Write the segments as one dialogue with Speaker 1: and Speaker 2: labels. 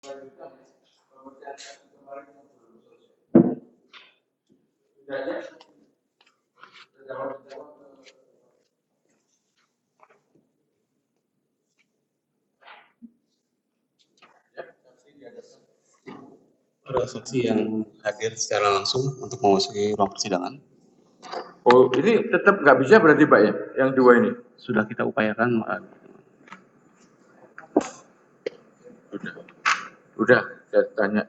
Speaker 1: Ada saksi yang hadir secara langsung untuk memasuki ruang persidangan.
Speaker 2: Oh, ini tetap nggak bisa berarti Pak ya, yang dua ini?
Speaker 1: Sudah kita upayakan.
Speaker 2: Udah, saya tanya.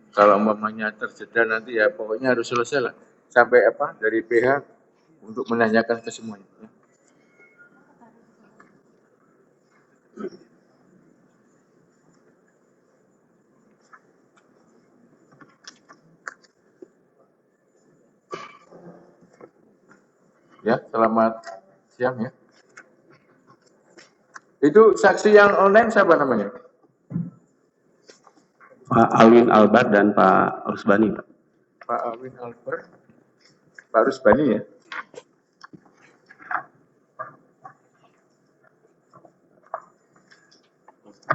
Speaker 2: Kalau umpamanya terjeda nanti ya pokoknya harus selesai lah. Sampai apa dari pihak untuk menanyakan ke semuanya. Ya, selamat siang ya. Itu saksi yang online siapa namanya?
Speaker 1: Pak Alwin Albert dan Pak Rusbani, Pak.
Speaker 2: Pak Alwin Albert, Pak Rusbani ya.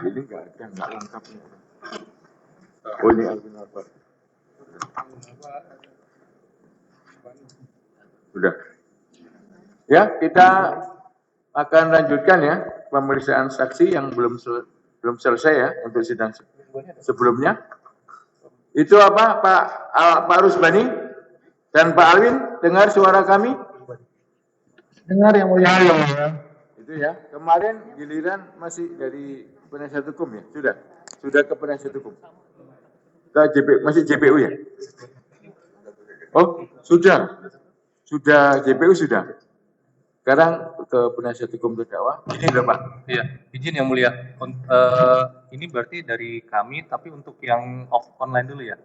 Speaker 2: Ini nggak lengkap. Oh ini Alwin Albert. Sudah. Ya, kita akan lanjutkan ya pemeriksaan saksi yang belum selesai ya untuk sidang sebelumnya. Itu apa Pak Rusbani dan Pak Alwin, dengar suara kami?
Speaker 3: Dengar yang mulia.
Speaker 2: Itu ya. Kemarin giliran masih dari penasihat hukum ya, sudah ke penasihat hukum. Ke masih JPU ya? Oh, sudah JPU sudah. Sekarang ke penasihat hukum terdakwa. Ini loh Pak.
Speaker 4: Iya, izin yang mulia. Ini berarti dari kami, tapi untuk yang online dulu ya?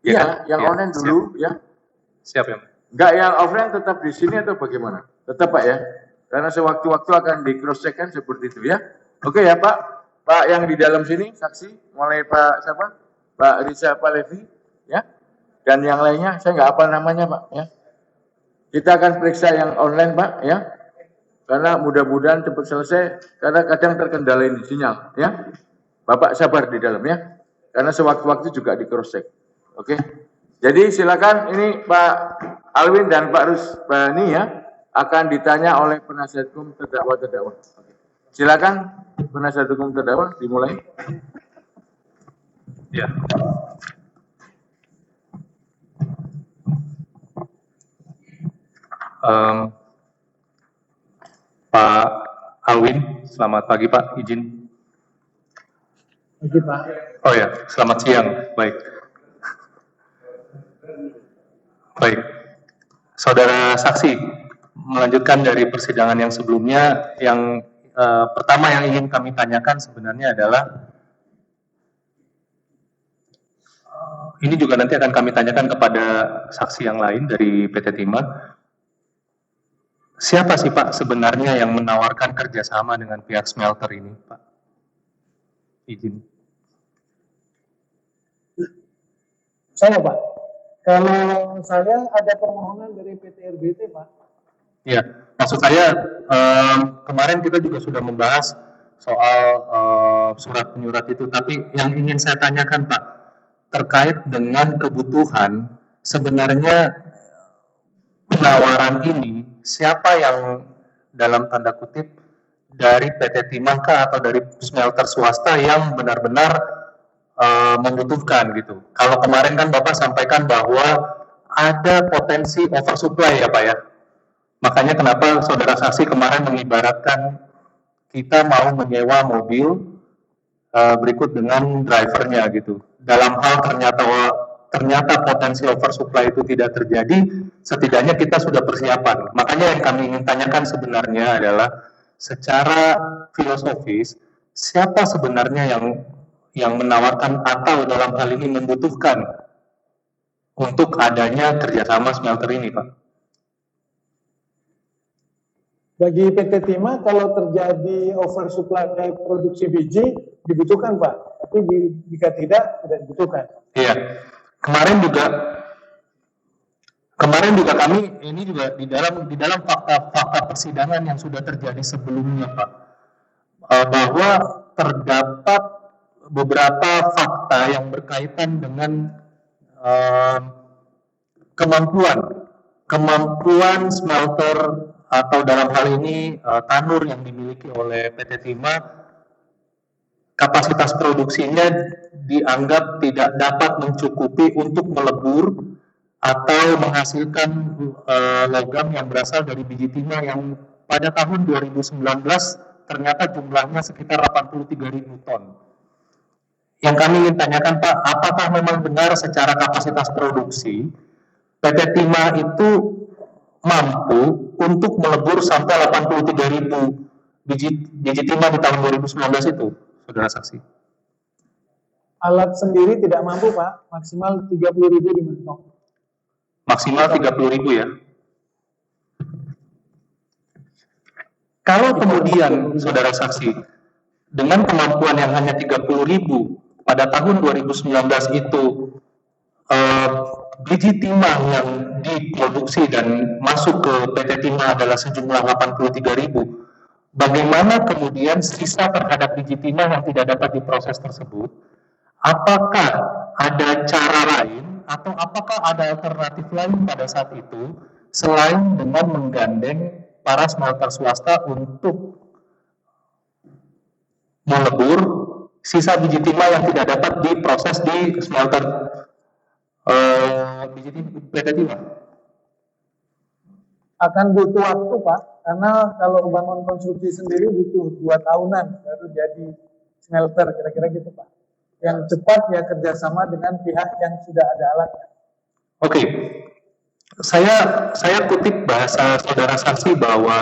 Speaker 2: Iya, yang online dulu ya.
Speaker 4: Siap ya.
Speaker 2: Enggak, yang offline tetap di sini atau bagaimana? Tetap Pak ya. Karena sewaktu-waktu akan di cross check kan seperti itu ya. Oke ya Pak. Pak yang di dalam sini saksi, mulai Pak siapa? Pak Riza Palevi ya. Dan yang lainnya saya nggak hafal namanya Pak ya. Kita akan periksa yang online Pak ya. Karena mudah-mudahan cepat selesai karena kadang terkendala ini sinyal ya. Bapak sabar di dalam ya. Karena sewaktu-waktu juga di cross check. Oke. Jadi silakan ini Pak Alwin dan Pak Rusbani ya akan ditanya oleh penasihat hukum terdakwa. Silakan penasihat hukum terdakwa dimulai.
Speaker 4: Ya. Pak Alwin, selamat pagi Pak, izin.
Speaker 3: Pagi Pak.
Speaker 4: Oh ya, selamat siang, baik. Baik, saudara saksi, melanjutkan dari persidangan yang sebelumnya, yang pertama yang ingin kami tanyakan sebenarnya adalah, ini juga nanti akan kami tanyakan kepada saksi yang lain dari PT Timah. Siapa sih Pak sebenarnya yang menawarkan kerjasama dengan pihak smelter ini, Pak? Izin.
Speaker 3: Saya Pak, kalau saya ada permohonan dari PT RBT Pak.
Speaker 4: Ya, maksud saya kemarin kita juga sudah membahas soal surat penyurat itu, tapi yang ingin saya tanyakan Pak, terkait dengan kebutuhan, sebenarnya penawaran ini, siapa yang dalam tanda kutip dari PT Timah atau dari smelter swasta yang benar-benar membutuhkan gitu. Kalau kemarin kan Bapak sampaikan bahwa ada potensi oversupply ya Pak ya. Makanya kenapa saudara saksi kemarin mengibaratkan kita mau menyewa mobil berikut dengan drivernya gitu. Dalam hal ternyata potensi oversupply itu tidak terjadi, setidaknya kita sudah persiapan. Makanya yang kami ingin tanyakan sebenarnya adalah secara filosofis, siapa sebenarnya yang menawarkan atau dalam hal ini membutuhkan untuk adanya kerjasama smelter ini, Pak?
Speaker 3: Bagi PT Timah kalau terjadi oversupply produksi biji dibutuhkan Pak, tapi jika tidak dibutuhkan.
Speaker 4: Iya, kemarin juga kami ini juga di dalam fakta persidangan yang sudah terjadi sebelumnya Pak, bahwa terdapat beberapa fakta yang berkaitan dengan kemampuan smelter atau dalam hal ini tanur yang dimiliki oleh PT Timah, kapasitas produksinya dianggap tidak dapat mencukupi untuk melebur atau menghasilkan logam yang berasal dari biji timah yang pada tahun 2019 ternyata jumlahnya sekitar 83.000 ton. Yang kami ingin tanyakan Pak, apakah memang benar secara kapasitas produksi PT Timah itu mampu untuk melebur sampai 83.000 biji timah di tahun 2019 itu, saudara saksi?
Speaker 3: Alat sendiri tidak mampu Pak, maksimal 30.000 di mentok.
Speaker 4: Maksimal 30.000 ya. Kalau kemudian saudara saksi dengan kemampuan yang hanya 30.000 pada tahun 2019 itu biji timah yang diproduksi dan masuk ke PT Timah adalah sejumlah 83.000. Bagaimana kemudian sisa terhadap biji timah yang tidak dapat diproses tersebut? Apakah ada cara lain atau apakah ada alternatif lain pada saat itu selain dengan menggandeng para smelter swasta untuk melebur sisa biji timah yang tidak dapat diproses di smelter biji PT Timah?
Speaker 3: Akan butuh waktu Pak, karena kalau bangun konstruksi sendiri butuh 2 tahunan baru jadi smelter, kira-kira gitu Pak. Yang cepat ya kerjasama dengan pihak yang sudah ada alatnya.
Speaker 4: Oke, saya kutip bahasa saudara saksi bahwa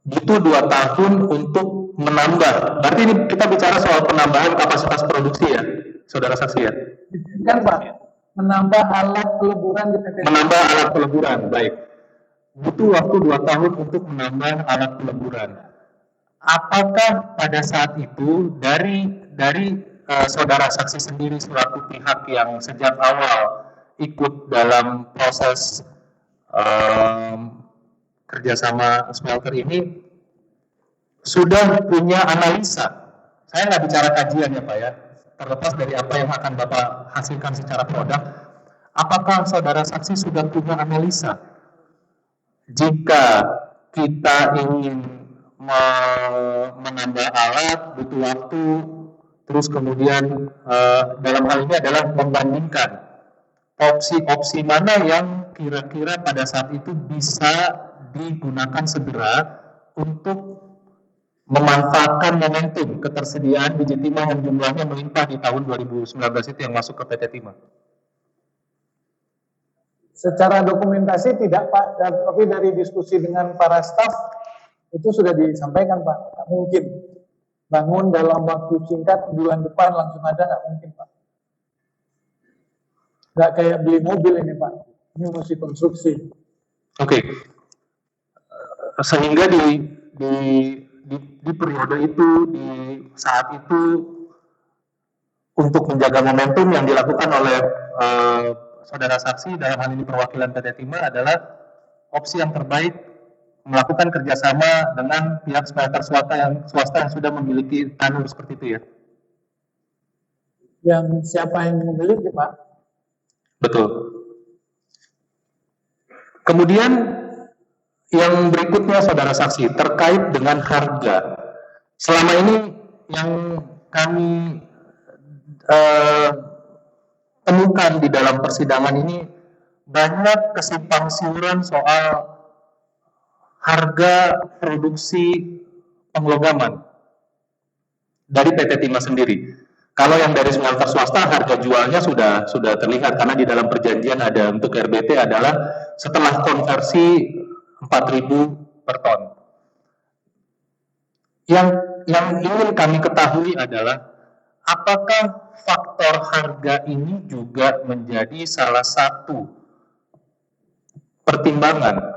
Speaker 4: butuh 2 tahun untuk menambah. Berarti ini kita bicara soal penambahan kapasitas produksi ya, saudara saksi ya?
Speaker 3: Kan Pak, menambah alat peleburan di PT.
Speaker 4: Menambah alat peleburan, baik. Butuh waktu 2 tahun untuk menambah alat peleburan. Apakah pada saat itu dari saudara saksi sendiri selaku pihak yang sejak awal ikut dalam proses kerjasama smelter ini sudah punya analisa? Saya nggak bicara kajian ya Pak ya, terlepas dari apa yang akan Bapak hasilkan secara produk, apakah saudara saksi sudah punya analisa jika kita ingin menambah alat butuh waktu, terus kemudian dalam hal ini adalah membandingkan opsi-opsi mana yang kira-kira pada saat itu bisa digunakan segera untuk memanfaatkan momentum ketersediaan biji timah yang jumlahnya melimpah di tahun 2019 itu yang masuk ke PT Timah.
Speaker 3: Secara dokumentasi tidak Pak, tapi dari diskusi dengan para staf itu sudah disampaikan Pak, nggak mungkin bangun dalam waktu singkat bulan depan langsung ada, nggak mungkin Pak. Nggak kayak beli mobil ini Pak, ini mesti konstruksi.
Speaker 4: Oke. Sehingga di periode itu, di saat itu, untuk menjaga momentum yang dilakukan oleh saudara saksi dalam hal ini perwakilan PT Timah adalah opsi yang terbaik melakukan kerjasama dengan pihak smelter swasta yang sudah memiliki tanur seperti itu ya.
Speaker 3: Yang siapa yang memiliki Pak?
Speaker 4: Betul. Kemudian yang berikutnya saudara saksi terkait dengan harga. Selama ini yang kami temukan di dalam persidangan ini banyak kesimpang siuran soal harga produksi penglogaman dari PT Timah sendiri. Kalau yang dari smelter swasta harga jualnya sudah terlihat karena di dalam perjanjian ada untuk RBT adalah setelah konversi 4.000 per ton. Yang ingin kami ketahui adalah apakah faktor harga ini juga menjadi salah satu pertimbangan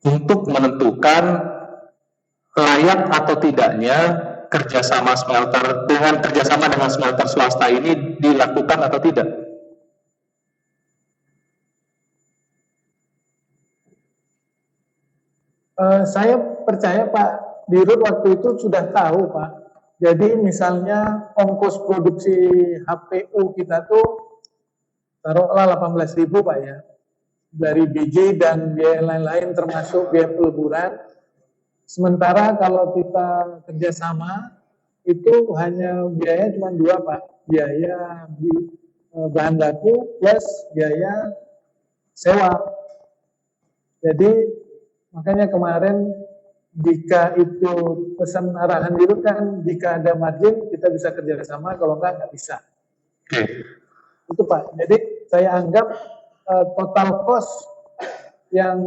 Speaker 4: untuk menentukan layak atau tidaknya kerjasama dengan smelter swasta ini dilakukan atau tidak?
Speaker 3: Saya percaya Pak Dirut waktu itu sudah tahu Pak, Jadi misalnya ongkos produksi HPU kita tuh taruhlah 18.000 Pak ya. Dari biji dan biaya lain-lain termasuk biaya peleburan. Sementara kalau kita kerjasama itu hanya biaya cuma dua Pak. Biaya bahan baku plus biaya sewa. Jadi makanya kemarin jika itu pesan arahan dulu kan, jika ada margin kita bisa kerjasama, kalau nggak bisa. Itu Pak. Jadi saya anggap total cost yang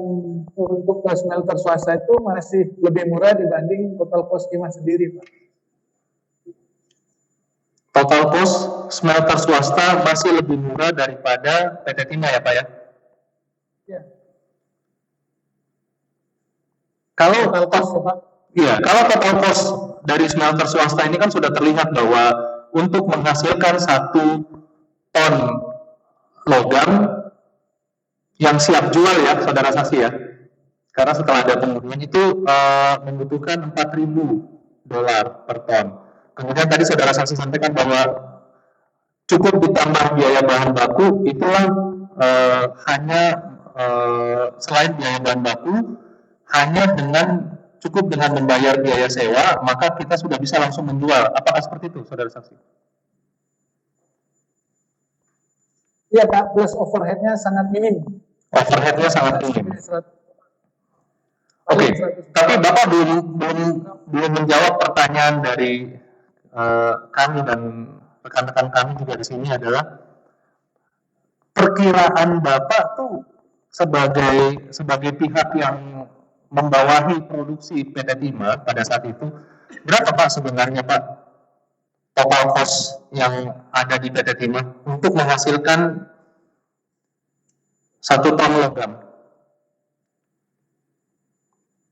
Speaker 3: untuk smelter swasta itu masih lebih murah dibanding total cost Timah sendiri Pak.
Speaker 4: Total cost smelter swasta masih lebih murah daripada PT Timah ya Pak ya?
Speaker 3: Ya.
Speaker 4: Kalau
Speaker 3: total cost Pak.
Speaker 4: Iya, kalau total cost dari smelter swasta ini kan sudah terlihat bahwa untuk menghasilkan 1 ton logam yang siap jual ya, saudara saksi ya. Karena setelah ada pemurnian itu membutuhkan $4.000 per ton. Kemudian tadi saudara saksi sampaikan bahwa cukup ditambah biaya bahan baku, itulah hanya selain biaya bahan baku, hanya cukup dengan membayar biaya sewa, maka kita sudah bisa langsung menjual. Apakah seperti itu, saudara saksi?
Speaker 3: Iya Pak, plus overhead-nya sangat minim.
Speaker 4: Overhead-nya sangat minim. Oke, tapi Bapak belum menjawab pertanyaan dari kami dan rekan-rekan kami juga di sini adalah perkiraan Bapak tuh sebagai pihak yang membawahi produksi PT Timah pada saat itu, berapa Pak sebenarnya Pak total cost yang ada di PT Timah untuk menghasilkan 1 ton logam?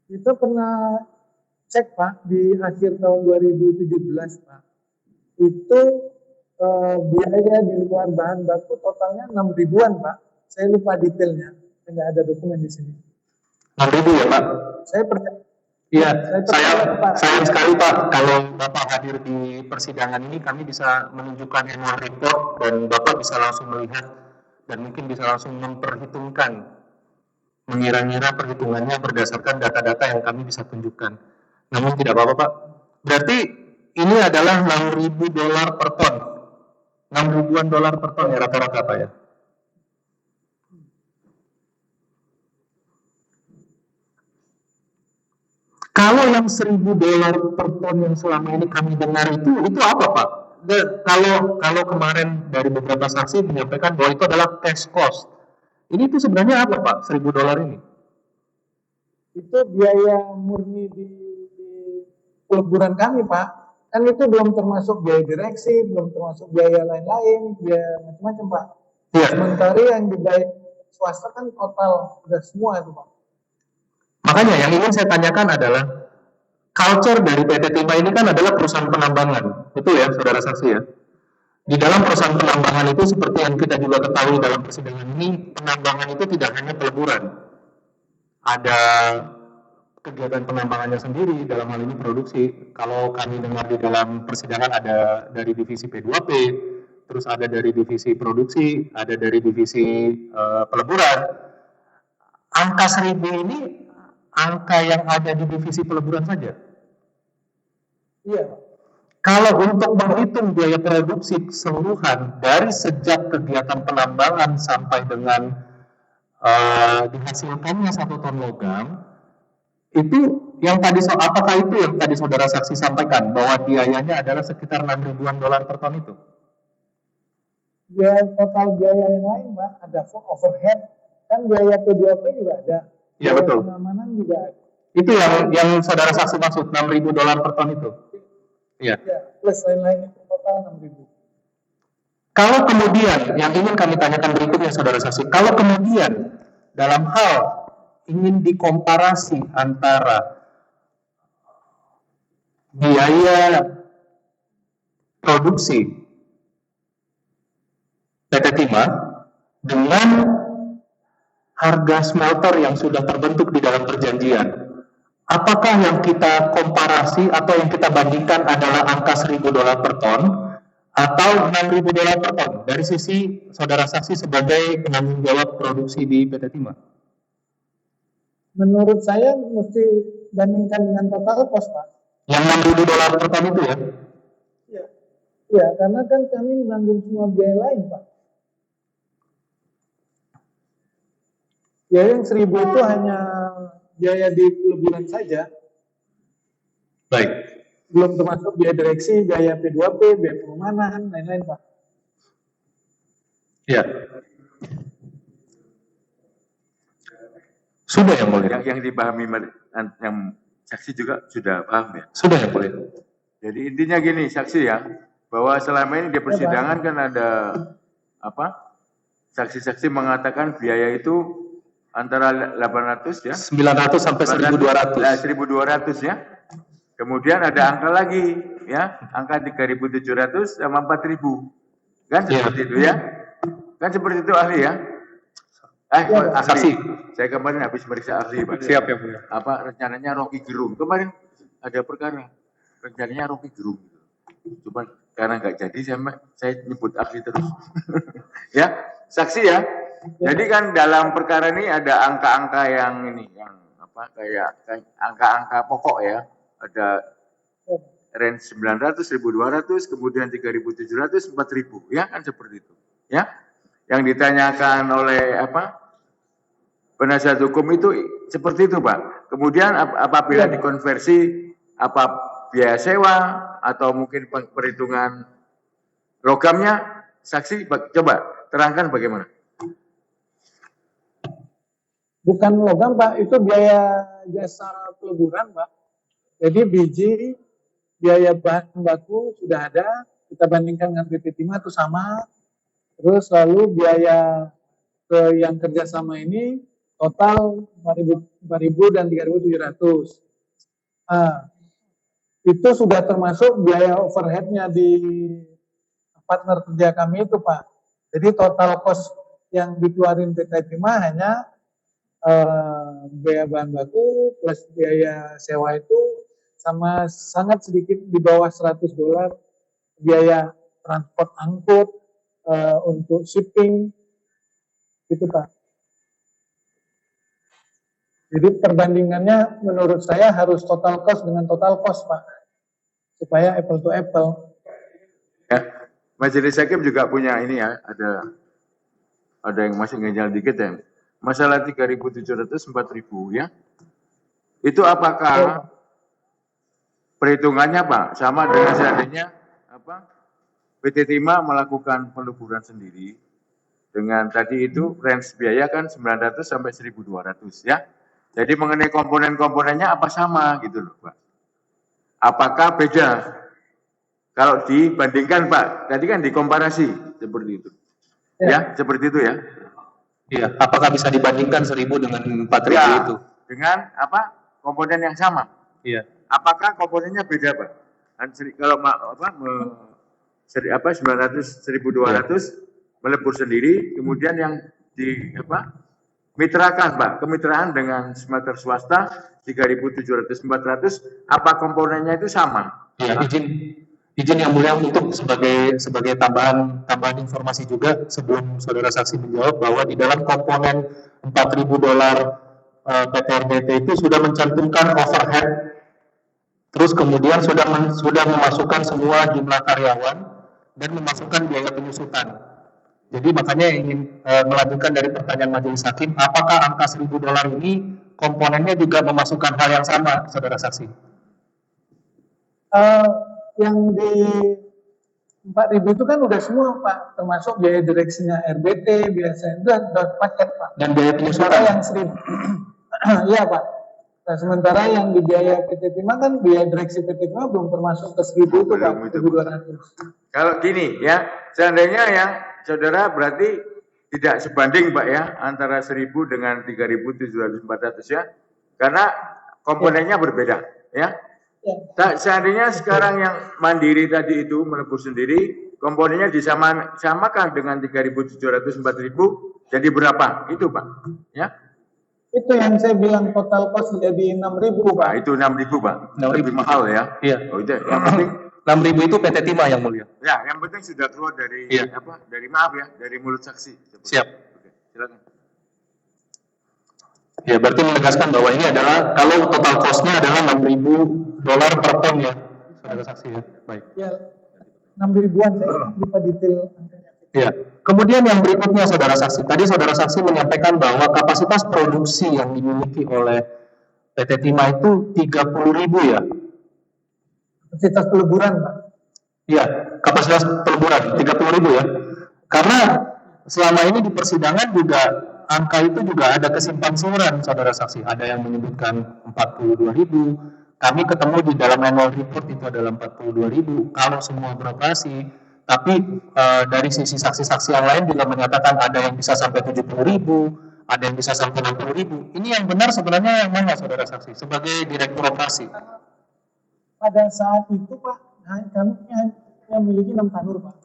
Speaker 3: Kita pernah cek Pak di akhir tahun 2017 Pak. Itu biaya di luar bahan baku totalnya 6.000-an Pak. Saya lupa detailnya, nggak ada dokumen di sini.
Speaker 4: 6.000 ya Pak?
Speaker 3: Saya percaya.
Speaker 4: Iya, sayang sekali Pak kalau Bapak hadir di persidangan ini, kami bisa menunjukkan annual report dan Bapak bisa langsung melihat dan mungkin bisa langsung memperhitungkan, mengira-ngira perhitungannya berdasarkan data-data yang kami bisa tunjukkan. Namun tidak apa-apa Pak. Berarti ini adalah $6.000 per ton. $6.000-an per ton ya rata-rata Pak ya? Kalau yang $1.000 per ton yang selama ini kami dengar itu apa Pak? Kalau kemarin dari beberapa saksi menyampaikan bahwa itu adalah cash cost. Ini tuh sebenarnya apa Pak, $1.000 ini?
Speaker 3: Itu biaya murni di peleburan kami Pak. Kan itu belum termasuk biaya direksi, belum termasuk biaya lain-lain, biaya macam-macam Pak.
Speaker 4: Ya.
Speaker 3: Sementara yang dibayar swasta kan total udah semua itu Pak.
Speaker 4: Makanya yang ingin saya tanyakan adalah culture dari PT Timah ini kan adalah perusahaan penambangan, betul ya saudara saksi ya? Di dalam perusahaan penambangan itu seperti yang kita juga ketahui dalam persidangan ini, penambangan itu tidak hanya peleburan. Ada kegiatan penambangannya sendiri, dalam hal ini produksi. Kalau kami dengar di dalam persidangan ada dari divisi P2P, terus ada dari divisi produksi, ada dari divisi peleburan. Angka 1.000 ini angka yang ada di divisi peleburan saja.
Speaker 3: Iya.
Speaker 4: Kalau untuk menghitung biaya produksi keseluruhan dari sejak kegiatan penambangan sampai dengan dihasilkannya 1 ton logam, itu yang tadi apakah itu yang tadi saudara saksi sampaikan bahwa biayanya adalah sekitar $6.000-an per ton itu?
Speaker 3: Biaya total biaya yang lain Pak, ada overhead, kan biaya P2P juga ada.
Speaker 4: Iya betul.
Speaker 3: Pengamanan juga ada.
Speaker 4: Itu yang saudara saksi maksud $6.000 per ton itu. Iya.
Speaker 3: Ya, plus lain-lain itu total 6.000.
Speaker 4: Kalau kemudian yang ingin kami tanyakan berikutnya saudara saksi, kalau kemudian dalam hal ingin dikomparasi antara biaya produksi PT Timah dengan harga smelter yang sudah terbentuk di dalam perjanjian, apakah yang kita komparasi atau yang kita bandingkan adalah angka $1.000 per ton atau $6.000 per ton dari sisi saudara saksi sebagai penanggung jawab produksi di PT Timah?
Speaker 3: Menurut saya mesti bandingkan dengan total cost, Pak.
Speaker 4: Yang $6.000 per ton itu ya?
Speaker 3: Iya. Iya, karena kan kami menanggung semua biaya lain, Pak. Biaya yang 1.000 itu hanya biaya di peleburan saja.
Speaker 4: Baik.
Speaker 3: Belum termasuk biaya direksi, biaya P2P, biaya pengamanan, lain-lain, Pak.
Speaker 4: Ya. Sudah yang mulia.
Speaker 2: Yang dipahami yang saksi juga sudah paham ya.
Speaker 4: Sudah yang mulia.
Speaker 2: Jadi intinya gini saksi ya, bahwa selama ini di persidangan kan ada apa? Saksi-saksi mengatakan biaya itu antara 800 ya.
Speaker 4: 900 sampai 1.200.
Speaker 2: 1.200 ya. Kemudian ada angka lagi ya, angka 3.700 sama 4.000. Kan seperti itu ya. Kan seperti itu ahli ya. Ahli.
Speaker 4: Saksi.
Speaker 2: Saya kemarin habis meriksa ahli, Pak.
Speaker 4: Siap ya, Bu.
Speaker 2: Apa rencananya Rocky Gerung. Kemarin ada perkara. Rencananya Rocky Gerung. Cuman karena nggak jadi saya nyebut ahli terus. Ya, saksi ya. Jadi kan dalam perkara ini ada angka-angka yang ini, yang apa kayak angka-angka pokok ya. Ada range 900, 1.200, kemudian 3.700, 4.000, ya kan seperti itu. Ya, yang ditanyakan oleh apa penasihat hukum itu seperti itu, Pak. Kemudian apabila dikonversi apa biaya sewa atau mungkin perhitungan logamnya, saksi coba terangkan bagaimana.
Speaker 3: Bukan logam, Pak, itu biaya jasa peleburan, Pak. Jadi biji, biaya bahan baku sudah ada, kita bandingkan dengan PT Timah itu sama. Terus lalu biaya ke yang kerjasama ini total 4.000 dan 3.700. Nah, itu sudah termasuk biaya overheadnya di partner kerja kami itu, Pak. Jadi total cost yang dikeluarin PT Timah hanya biaya bahan baku plus biaya sewa itu sama sangat sedikit di bawah $100 biaya transport angkut untuk shipping gitu, Pak. Jadi perbandingannya menurut saya harus total cost dengan total cost, Pak, supaya apple to apple.
Speaker 2: Ya, Majelis Hakim juga punya ini ya, ada yang masih ngejar dikit ya. Masalah 3.700, 4.000 ya. Itu apakah perhitungannya Pak sama dengan seandainya apa PT Timah melakukan peleburan sendiri dengan tadi itu range biaya kan 900 sampai 1.200 ya. Jadi mengenai komponen-komponennya apa sama gitu loh, Pak. Apakah beda? Kalau dibandingkan Pak, tadi kan dikomparasi seperti itu. Ya, seperti itu ya.
Speaker 4: Iya, apakah bisa dibandingkan 1.000 dengan 4.000
Speaker 2: ya,
Speaker 4: itu?
Speaker 2: Dengan apa? Komponen yang sama.
Speaker 4: Iya.
Speaker 2: Apakah komponennya beda, Pak? Kalau apa 900 1.200 melebur sendiri, kemudian yang di apa? Mitrakan, Pak. Kemitraan dengan smelter swasta 3.700 400, apa komponennya itu sama?
Speaker 4: Iya, izin yang mulia untuk sebagai tambahan informasi juga sebelum saudara saksi menjawab bahwa di dalam komponen $4.000 PT RBT itu sudah mencantumkan overhead, terus kemudian sudah memasukkan semua jumlah karyawan dan memasukkan biaya penyusutan. Jadi makanya ingin melanjutkan dari pertanyaan majelis hakim, apakah angka $1.000 ini komponennya juga memasukkan hal yang sama, saudara saksi?
Speaker 3: Yang di 4.000 itu kan udah semua, Pak, termasuk biaya direksinya RBT, biasa itu udah paket, Pak.
Speaker 4: Dan biaya penyusutan
Speaker 3: yang 1.000, iya, Pak. Nah, sementara yang di biaya PT Timah kan biaya direksi PT Timah belum termasuk ke 1.000 itu, Pak, 1.200.
Speaker 2: Kalau gini ya, seandainya yang saudara berarti tidak sebanding, Pak ya, antara 1.000 dengan 3.700 400 ya, karena komponennya berbeda ya. Seandainya sekarang yang mandiri tadi itu melebur sendiri, komponennya disamakan dengan 3.700 4.000, jadi berapa? Itu Pak, ya.
Speaker 3: Itu yang saya bilang total cost jadi 6.000
Speaker 2: Pak,
Speaker 3: Pak.
Speaker 2: itu 6.000 Pak.
Speaker 4: 6.000.
Speaker 2: Lebih mahal ya.
Speaker 4: Iya.
Speaker 2: Oh, itu yang penting
Speaker 4: 6.000 itu PT Timah yang mulia.
Speaker 2: ya, yang penting sudah keluar dari
Speaker 4: Iya.
Speaker 2: dari maaf ya, dari mulut saksi.
Speaker 4: Siap.
Speaker 2: Oke, silakan.
Speaker 4: Ya, berarti menegaskan bahwa ini adalah kalau total cost-nya adalah $6.000 per ton ya, saudara saksi ya. Baik.
Speaker 3: Ya 6.000-an saya lupa detail angkanya.
Speaker 4: Ya. Kemudian yang berikutnya saudara saksi. Tadi saudara saksi menyampaikan bahwa kapasitas produksi yang dimiliki oleh PT Timah itu 30.000 ya.
Speaker 3: Kapasitas peleburan Pak.
Speaker 4: Iya, kapasitas peleburan 30.000 ya. Karena selama ini di persidangan juga angka itu juga ada kesimpang siuran saudara saksi. Ada yang menyebutkan 42.000. Kami ketemu di dalam annual report itu adalah 42.000 kalau semua beroperasi. Tapi dari sisi saksi-saksi yang lain juga menyatakan ada yang bisa sampai 70.000, ada yang bisa sampai 60.000. Ini yang benar sebenarnya yang mana saudara saksi sebagai direktur operasi?
Speaker 3: Pada saat itu Pak, kami hanya memiliki 6 tanur Pak.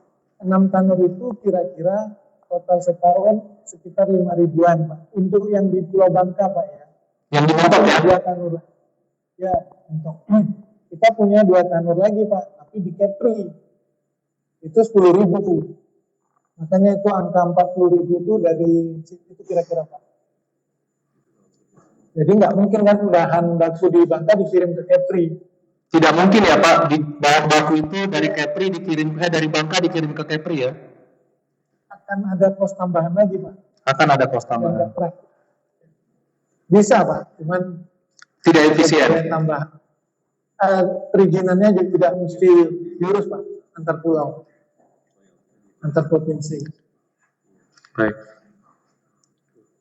Speaker 3: 6 tanur itu kira-kira total setahun sekitar 5.000-an Pak. Untuk yang di Pulau Bangka Pak ya.
Speaker 4: Yang dibentuk ya?
Speaker 3: 2 tanur. Ya, untuk. Kita punya 2 tanur lagi Pak, tapi di Kepri. Itu 10.000 makanya itu angka 40.000 itu dari itu kira-kira Pak. Jadi nggak mungkin kan bahan baku di Bangka dikirim ke Kepri.
Speaker 4: Tidak mungkin ya Pak, bahan baku itu dari Kepri dikirim dari Bangka dikirim ke Kepri ya?
Speaker 3: Akan ada kos tambahan lagi Pak.
Speaker 4: Akan ada kos tambahan.
Speaker 3: Bisa Pak, cuman
Speaker 4: Tidak efisien.
Speaker 3: Tambah perizinannya juga tidak mesti diurus Pak, antar pulau, antar provinsi.
Speaker 4: Baik.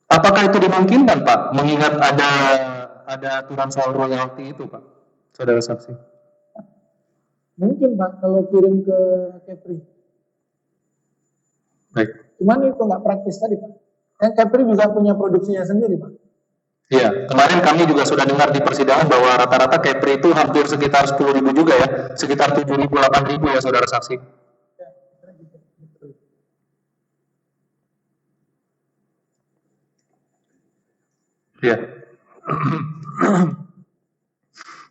Speaker 4: Apakah itu dimungkinkan Pak, mengingat ada aturan soal royalti itu Pak, saudara saksi?
Speaker 3: Mungkin Pak kalau kirim ke Kepri.
Speaker 4: Baik.
Speaker 3: Cuman itu nggak praktis tadi Pak. Kan Kepri juga punya produksinya sendiri Pak.
Speaker 4: Iya, kemarin kami juga sudah dengar di persidangan bahwa rata-rata Kepri itu hampir sekitar 10.000 juga ya, sekitar 7.000, 8.000 ya saudara saksi. Iya.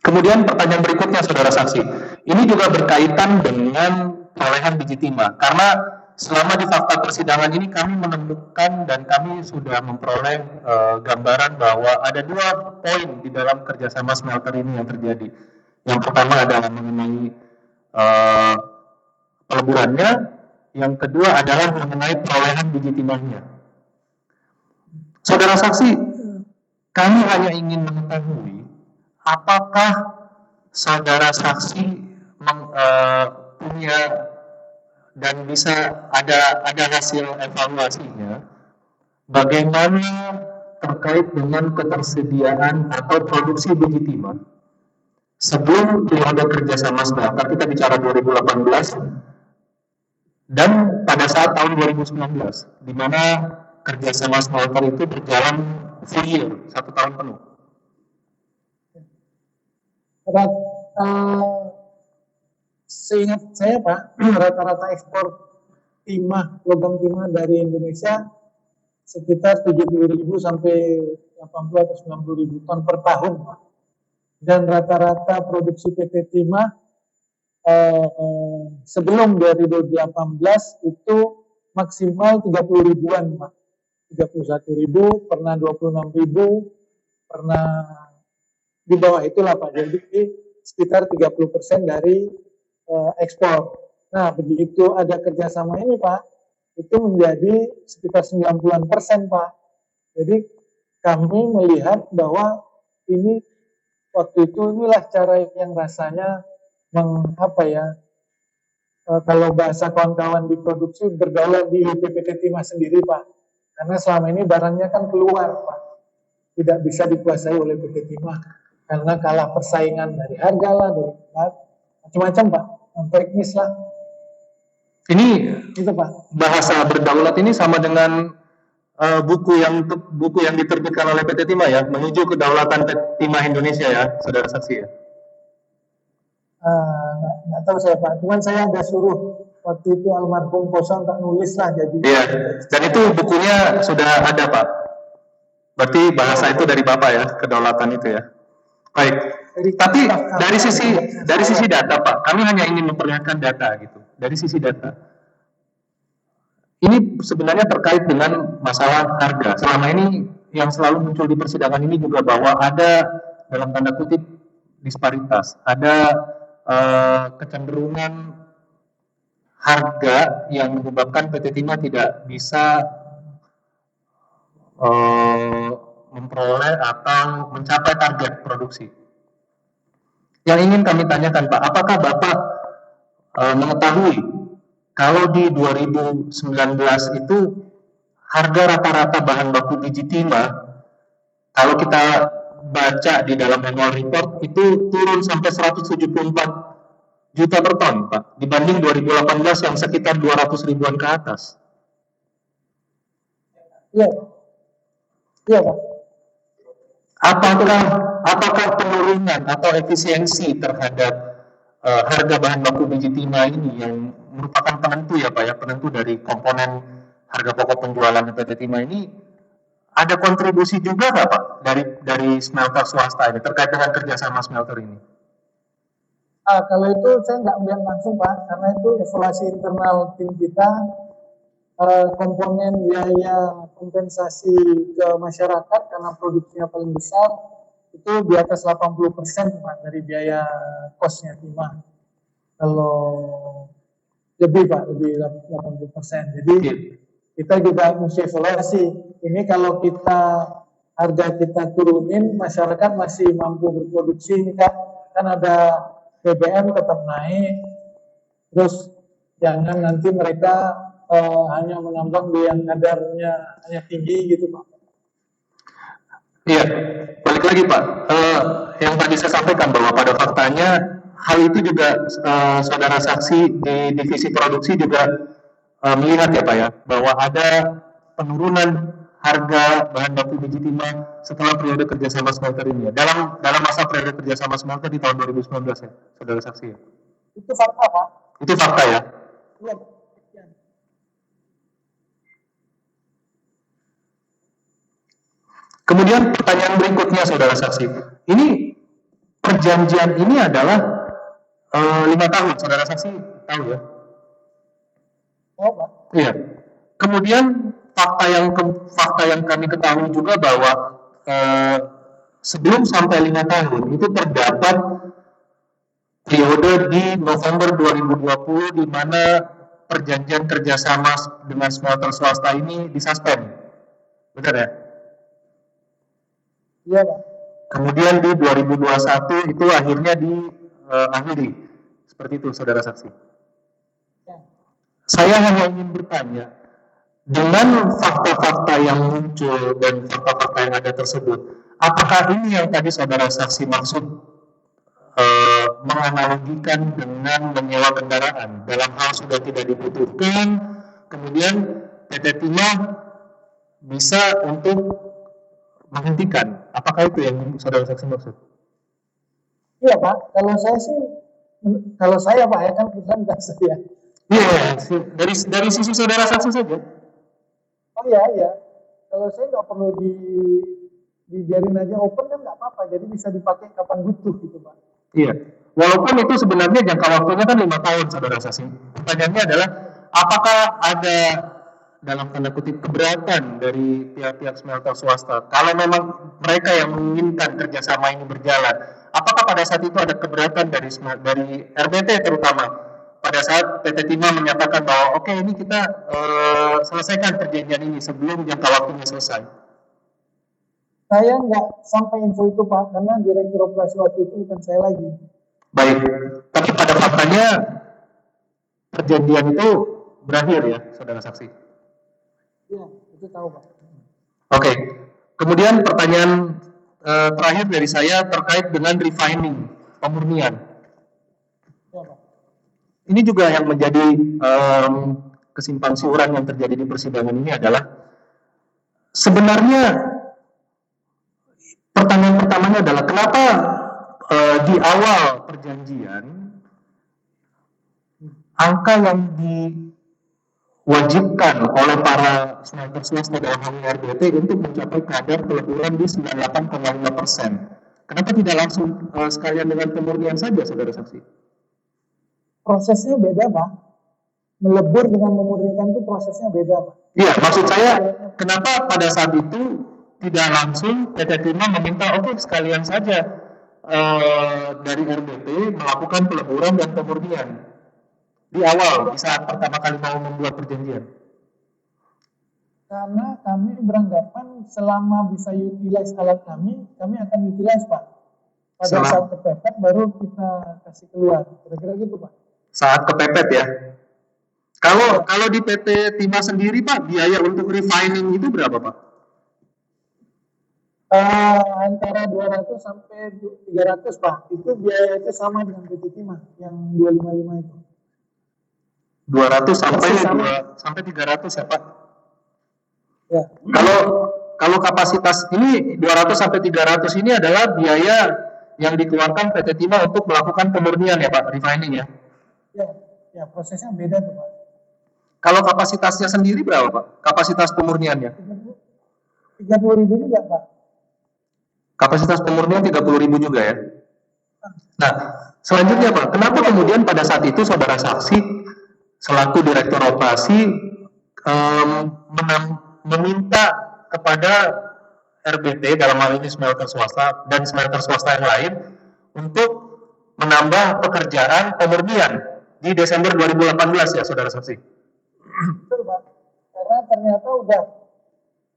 Speaker 4: Kemudian pertanyaan berikutnya saudara saksi, ini juga berkaitan dengan perolehan biji timah, karena selama di fakta persidangan ini kami menemukan dan kami sudah memperoleh gambaran bahwa ada 2 poin di dalam kerjasama smelter ini yang terjadi. Yang pertama adalah mengenai peleburannya, yang kedua adalah mengenai perolehan biji timahnya. Saudara saksi, kami hanya ingin mengetahui apakah saudara saksi punya dan bisa ada hasil evaluasinya bagaimana terkait dengan ketersediaan atau produksi biji timah sebelum periode kerjasama smelter, kita bicara 2018 dan pada saat tahun 2019 di mana kerjasama smelter itu berjalan full year, 1 tahun penuh.
Speaker 3: Seingat saya Pak, rata-rata ekspor timah, logam timah dari Indonesia sekitar 70.000 sampai 80 atau 90.000 ton per tahun Pak. Dan rata-rata produksi PT Timah sebelum 2018 itu maksimal 30.000-an Pak. 31.000, pernah 26.000, pernah di bawah itulah Pak. Jadi sekitar 30% dari ekspor. Nah, begitu ada kerjasama ini Pak, itu menjadi sekitar 90% Pak. Jadi kami melihat bahwa ini waktu itu inilah cara yang rasanya kalau bahasa kawan-kawan di produksi berdaulat di PT Timah sendiri Pak. Karena selama ini barangnya kan keluar Pak, tidak bisa dikuasai oleh PT Timah karena kalah persaingan dari harga lah, dari macam-macam Pak, teknis lah.
Speaker 4: Ini
Speaker 3: itu Pak.
Speaker 4: Bahasa berdaulat ini sama dengan buku yang diterbitkan oleh PT Timah ya, menuju kedaulatan Timah Indonesia ya, saudara saksi ya.
Speaker 3: Nggak tahu saya Pak, cuman saya ada suruh waktu itu almarhum Kosa untuk nulis lah jadi.
Speaker 4: Iya, dan itu bukunya sudah ada Pak. Berarti bahasa itu dari Bapak ya, kedaulatan itu ya. Baik. Tapi dari sisi data Pak, kami hanya ingin memperlihatkan data gitu. Dari sisi data. Ini sebenarnya terkait dengan masalah harga. Selama ini yang selalu muncul di persidangan ini juga bahwa ada dalam tanda kutip disparitas, ada kecenderungan harga yang menyebabkan PT Timah tidak bisa memperoleh atau mencapai target produksi. Yang ingin kami tanyakan Pak, apakah Bapak mengetahui kalau di 2019 itu harga rata-rata bahan baku biji timah, kalau kita baca di dalam annual report itu turun sampai 174 juta per ton Pak, dibanding 2018 yang sekitar 200 ribuan ke atas.
Speaker 3: Iya, iya Pak.
Speaker 4: Apakah penurunan atau efisiensi terhadap harga bahan baku biji timah ini yang merupakan penentu ya Pak ya, penentu dari komponen harga pokok penjualan PT Timah ini, ada kontribusi juga nggak Pak dari smelter swasta ini terkait dengan kerjasama smelter ini?
Speaker 3: Kalau itu saya nggak melihat langsung Pak, karena itu evaluasi internal tim kita, komponen biaya kompensasi ke masyarakat karena produksinya paling besar itu di atas 80% Pak dari biaya kosnya timah. Kalau lebih Pak, lebih 80%. Jadi kita juga mesti evaluasi. Ini kalau harga kita turunin, masyarakat masih mampu berproduksi ini kan ada BBM tetap naik. Terus jangan nanti mereka hanya menambang di yang kadarnya hanya tinggi gitu Pak.
Speaker 4: Iya, balik lagi Pak. Yang tadi saya sampaikan bahwa pada faktanya hal itu juga saudara saksi di divisi produksi juga melihat ya Pak ya, bahwa ada penurunan harga bahan baku biji timah setelah periode kerjasama smelter ini ya. Dalam masa periode kerjasama smelter di tahun 2019 ya, saudara saksi ya.
Speaker 3: Itu fakta Pak.
Speaker 4: Itu fakta ya.
Speaker 3: Iya.
Speaker 4: Kemudian pertanyaan berikutnya saudara saksi, ini perjanjian ini adalah 5 tahun, saudara saksi tahu ya?
Speaker 3: Oh Pak.
Speaker 4: Iya. Kemudian fakta yang kami ketahui juga bahwa sebelum sampai 5 tahun itu terdapat periode di November 2020 di mana perjanjian kerjasama dengan smelter swasta ini disuspend, benar ya?
Speaker 3: Iya Pak.
Speaker 4: Kemudian di 2021 itu akhirnya diakhiri. Seperti itu, saudara saksi.
Speaker 3: Ya.
Speaker 4: Saya hanya ingin bertanya, dengan fakta-fakta yang muncul dan fakta-fakta yang ada tersebut, apakah ini yang tadi saudara saksi maksud menganalogikan dengan menyewa kendaraan dalam hal sudah tidak dibutuhkan, kemudian PT Timah bisa untuk menghentikan? Apakah itu yang saudara saksi maksud?
Speaker 3: Iya Pak, kalau saya Pak ya kan bukan saya.
Speaker 4: Iya, dari sisi saudara saksi saja.
Speaker 3: Oh iya. Kalau saya nggak perlu dibiarin aja open kan nggak apa-apa, jadi bisa dipakai kapan butuh gitu Pak.
Speaker 4: Iya, walaupun itu sebenarnya jangka waktunya kan 5 tahun saudara saksi. Pertanyaannya adalah apakah ada dalam tanda kutip keberatan dari pihak-pihak smelter swasta kalau memang mereka yang menginginkan kerjasama ini berjalan, apakah pada saat itu ada keberatan dari RBT terutama pada saat PT Timah menyatakan bahwa oke, ini kita selesaikan perjanjian ini sebelum jangka waktunya selesai?
Speaker 3: Saya nggak sampai info itu Pak, karena direktur operasi waktu itu bukan saya lagi.
Speaker 4: Baik, tapi pada faktanya perjanjian itu berakhir ya saudara saksi?
Speaker 3: Iya, itu tahu Pak.
Speaker 4: Oke. Kemudian pertanyaan terakhir dari saya terkait dengan refining, pemurnian.
Speaker 3: Ya, Pak.
Speaker 4: Ini juga yang menjadi kesimpang siuran yang terjadi di persidangan ini adalah sebenarnya pertanyaan pertamanya adalah kenapa di awal perjanjian angka yang diwajibkan oleh para smelter swasta dalam hal ini RBT untuk mencapai kadar peleburan di 98,5%. Kenapa tidak langsung sekalian dengan pemurnian saja, saudara saksi?
Speaker 3: Prosesnya beda, Pak. Melebur dengan memurnikan itu prosesnya beda, Pak.
Speaker 4: Iya, maksud saya kenapa pada saat itu tidak langsung PT Timah meminta oke sekalian saja dari RBT melakukan peleburan dan pemurnian di awal, di saat pertama kali mau membuat perjanjian?
Speaker 3: Karena kami beranggapan selama bisa utilize alat kami akan utilize, Pak. Pada saat kepepet baru kita kasih keluar. Kira-kira gitu, Pak.
Speaker 4: Saat kepepet ya. Kalau di PT Timah sendiri, Pak, biaya untuk refining itu berapa, Pak?
Speaker 3: Antara 200 sampai 300, Pak. Itu biaya itu sama dengan PT Timah yang 255 itu.
Speaker 4: 200 sampai 300 ya, Pak.
Speaker 3: Ya.
Speaker 4: Kalau kapasitas ini 200 sampai 300 ini adalah biaya yang dikeluarkan PT Timah untuk melakukan pemurnian ya, Pak, refining ya.
Speaker 3: Ya, prosesnya beda tuh, Pak.
Speaker 4: Kalau kapasitasnya sendiri berapa, Pak? Kapasitas pemurniannya?
Speaker 3: 30.000 juga, Pak.
Speaker 4: Kapasitas pemurnian 30.000 juga ya. Nah, selanjutnya, Pak, kenapa kemudian pada saat itu saudara saksi selaku direktur operasi meminta kepada RBT dalam hal ini smelter swasta dan smelter swasta yang lain untuk menambah pekerjaan pemurnian di Desember 2018 ya, saudara saksi?
Speaker 3: Betul, Pak. Karena ternyata udah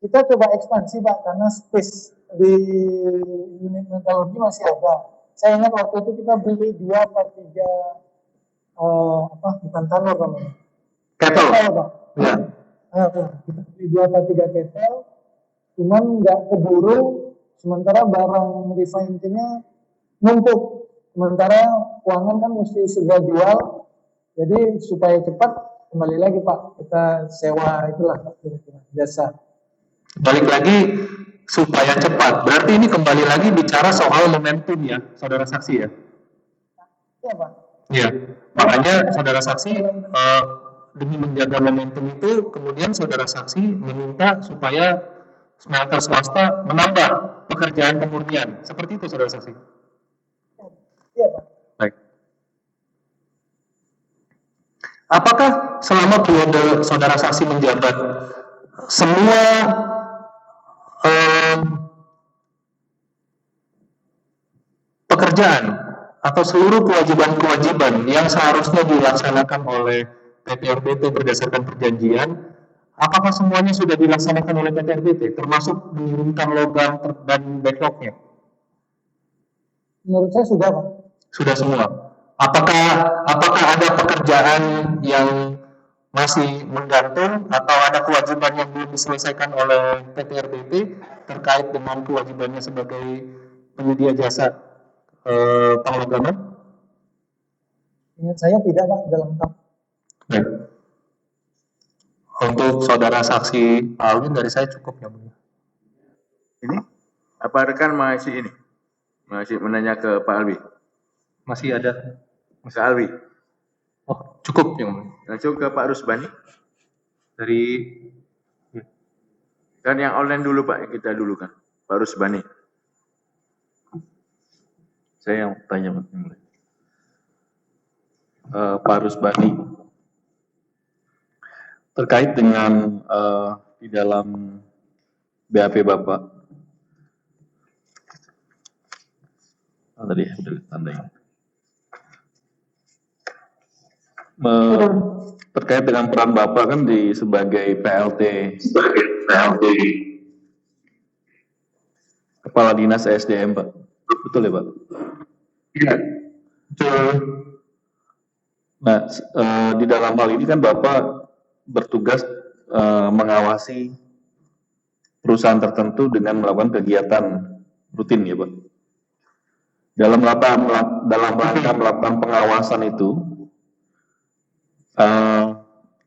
Speaker 3: kita coba ekspansi, Pak, karena space di unit metalurgi masih ada. Saya ingat waktu itu kita beli 2 atau 3 bukan tanor namanya.
Speaker 4: Kettle.
Speaker 3: Pak.
Speaker 4: Ya.
Speaker 3: Kita beli 2 atau 3 kettle, cuman nggak keburu, sementara barang refining-nya numpuk. Sementara keuangan kan mesti segera jual, jadi supaya cepat kembali lagi, Pak, kita sewa itulah kira-kira jasa.
Speaker 4: Balik lagi supaya cepat. Berarti ini kembali lagi bicara soal momentum ya, saudara saksi ya?
Speaker 3: Iya, Pak.
Speaker 4: Iya. Makanya saudara saksi demi menjaga momentum itu, kemudian saudara saksi meminta supaya smelter swasta menambah pekerjaan pemurnian. Seperti itu, saudara saksi?
Speaker 3: Iya, Pak.
Speaker 4: Baik. Apakah selama periode saudara saksi menjabat semua pekerjaan atau seluruh kewajiban-kewajiban yang seharusnya dilaksanakan oleh PT RBT berdasarkan perjanjian, apakah semuanya sudah dilaksanakan oleh PT RBT, termasuk mengirimkan logam dan backlognya?
Speaker 3: Menurut saya sudah, Pak.
Speaker 4: Sudah semua. Apakah ada pekerjaan yang masih menggantung atau ada kewajiban yang belum diselesaikan oleh PT RBT terkait dengan kewajibannya sebagai penyedia jasa pengelogaman?
Speaker 3: Ingat saya tidak, Pak, sudah lengkap.
Speaker 4: Baik. Untuk saudara saksi Alwin dari saya cukup ya, Bu.
Speaker 2: Ini apa rekan masih menanya ke Pak Alwi?
Speaker 4: Masih ada.
Speaker 2: Mas Alwi.
Speaker 4: Oh, cukup yang mulia.
Speaker 2: Langsung ke Pak Rusbani.
Speaker 4: Dari
Speaker 2: Kan yang online dulu, Pak, yang kita dulu kan. Pak Rusbani.
Speaker 1: Saya yang tanya, Pak. Pak Rusbani, terkait dengan di dalam BAP Bapak, tadi sudah ditandai. Terkait dengan peran Bapak kan sebagai PLT Kepala Dinas SDM, Pak. Betul ya, Pak?
Speaker 4: Iya. Betul.
Speaker 1: Nah, di dalam hal ini kan Bapak bertugas mengawasi perusahaan tertentu dengan melakukan kegiatan rutin ya, Pak. Dalam rangka melakukan pengawasan itu,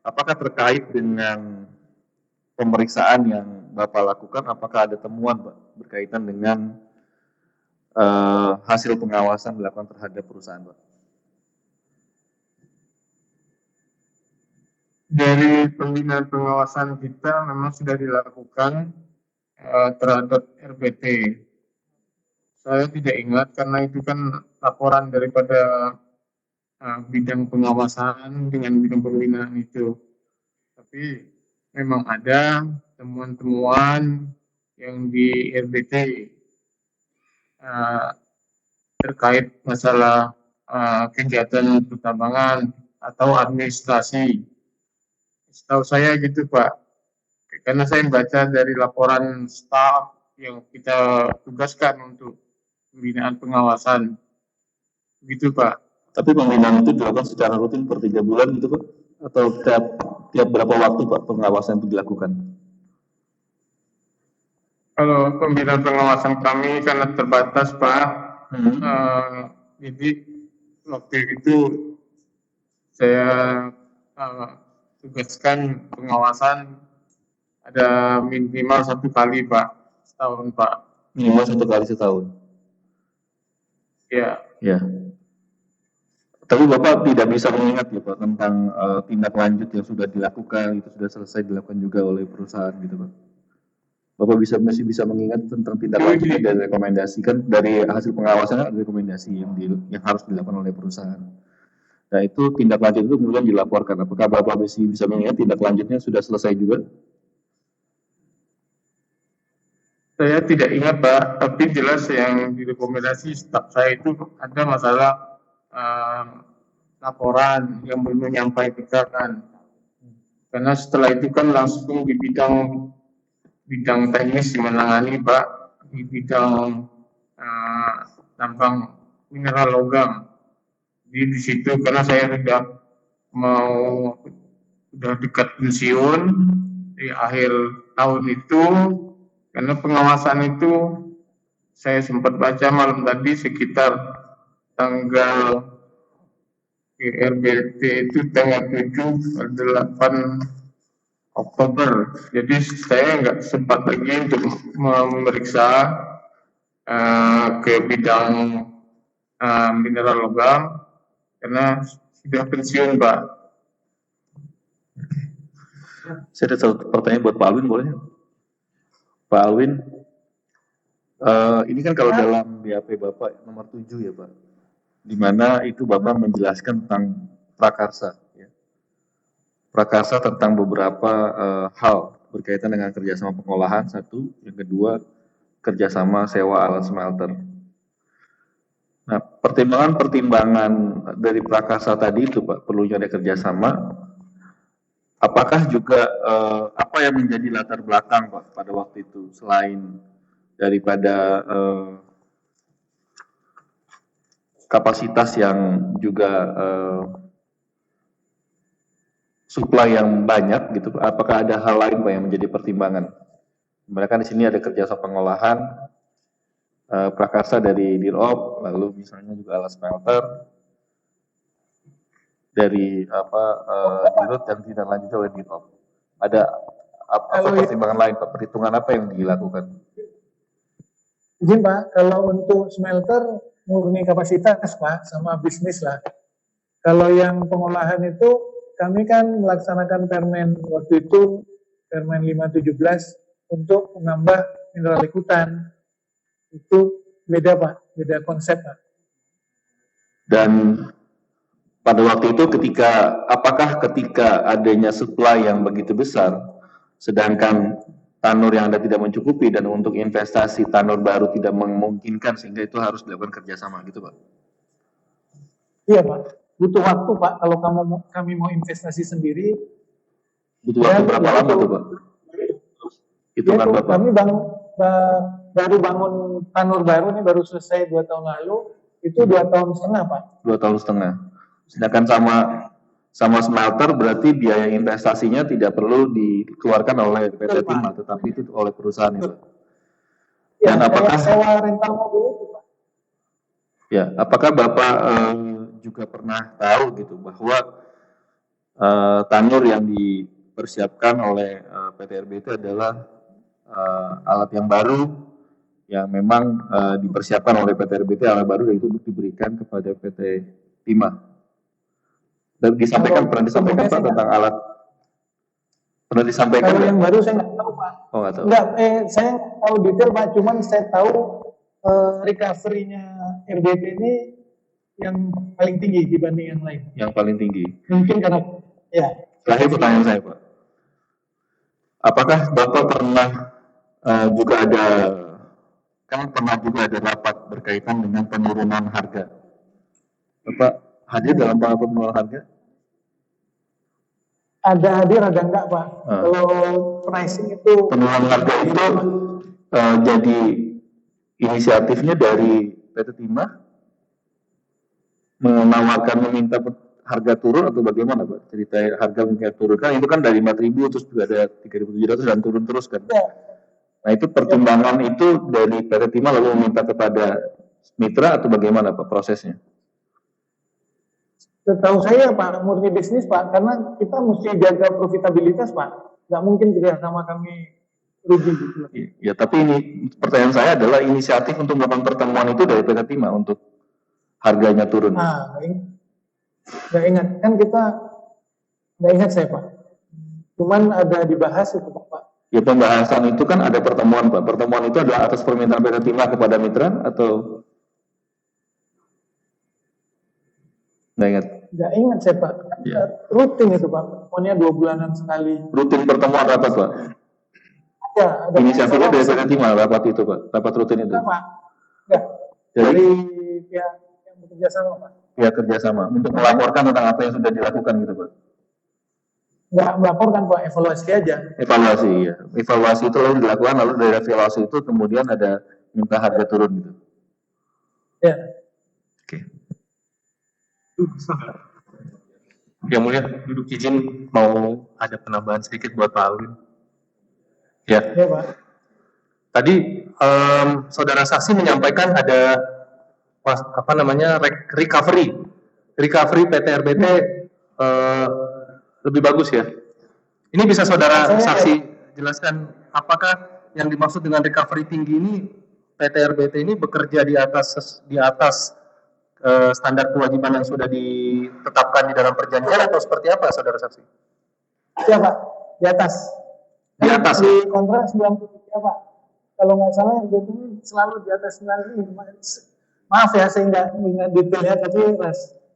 Speaker 1: apakah terkait dengan pemeriksaan yang Bapak lakukan, apakah ada temuan, Pak, berkaitan dengan hasil pengawasan dilakukan terhadap perusahaan, Pak?
Speaker 5: Dari pembinaan pengawasan kita memang sudah dilakukan terhadap RBT. Saya tidak ingat karena itu kan laporan daripada bidang pengawasan dengan bidang pembinaan itu. Tapi memang ada temuan-temuan yang di RBT terkait masalah kegiatan pertambangan atau administrasi. Setahu saya gitu Pak, karena saya baca dari laporan staf yang kita tugaskan untuk pembinaan pengawasan, gitu Pak.
Speaker 1: Tapi pembinaan itu dilakukan secara rutin per 3 bulan gitu Pak? Atau tiap berapa waktu Pak pengawasan itu dilakukan?
Speaker 5: Kalau pembinaan pengawasan kami karena terbatas Pak, jadi waktu itu saya tugaskan pengawasan ada minimal 1 kali Pak, setahun Pak.
Speaker 1: Minimal 1 kali setahun?
Speaker 5: Ya.
Speaker 1: Ya. Tapi Bapak tidak bisa mengingat ya Pak tentang tindak lanjut yang sudah dilakukan, itu sudah selesai dilakukan juga oleh perusahaan gitu Pak. Bapak masih bisa mengingat tentang tindak lanjut dan rekomendasi, kan dari hasil pengawasan ada rekomendasi yang harus dilakukan oleh perusahaan. Nah itu tindak lanjut itu kemudian dilaporkan. Apakah Bapak masih bisa mengingat tindak lanjutnya sudah selesai juga?
Speaker 5: Saya tidak ingat Pak, tapi jelas yang direkomendasi staf saya itu ada masalah laporan yang belum menyampaikan. Karena setelah itu kan langsung di bidang teknis dimenangani Pak, di bidang tambang mineral logam. Jadi di situ karena saya sudah dekat pensiun di akhir tahun itu, karena pengawasan itu saya sempat baca malam tadi sekitar tanggal RBT itu tanggal 7 8 Oktober. Jadi saya nggak sempat lagi untuk memeriksa ke bidang mineral logam karena sudah pensiun Pak.
Speaker 1: Saya ada satu pertanyaan buat Pak Alwin, boleh? Pak Alwin, ini kan kalau dalam BAP Bapak nomor 7 ya Pak, di mana itu Bapak menjelaskan tentang prakarsa, ya. Prakarsa tentang beberapa hal berkaitan dengan kerjasama pengolahan, satu, yang kedua kerjasama sewa alat smelter. Nah, pertimbangan dari prakarsa tadi itu Pak, perlunya ada kerjasama. Apakah juga apa yang menjadi latar belakang Pak pada waktu itu selain daripada kapasitas yang juga supply yang banyak gitu, apakah ada hal lain Pak yang menjadi pertimbangan? Mereka di sini ada kerjasama pengolahan, prakarsa dari DIROP, lalu misalnya juga alat smelter dari DIROP yang tidak lanjut oleh DIROP. Ada apa pertimbangan lain Pak? Perhitungan apa yang dilakukan?
Speaker 3: Izin Pak, kalau untuk smelter murni kapasitas Pak, sama bisnis lah. Kalau yang pengolahan itu kami kan melaksanakan permen waktu itu, permen 517 untuk menambah mineral ikutan. Itu beda Pak, beda konsep Pak.
Speaker 1: Dan pada waktu itu apakah ketika adanya supply yang begitu besar, sedangkan tanur yang ada tidak mencukupi dan untuk investasi tanur baru tidak memungkinkan sehingga itu harus dilakukan kerjasama gitu Pak?
Speaker 3: Iya Pak, butuh waktu Pak kalau kami mau investasi sendiri.
Speaker 1: Butuh waktu berapa lama tuh Pak? Hitungan Bapak?
Speaker 3: Kami baru bangun tanur baru nih, baru selesai 2 tahun lalu, itu 2,5 tahun Pak.
Speaker 1: 2,5 tahun. Sedangkan sama smelter berarti biaya investasinya tidak perlu dikeluarkan oleh PT Timah, tetapi itu oleh perusahaan itu.
Speaker 3: Ya, dan apakah sewa rental mobil itu Pak?
Speaker 1: Ya, apakah Bapak juga pernah tahu gitu bahwa tanur yang dipersiapkan oleh PT RBT adalah alat yang baru yang memang dipersiapkan oleh PT RBT, alat baru dan itu untuk diberikan kepada PT Timah. Dan pernah disampaikan Pak tentang alat Pernah disampaikan
Speaker 3: Kalau
Speaker 1: nggak?
Speaker 3: yang baru saya nggak tahu Pak.
Speaker 1: Oh, nggak tahu.
Speaker 3: Enggak, saya nggak tahu detail Pak, cuman saya tahu recovery-nya RBP ini yang paling tinggi dibanding yang lain.
Speaker 1: Yang paling tinggi.
Speaker 3: Mungkin karena ya.
Speaker 1: Terakhir pertanyaan saya, Pak. Apakah Bapak pernah juga ada, kan pernah juga ada rapat berkaitan dengan penurunan harga. Bapak hadir dalam penurunan harga?
Speaker 3: Ada hadir, ada enggak Pak. Kalau pricing itu
Speaker 1: Penurunan harga itu jadi inisiatifnya dari PT Timah menawarkan meminta harga turun atau bagaimana Pak? Cerita harga mungkin turun kan itu kan dari 4.000 terus juga ada 3.700 dan turun terus kan.
Speaker 3: ya,
Speaker 1: Nah itu pertimbangan itu dari PT Timah lalu meminta kepada mitra atau bagaimana Pak prosesnya?
Speaker 3: setahu saya Pak, murni bisnis Pak, karena kita mesti jaga profitabilitas Pak. Nggak mungkin kerjasama kami rugi gitu.
Speaker 1: Ya tapi ini pertanyaan saya adalah inisiatif untuk melakukan pertemuan itu dari PT Timah untuk harganya turun.
Speaker 3: Nah, nggak ingat, kan kita nggak ingat saya Pak. Cuman ada dibahas itu Pak.
Speaker 1: Ya pembahasan itu kan ada pertemuan Pak. Pertemuan itu adalah atas permintaan PT Timah kepada mitra atau nggak ingat?
Speaker 3: Nggak ingat saya Pak.
Speaker 1: Ya.
Speaker 3: Rutin itu Pak. Pokoknya 2 bulanan sekali.
Speaker 1: Rutin pertemuan rapat Pak.
Speaker 3: Ada
Speaker 1: Inisiatifnya dari PT Timah rapat itu Pak. Rapat rutin itu.
Speaker 3: Pak. Ya. Dari pihak yang bekerja sama Pak.
Speaker 1: Ya kerjasama untuk melaporkan tentang apa yang sudah dilakukan gitu Pak.
Speaker 3: Nggak melaporkan Pak, evaluasi aja.
Speaker 1: Evaluasi ya. Evaluasi itu lalu dilakukan lalu dari evaluasi itu kemudian ada minta harga turun gitu.
Speaker 3: Ya.
Speaker 1: Oke.
Speaker 4: Yang mulia, duduk izin mau ada penambahan sedikit buat Pak Alwin. Ya,
Speaker 3: Ya Pak.
Speaker 4: tadi saudara saksi menyampaikan ada recovery PT RBT lebih bagus ya. Ini bisa saudara saksi jelaskan apakah yang dimaksud dengan recovery tinggi ini PT RBT ini bekerja di atas standar kewajiban yang sudah ditetapkan di dalam perjanjian atau seperti apa saudara saksi?
Speaker 3: Ya Pak, di atas.
Speaker 4: Di atas.
Speaker 3: Di kontrak 93 Pak. Kalau nggak salah RBT ini selalu di atas 95. Maaf ya saya nggak detailnya, tapi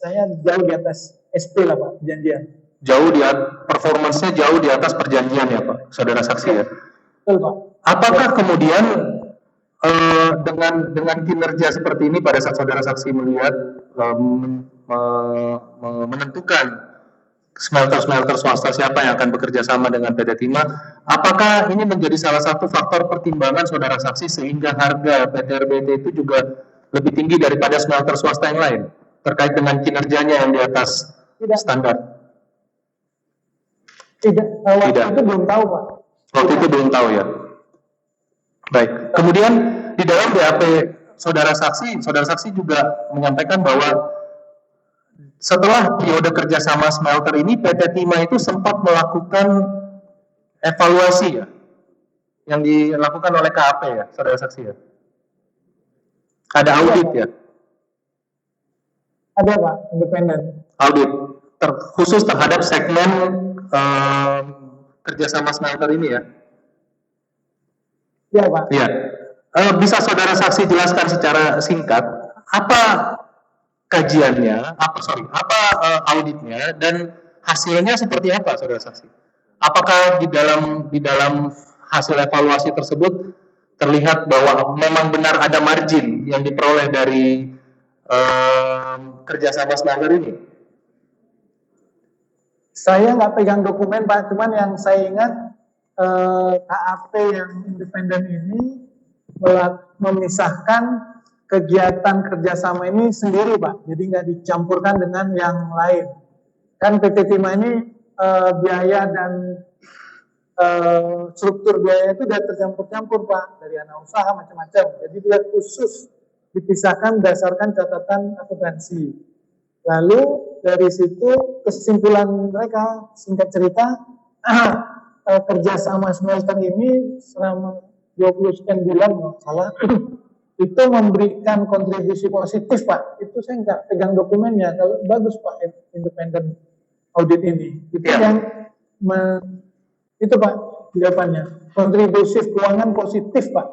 Speaker 3: saya jauh di atas SP lah Pak, perjanjian.
Speaker 4: Jauh performance-nya jauh di atas perjanjian ya Pak, saudara saksi ya.
Speaker 3: Betul Pak.
Speaker 4: Apakah kemudian dengan kinerja seperti ini pada saat saudara saksi melihat menentukan smelter swasta siapa yang akan bekerja sama dengan PT Timah, apakah ini menjadi salah satu faktor pertimbangan saudara saksi sehingga harga PT RBT itu juga lebih tinggi daripada smelter swasta yang lain terkait dengan kinerjanya yang di atas standar?
Speaker 3: Waktu itu belum tahu Pak.
Speaker 4: Waktu itu belum tahu ya. Baik. Kemudian di dalam BAP saudara saksi juga menyampaikan bahwa setelah periode kerjasama smelter ini PT Timah itu sempat melakukan evaluasi ya, yang dilakukan oleh KAP ya, saudara saksi ya. Ada audit ya.
Speaker 3: Ada Pak, independen.
Speaker 4: Audit khusus terhadap segmen kerjasama smelter ini ya.
Speaker 3: Ya Pak.
Speaker 4: Iya. Bisa saudara saksi jelaskan secara singkat apa kajiannya, apa auditnya dan hasilnya seperti apa saudara saksi? Apakah di dalam hasil evaluasi tersebut terlihat bahwa memang benar ada margin yang diperoleh dari kerjasama smelter ini?
Speaker 3: Saya nggak pegang dokumen Pak, cuman yang saya ingat KAP yang independen ini memisahkan kegiatan kerjasama ini sendiri Pak, jadi nggak dicampurkan dengan yang lain. Kan PT Timah ini biaya dan struktur biaya itu sudah tercampur-campur Pak, dari anak usaha macam-macam. Jadi dia khusus dipisahkan berdasarkan catatan akuntansi. Lalu dari situ kesimpulan mereka, singkat cerita, kerjasama smelter ini selama 20 sekian bulan, salah, itu memberikan kontribusi positif Pak. Itu saya nggak pegang dokumennya. Kalau bagus Pak, independen audit ini. Itu yang Itu Pak jawabannya. Kontribusi keuangan positif Pak.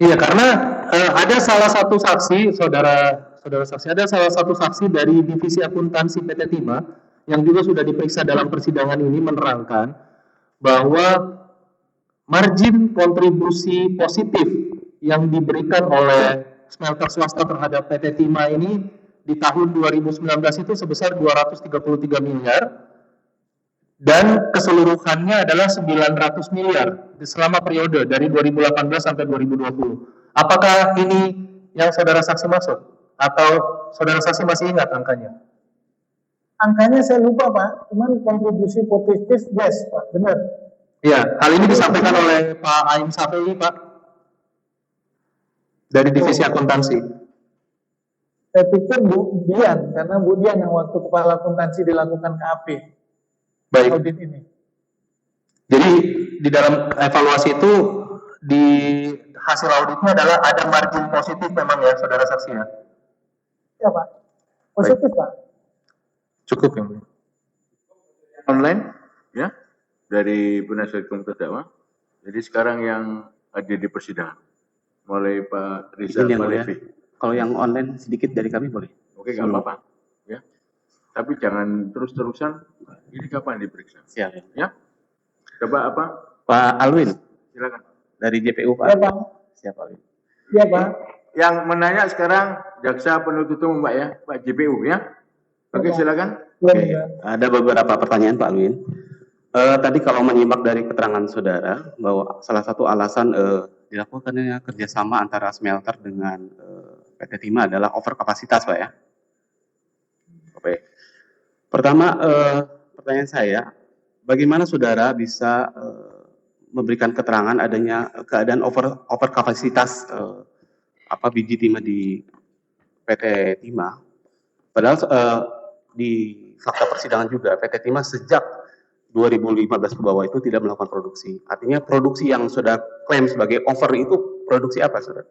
Speaker 4: Iya, karena ada salah satu saksi, saudara saksi, ada salah satu saksi dari divisi akuntansi PT Timah yang juga sudah diperiksa dalam persidangan ini menerangkan bahwa margin kontribusi positif yang diberikan oleh smelter swasta terhadap PT Timah ini di tahun 2019 itu sebesar 233 miliar dan keseluruhannya adalah 900 miliar selama periode dari 2018 sampai 2020. Apakah ini yang saudara saksi maksud? Atau saudara saksi masih ingat angkanya?
Speaker 3: Angkanya saya lupa Pak, cuman kontribusi positif yes Pak, benar.
Speaker 4: Ya, hal ini disampaikan oleh Pak Aim Safei, Pak, dari divisi akuntansi.
Speaker 3: Saya pikir Bu Dian, karena Bu Dian yang waktu kepala akuntansi dilakukan KAP
Speaker 4: Baik.
Speaker 3: audit ini.
Speaker 4: Jadi di dalam evaluasi itu di hasil auditnya adalah ada margin positif memang ya, saudara saksi ya.
Speaker 3: Ya Pak, positif Pak.
Speaker 4: Cukup yang mulia.
Speaker 2: Online, ya, dari penasihat hukum terdakwa. Jadi sekarang yang ada di persidangan, mulai Pak Rizal
Speaker 6: Izin yang mulia.
Speaker 2: Malevi.
Speaker 6: Kalau yang online sedikit dari kami boleh?
Speaker 2: Oke, nggak apa-apa, ya. Tapi jangan terus-terusan. Ini kapan diperiksa?
Speaker 6: Siap.
Speaker 2: Ya. Coba apa?
Speaker 6: Pak Alwin
Speaker 2: Silakan.
Speaker 6: dari JPU
Speaker 3: Ya
Speaker 6: Pak.
Speaker 3: Pak,
Speaker 6: Siap Alwin.
Speaker 3: ya Pak.
Speaker 2: Yang menanya sekarang jaksa penuntut umum, Pak ya, Pak JPU ya. Oke,
Speaker 3: Ya, Pak.
Speaker 2: silakan.
Speaker 3: Ya,
Speaker 6: Oke,
Speaker 3: ya.
Speaker 6: ada beberapa pertanyaan Pak Alwin. Tadi kalau menyimak dari keterangan saudara bahwa salah satu alasan dilakukannya kerjasama antara smelter dengan PT Timah adalah over kapasitas Pak ya. Oke. Pertama, pertanyaan saya, bagaimana saudara bisa memberikan keterangan adanya keadaan over kapasitas biji timah di PT Timah? Padahal di fakta persidangan juga PT Timah sejak 2015 ke bawah itu tidak melakukan produksi. Artinya produksi yang sudah klaim sebagai over itu produksi apa, saudara?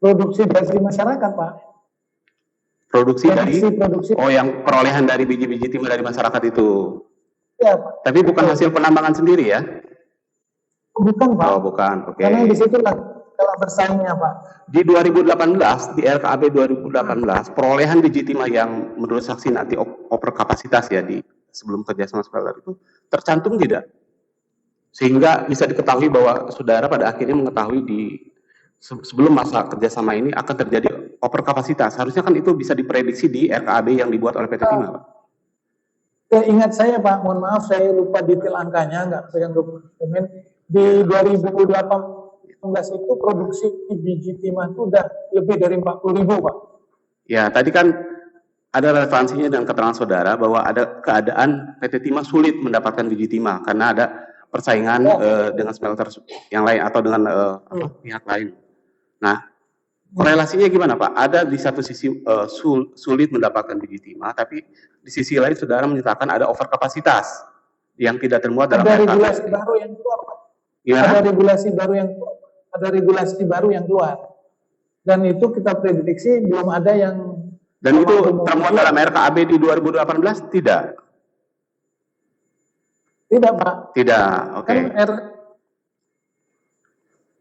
Speaker 3: Produksi dari masyarakat Pak.
Speaker 6: Produksi dari
Speaker 3: Produksi.
Speaker 6: yang perolehan dari biji-biji timah dari masyarakat itu.
Speaker 3: Ya Pak.
Speaker 6: Tapi bukan hasil penambangan sendiri ya?
Speaker 3: Bukan Pak.
Speaker 6: Oh, bukan. Oke.
Speaker 3: Karena di situ lah kalah bersaingnya Pak.
Speaker 6: Di 2018, di RKAB 2018, perolehan biji timah yang menurut saksi nanti over kapasitas ya di sebelum kerjasama smelter itu tercantum tidak? Sehingga bisa diketahui bahwa saudara pada akhirnya mengetahui di sebelum masa kerjasama ini akan terjadi over kapasitas. Harusnya kan itu bisa diprediksi di RKAB yang dibuat oleh PT Timah, Pak.
Speaker 3: Ya, ingat saya Pak, mohon maaf saya lupa detail angkanya, nggak pegang dokumen. Di 2018 itu produksi biji timah itu udah lebih dari 40.000 Pak.
Speaker 6: Ya, tadi kan ada relevansinya dengan keterangan saudara bahwa ada keadaan PT Timah sulit mendapatkan biji timah karena ada persaingan dengan smelter yang lain atau dengan pihak lain. Nah, korelasinya gimana Pak? Ada di satu sisi sulit mendapatkan biji timah, tapi di sisi lain saudara menyatakan ada overkapasitas yang tidak termuat dalam
Speaker 3: Ada
Speaker 6: RKAB.
Speaker 3: regulasi baru yang keluar Pak.
Speaker 6: Gimana?
Speaker 3: Ada regulasi baru yang keluar. Dan itu kita prediksi belum ada yang.
Speaker 6: Dan itu termuat dalam RKAB di 2018 tidak?
Speaker 3: Tidak Pak.
Speaker 6: Tidak. Oke.
Speaker 3: Kan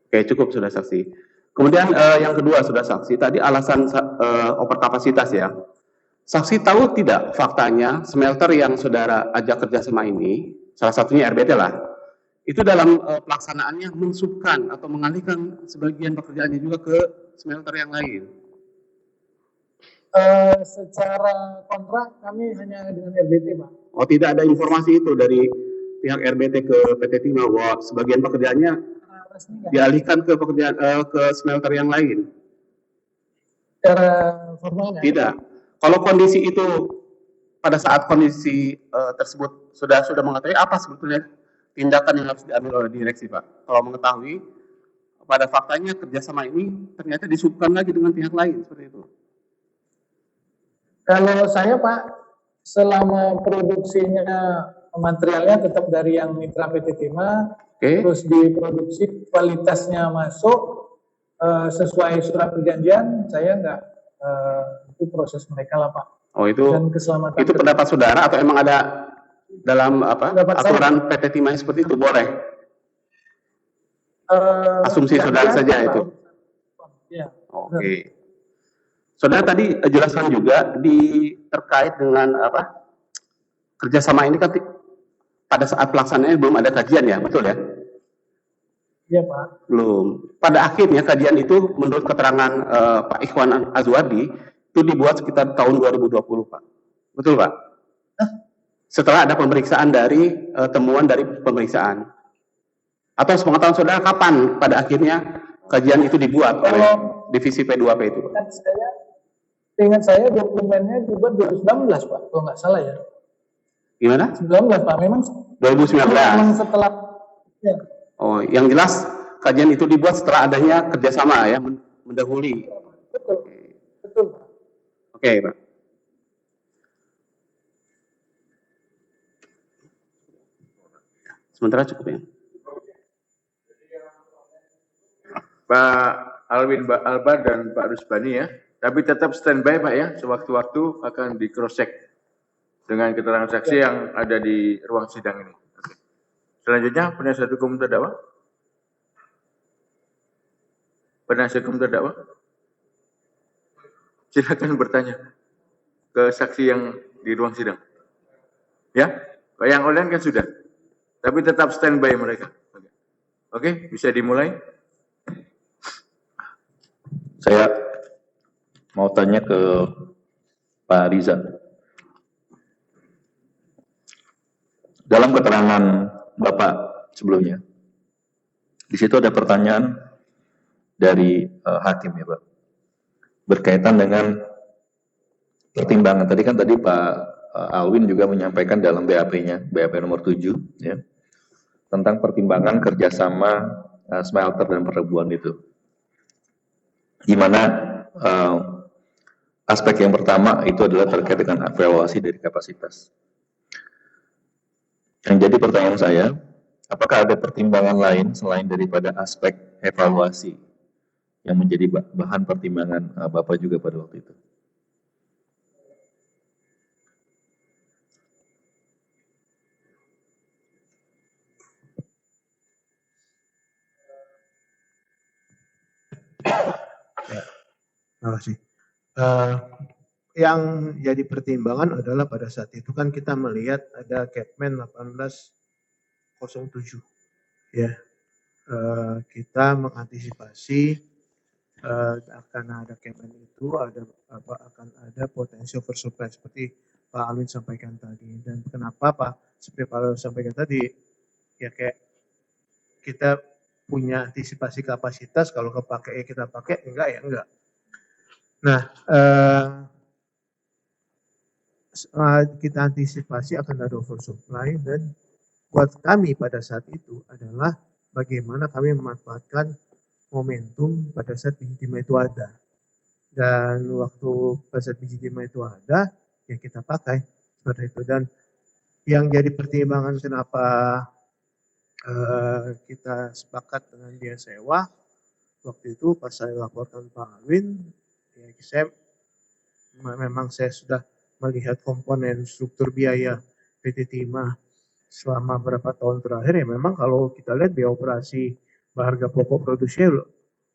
Speaker 6: Oke, cukup sudah saksi. Kemudian yang kedua sudah saksi, tadi alasan overkapasitas ya. Saksi tahu tidak faktanya smelter yang saudara ajak kerjasama ini, salah satunya RBT lah, itu dalam pelaksanaannya mensubkan atau mengalihkan sebagian pekerjaannya juga ke smelter yang lain.
Speaker 3: secara kontrak kami hanya dengan RBT Pak.
Speaker 6: Oh, tidak ada informasi itu dari pihak RBT ke PT Timah bahwa sebagian pekerjaannya
Speaker 3: Resmi nggak?
Speaker 6: dialihkan ke pekerjaan ke smelter yang lain.
Speaker 3: Secara formal nggak?
Speaker 6: Tidak. Kalau kondisi itu pada saat kondisi tersebut sudah mengetahui apa sebetulnya tindakan yang harus diambil oleh direksi Pak. Kalau mengetahui pada faktanya kerjasama ini ternyata disubkan lagi dengan pihak lain seperti itu.
Speaker 3: Kalau saya Pak, selama produksinya materialnya tetap dari yang mitra PT Timah, terus diproduksi kualitasnya masuk sesuai surat perjanjian, saya nggak itu proses mereka lah Pak.
Speaker 6: Oh, itu
Speaker 3: Dan keselamatan
Speaker 6: itu pendapat saudara atau emang ada dalam apa
Speaker 3: Pendapat saya.
Speaker 6: aturan PT Timah seperti itu boleh? Asumsi
Speaker 3: Tidak
Speaker 6: saudara
Speaker 3: diatur,
Speaker 6: saja
Speaker 3: Pak.
Speaker 6: itu.
Speaker 3: Ya.
Speaker 6: Oke. Saudara tadi jelaskan juga terkait dengan apa kerjasama ini kan pada saat pelaksanaannya belum ada kajian ya, betul ya?
Speaker 3: Iya, Pak.
Speaker 6: Belum. Pada akhirnya kajian itu menurut keterangan Pak Ikhwan Azwadi itu dibuat sekitar tahun 2020, Pak. Betul, Pak? Setelah ada pemeriksaan dari temuan dari pemeriksaan. Atau sepengetahuan saudara kapan pada akhirnya kajian itu dibuat oleh divisi P2P itu, Pak?
Speaker 3: Ingat saya dokumennya dibuat 2019, Pak, kalau nggak salah ya.
Speaker 6: Gimana?
Speaker 3: 19, Pak. Memang
Speaker 6: 2019.
Speaker 3: setelah ya.
Speaker 6: Oh, yang jelas kajian itu dibuat setelah adanya kerjasama ya, mendahului.
Speaker 3: Betul. Betul, Pak.
Speaker 6: Oke, Pak. Sementara cukup ya.
Speaker 2: Pak Alwin Albar dan Pak Rusbani ya. Tapi tetap standby Pak ya. Sewaktu-waktu akan di cross check dengan keterangan saksi yang ada di ruang sidang ini. Oke. Selanjutnya penasihat hukum terdakwa. Penasihat hukum terdakwa. Silakan bertanya ke saksi yang di ruang sidang. Ya, yang online kan sudah. Tapi tetap standby mereka. Oke, bisa dimulai.
Speaker 1: Saya mau tanya ke Pak Riza. Dalam keterangan Bapak sebelumnya, di situ ada pertanyaan dari hakim ya Pak, berkaitan dengan pertimbangan. Tadi Pak Alwin juga menyampaikan dalam BAP-nya, BAP nomor 7 ya, tentang pertimbangan kerjasama smelter dan perlebuan itu. Di mana aspek yang pertama itu adalah terkait dengan evaluasi dari kapasitas. Yang jadi pertanyaan saya, apakah ada pertimbangan lain selain daripada aspek evaluasi yang menjadi bahan pertimbangan Bapak juga pada waktu itu?
Speaker 7: Terima kasih. Yang jadi pertimbangan adalah pada saat itu kan kita melihat ada Kepmen 1807, ya. Kita mengantisipasi akan ada Kepmen itu akan ada potensi oversupply seperti Pak Alwin sampaikan tadi. Dan kenapa Pak seperti Pak Alwin sampaikan tadi, ya kayak kita punya antisipasi kapasitas, kalau kepake kita pakai, enggak ya enggak. Nah, kita antisipasi akan ada oversupply dan buat kami pada saat itu adalah bagaimana kami memanfaatkan momentum pada saat biji timah itu ada. Dan waktu pada saat biji timah itu ada, ya kita pakai seperti itu. Dan yang jadi pertimbangan kenapa kita sepakat dengan dia sewa, waktu itu pas saya laporkan Pak Alwin, ya saya sudah melihat komponen struktur biaya PT Timah selama berapa tahun terakhir, ya memang kalau kita lihat biaya operasi harga pokok produksinya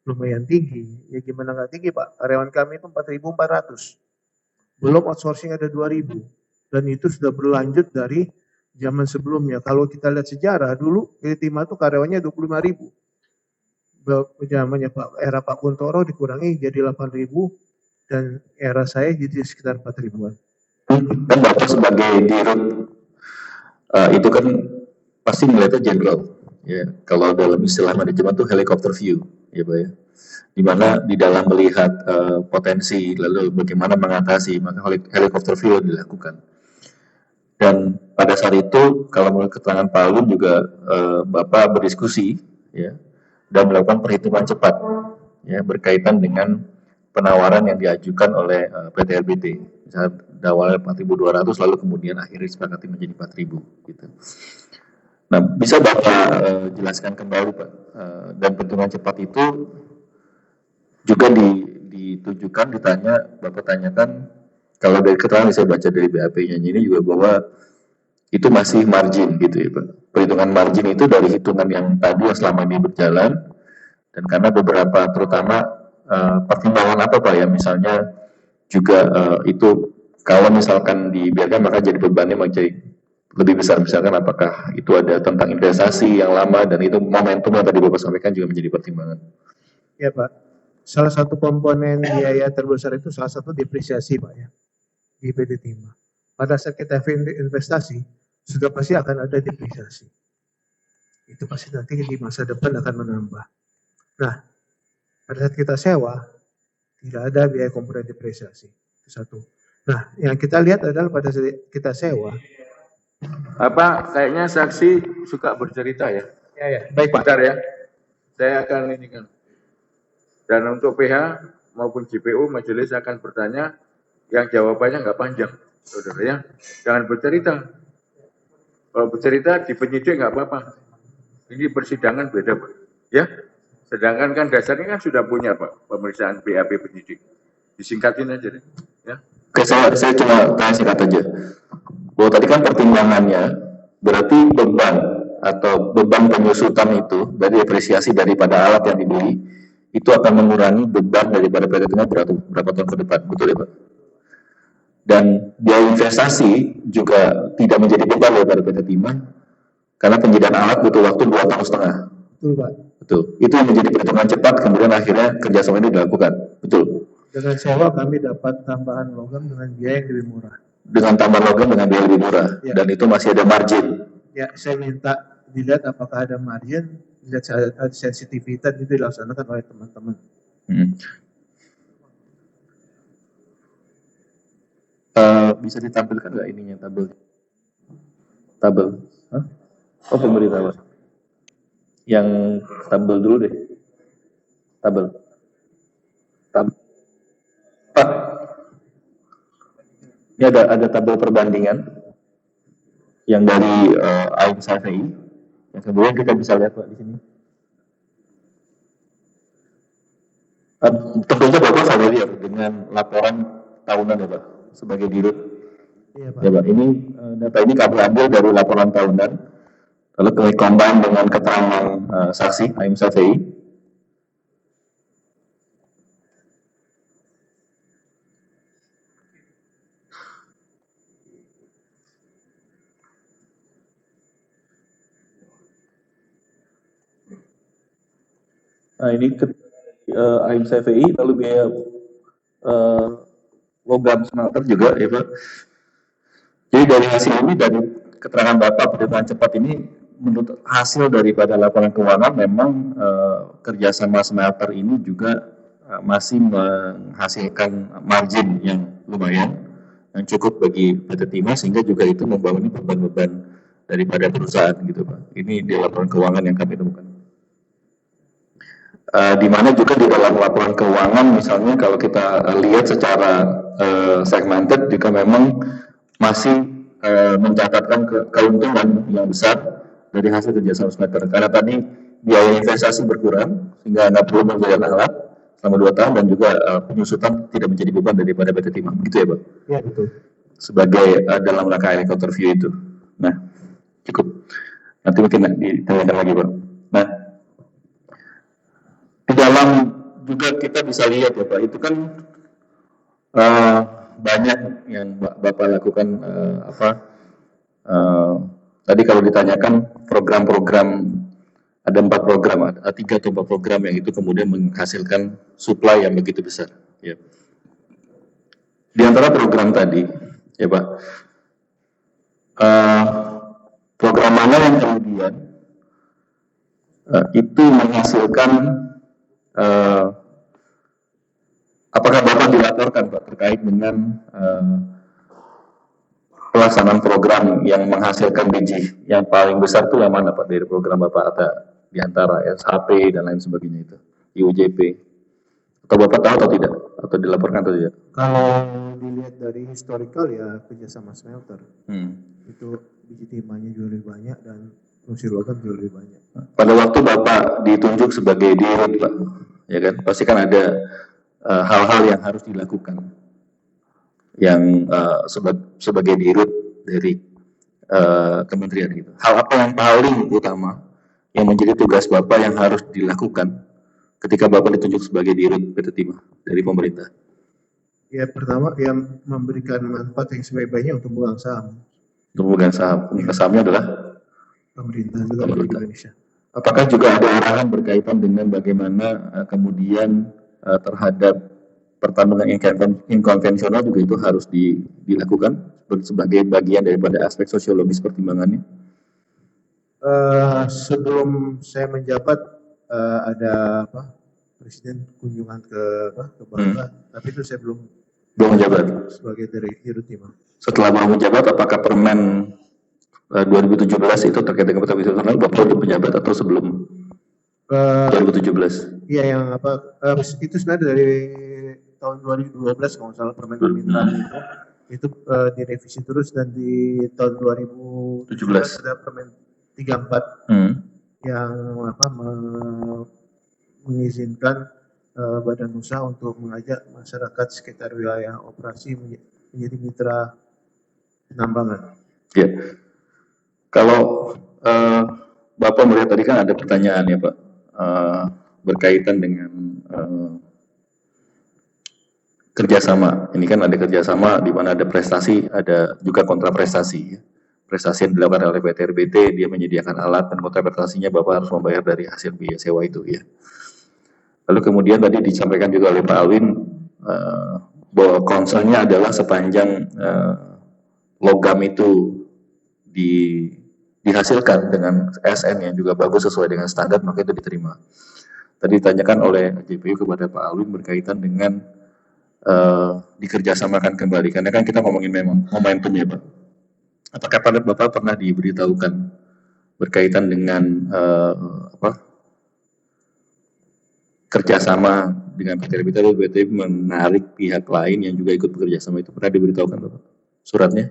Speaker 7: lumayan tinggi. Ya gimana nggak tinggi Pak? Karyawan kami itu 4.400. Belum outsourcing ada 2.000. Dan itu sudah berlanjut dari zaman sebelumnya. Kalau kita lihat sejarah, dulu PT Timah itu karyawannya 25.000. Zamannya era Pak Kuntoro dikurangi jadi 8.000. Dan era saya jadi sekitar 4.000-an.
Speaker 1: Kan Bapak sebagai dirut itu kan pasti melihatnya general, ya. Kalau dalam istilah manajemen tuh helicopter view, ya Pak ya. Dimana di dalam melihat potensi lalu bagaimana mengatasi, maka helicopter view dilakukan. Dan pada saat itu kalau menurut keterangan Pak Alwin juga Bapak berdiskusi, ya, dan melakukan perhitungan cepat, ya, berkaitan dengan penawaran yang diajukan oleh PT RBT, misalnya awalnya 4.200 lalu kemudian akhirnya disepakati menjadi 4.000 gitu. Nah, bisa Bapak jelaskan kembali Pak, dan perhitungan cepat itu juga ditujukan, Bapak tanyakan, kalau dari keterangan saya baca dari BAP-nya ini juga bahwa itu masih margin gitu ya Pak. Perhitungan margin itu dari hitungan yang tadi yang selama ini berjalan, dan karena beberapa terutama pertimbangan apa Pak ya, misalnya juga itu kalau misalkan dibiarkan maka jadi bebannya menjadi lebih besar, misalkan apakah itu ada tentang investasi yang lama, dan itu momentum yang tadi Bapak sampaikan juga menjadi pertimbangan.
Speaker 7: Ya Pak, salah satu komponen biaya terbesar itu salah satu depresiasi Pak ya, di PT Timah. Pada saat kita investasi, sudah pasti akan ada depresiasi. Itu pasti nanti di masa depan akan menambah. Nah, pada saat kita sewa, tidak ada biaya komponen depresiasi. Itu satu. Nah, yang kita lihat adalah pada saat kita sewa.
Speaker 2: Apa kayaknya saksi suka bercerita ya?
Speaker 7: Ya, baik Pak.
Speaker 2: Bentar ya. Saya akan ini kan. Dan untuk PH maupun JPU majelis akan bertanya yang jawabannya nggak panjang, saudara ya. Jangan bercerita. Kalau bercerita di penyidik nggak apa-apa. Ini persidangan beda Pak. Ya. Sedangkan kan dasarnya kan sudah punya Pak pemeriksaan BAP penyidik. Disingkatin aja deh. Ya.
Speaker 1: Oke, saya cuma tanya singkat aja. Bahwa tadi kan pertimbangannya berarti beban atau beban penyusutan itu dari depresiasi daripada alat yang dibeli itu akan mengurangi beban daripada PT Timah berapa tahun ke depan, betul ya Pak? Dan biaya investasi juga tidak menjadi beban daripada PT Timah karena penyediaan alat butuh waktu 2,5 tahun.
Speaker 7: Betul Pak.
Speaker 1: Betul. Itu yang menjadi perhitungan cepat, kemudian akhirnya kerjasama ini dilakukan. Betul.
Speaker 7: Dengan sewa kami dapat tambahan logam dengan biaya yang lebih murah.
Speaker 1: Dengan tambah logam dengan biaya lebih murah,
Speaker 7: Ya.
Speaker 1: dan itu masih ada margin.
Speaker 7: Ya, saya minta dilihat apakah ada margin, lihat sensitivitas itu dilaksanakan oleh teman-teman.
Speaker 1: Bisa ditampilkan nggak ininya tabel? Hah? Oh, pemberitahuan. Yang tabel dulu deh. Tabel. Pak, ini ada tabel perbandingan yang dari AIM SAVI, yang kemudian kita bisa lihat Pak di sini. Tentunya Bapak familiar dengan laporan tahunan ya Pak, sebagai dirut.
Speaker 7: Iya Pak.
Speaker 1: Ya Pak, ini data ini kami ambil dari laporan tahunan, lalu kami combine dengan keterangan saksi AIM SAVI. Nah ini AIM SAVI, lalu biaya logam smelter juga ya Pak. Jadi dari hasil ini, dari keterangan Bapak perhitungan cepat ini, menurut hasil daripada laporan keuangan memang kerjasama smelter ini juga masih menghasilkan margin yang lumayan, yang cukup bagi PT Timah, sehingga juga itu membawa ini beban-beban daripada perusahaan gitu Pak. Ini di laporan keuangan yang kami temukan. Di mana juga di dalam laporan keuangan misalnya kalau kita lihat secara segmented juga memang masih mencatatkan keuntungan yang besar dari hasil kerjasama smelter, karena tadi biaya investasi berkurang sehingga nggak perlu membeli alat selama 2 tahun, dan juga penyusutan tidak menjadi beban daripada PT Timah, begitu ya Pak?
Speaker 7: Ya betul.
Speaker 1: Sebagai dalam rangka helikopter view itu. Nah, cukup. Nanti mungkin ditanyakan lagi Pak. Nah, di dalam juga kita bisa lihat ya Pak, itu kan banyak yang Bapak lakukan tadi kalau ditanyakan program-program, ada 4 program, ada 3 atau 4 program yang itu kemudian menghasilkan supply yang begitu besar ya. Di antara program tadi ya Pak, program mana yang kemudian itu menghasilkan, apakah Bapak dilaporkan Pak terkait dengan pelaksanaan program yang menghasilkan biji yang paling besar itu yang mana Pak dari program Bapak? Ada di antara SHP dan lain sebagainya itu, IUJP, atau Bapak tahu atau tidak, atau dilaporkan atau tidak?
Speaker 7: Kalau dilihat dari historical ya kerjasama smelter, itu biji timahnya juga lebih banyak dan fungsi logam juga lebih banyak.
Speaker 1: Pada waktu Bapak ditunjuk sebagai dirut Pak, ya kan, pasti kan ada hal-hal yang harus dilakukan yang sebagai dirut dari kementerian gitu. Hal apa yang paling utama yang menjadi tugas Bapak yang harus dilakukan ketika Bapak ditunjuk sebagai Dirut PT Timah dari pemerintah?
Speaker 7: Ya pertama yang memberikan manfaat yang sebaik-baiknya untuk pemegang saham.
Speaker 1: Untuk pemegang saham, pemegang sahamnya adalah
Speaker 7: Pemerintah juga Republik Indonesia.
Speaker 1: apakah juga ada arahan berkaitan dengan bagaimana kemudian terhadap pertambangan inkonvensional juga itu harus dilakukan sebagai bagian daripada aspek sosiologis pertimbangannya?
Speaker 7: Sebelum saya menjabat ada Presiden kunjungan ke Bangka, tapi itu saya belum
Speaker 1: menjabat.
Speaker 7: Sebagai Dirut Timah.
Speaker 1: Setelah belum menjabat, apakah Permen 2017 itu terkait dengan pertambangan internasional Bapak sudah menjabat atau sebelum 2017?
Speaker 7: Iya yang itu sebenarnya dari tahun 2012 kalau nggak salah Permen kemitraan itu direvisi terus dan di tahun 2017 ada Permen 34 yang mengizinkan badan usaha untuk mengajak masyarakat sekitar wilayah operasi menjadi mitra penambangan.
Speaker 1: Ya, kalau Bapak melihat tadi kan ada pertanyaan ya Pak berkaitan dengan kerjasama. Ini kan ada kerjasama di mana ada prestasi, ada juga kontraprestasi. Ya. Prestasi yang dilakukan oleh PT RBT, dia menyediakan alat dan kontraprestasinya Bapak harus membayar dari hasil biaya sewa itu ya. Lalu kemudian tadi disampaikan juga oleh Pak Alwin bahwa concernnya adalah sepanjang logam itu dihasilkan dengan SN yang juga bagus sesuai dengan standar maka itu diterima. Tadi ditanyakan oleh JPU kepada Pak Alwin berkaitan dengan dikerjasamakan kembali karena kan kita ngomongin memang momentum ya Pak. Apakah pada Bapak pernah diberitahukan berkaitan dengan kerjasama dengan PT RBT atau BT menarik pihak lain yang juga ikut bekerja sama itu pernah diberitahukan Bapak suratnya?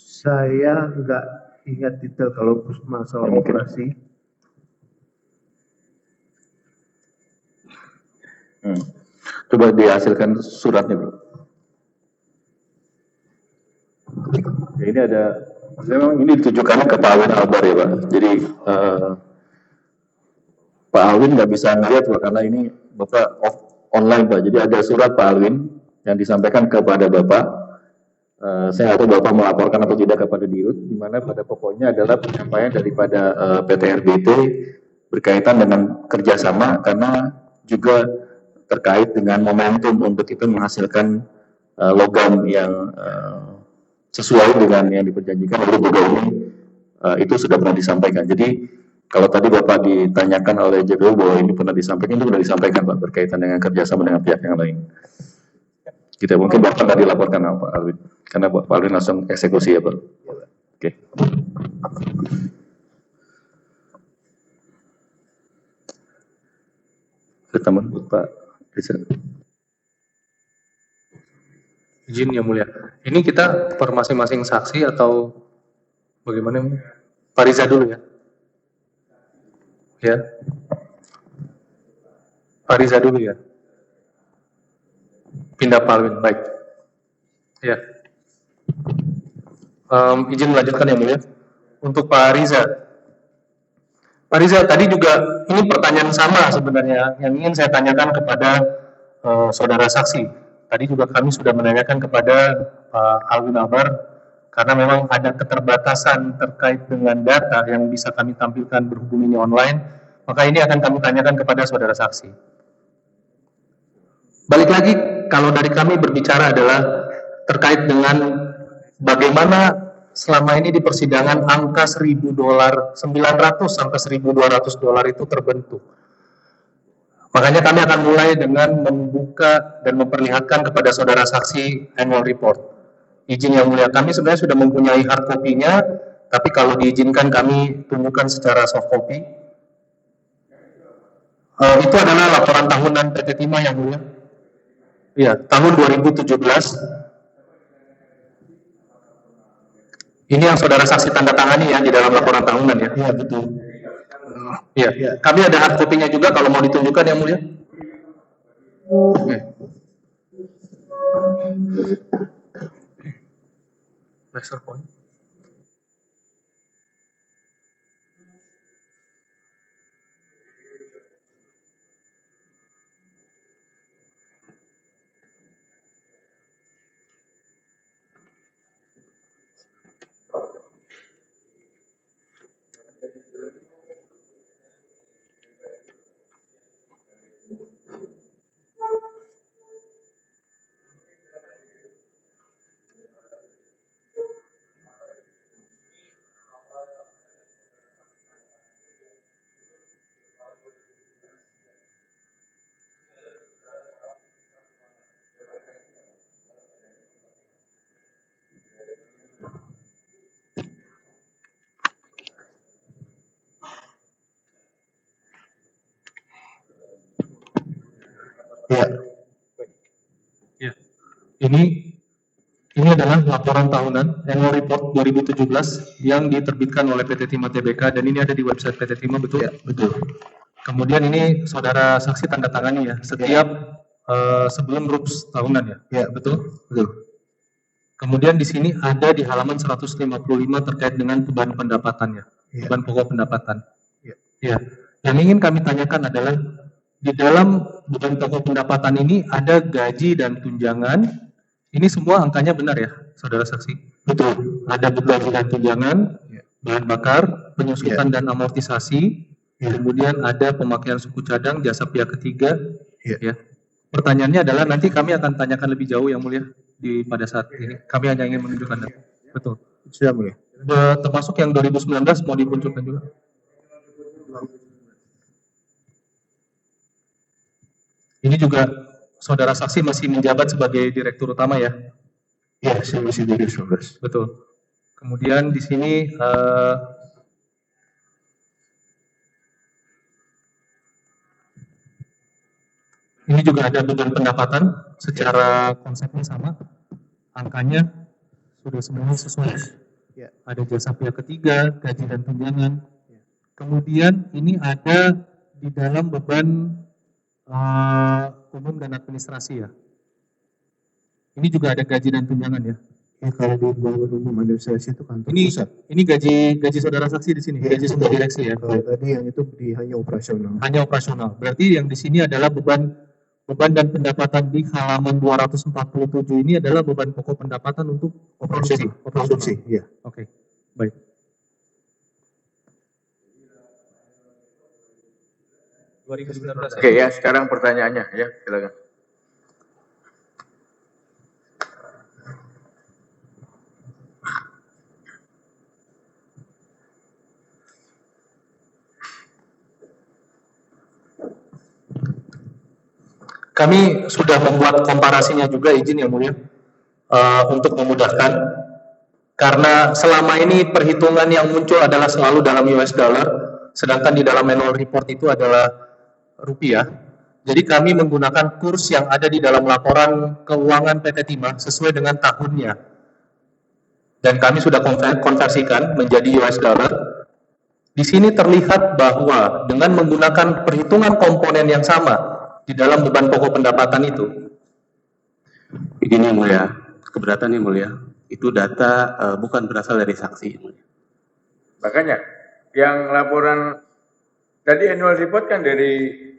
Speaker 7: Saya nggak ingat detail kalau masalah operasi.
Speaker 1: Coba dihasilkan suratnya Bro. Ya, ini ada, memang ini ditujukan ke Pak Alwin Albar ya Pak. Jadi Pak Alwin nggak bisa ngeliat Pak karena ini Bapak online Pak. Jadi ada surat Pak Alwin yang disampaikan kepada Bapak. Saya nggak tahu Bapak melaporkan atau tidak kepada Dirut, di mana pada pokoknya adalah penyampaian daripada PT RBT berkaitan dengan kerjasama karena juga terkait dengan momentum untuk itu menghasilkan logam yang sesuai dengan yang diperjanjikan oleh juga ini itu sudah pernah disampaikan. Jadi kalau tadi Bapak ditanyakan oleh JPU bahwa ini pernah disampaikan, itu sudah disampaikan Pak berkaitan dengan kerjasama dengan pihak yang lain. Kita mungkin Bapak nggak dilaporkan sama Pak Alwin, karena Pak Alwin langsung eksekusi ya Pak. Oke. Pertama buat Pak Riza.
Speaker 4: Izin yang mulia. Ini kita per masing-masing saksi atau bagaimana? Pak Riza dulu ya. Ya. Pak Riza dulu ya. Pindah Pak Alwin, baik. Ya. Izin melanjutkan yang mulia. Untuk Pak Riza. Pak Riza, tadi juga ini pertanyaan sama sebenarnya yang ingin saya tanyakan kepada saudara saksi. Tadi juga kami sudah menanyakan kepada Pak Alwin Albar karena memang ada keterbatasan terkait dengan data yang bisa kami tampilkan berhubung ini online, maka ini akan kami tanyakan kepada saudara saksi. Balik lagi, kalau dari kami berbicara adalah terkait dengan bagaimana selama ini di persidangan angka $1.000, 900 sampai $1.200 itu terbentuk. Makanya kami akan mulai dengan membuka dan memperlihatkan kepada saudara saksi annual report. Izin yang mulia, kami sebenarnya sudah mempunyai hard copy-nya, tapi kalau diizinkan kami tunjukkan secara soft copy. Itu adalah laporan tahunan PT Timah yang mulia. Iya, tahun 2017. Ini yang saudara saksi tanda tangani ya di dalam laporan tahunan ya. Iya betul. Iya, kami ada hard copy-nya juga kalau mau ditunjukkan yang mulia. Oke. Laser point. Ya. Ya. Ini adalah laporan tahunan annual report 2017 yang diterbitkan oleh PT Timah Tbk dan ini ada di website PT Timah, betul? Ya, betul. Kemudian ini saudara saksi tanda tangani ya setiap sebelum RUPS tahunan ya. Ya, betul? Betul. Kemudian di sini ada di halaman 155 terkait dengan beban pendapatannya, ya. Beban pokok pendapatan. Ya. Ya. Yang ingin kami tanyakan adalah di dalam beban pokok pendapatan ini ada gaji dan tunjangan. Ini semua angkanya benar ya, saudara saksi? Betul. Ada gaji dan tunjangan, ya. Bahan bakar, penyusutan dan amortisasi, ya. Kemudian ada pemakaian suku cadang, jasa pihak ketiga. Ya. Ya. Pertanyaannya adalah nanti kami akan tanyakan lebih jauh yang mulia pada saat ini. Kami hanya ingin menunjukkan. Betul. Sudah mulia. Termasuk yang 2019 mau dimunculkan juga. Ini juga saudara saksi masih menjabat sebagai direktur utama ya? Ya, saya masih direktur. Betul. Kemudian di sini ini juga ada beban pendapatan secara konsepnya sama, angkanya sudah semuanya sesuai. Ya. Ada jasa pihak ketiga, gaji dan tunjangan. Ya. Kemudian ini ada di dalam beban umum dan administrasi ya. Ini juga ada gaji dan tunjangan ya. Ya kalau di beban umum administrasi itu kantor pusat. Ini gaji saudara saksi di sini, ya. Gaji sumber direksi ya. Kalau tadi yang itu hanya operasional. Hanya operasional. Berarti yang di sini adalah beban dan pendapatan di halaman 247 ini adalah beban pokok pendapatan untuk produksi. Produksi, ya. Oke, baik.
Speaker 2: Oke ya, sekarang pertanyaannya ya, silakan.
Speaker 4: Kami sudah membuat komparasinya juga, izin yang mulia, untuk memudahkan. Karena selama ini perhitungan yang muncul adalah selalu dalam US dollar, sedangkan di dalam annual report itu adalah rupiah. Jadi kami menggunakan kurs yang ada di dalam laporan keuangan PT Timah sesuai dengan tahunnya. Dan kami sudah konversikan menjadi US dollar. Di sini terlihat bahwa dengan menggunakan perhitungan komponen yang sama di dalam beban pokok pendapatan itu.
Speaker 6: Begini mulia, keberatan yang mulia, itu data bukan berasal dari saksi. Mulia.
Speaker 2: Makanya yang laporan tadi annual report kan dari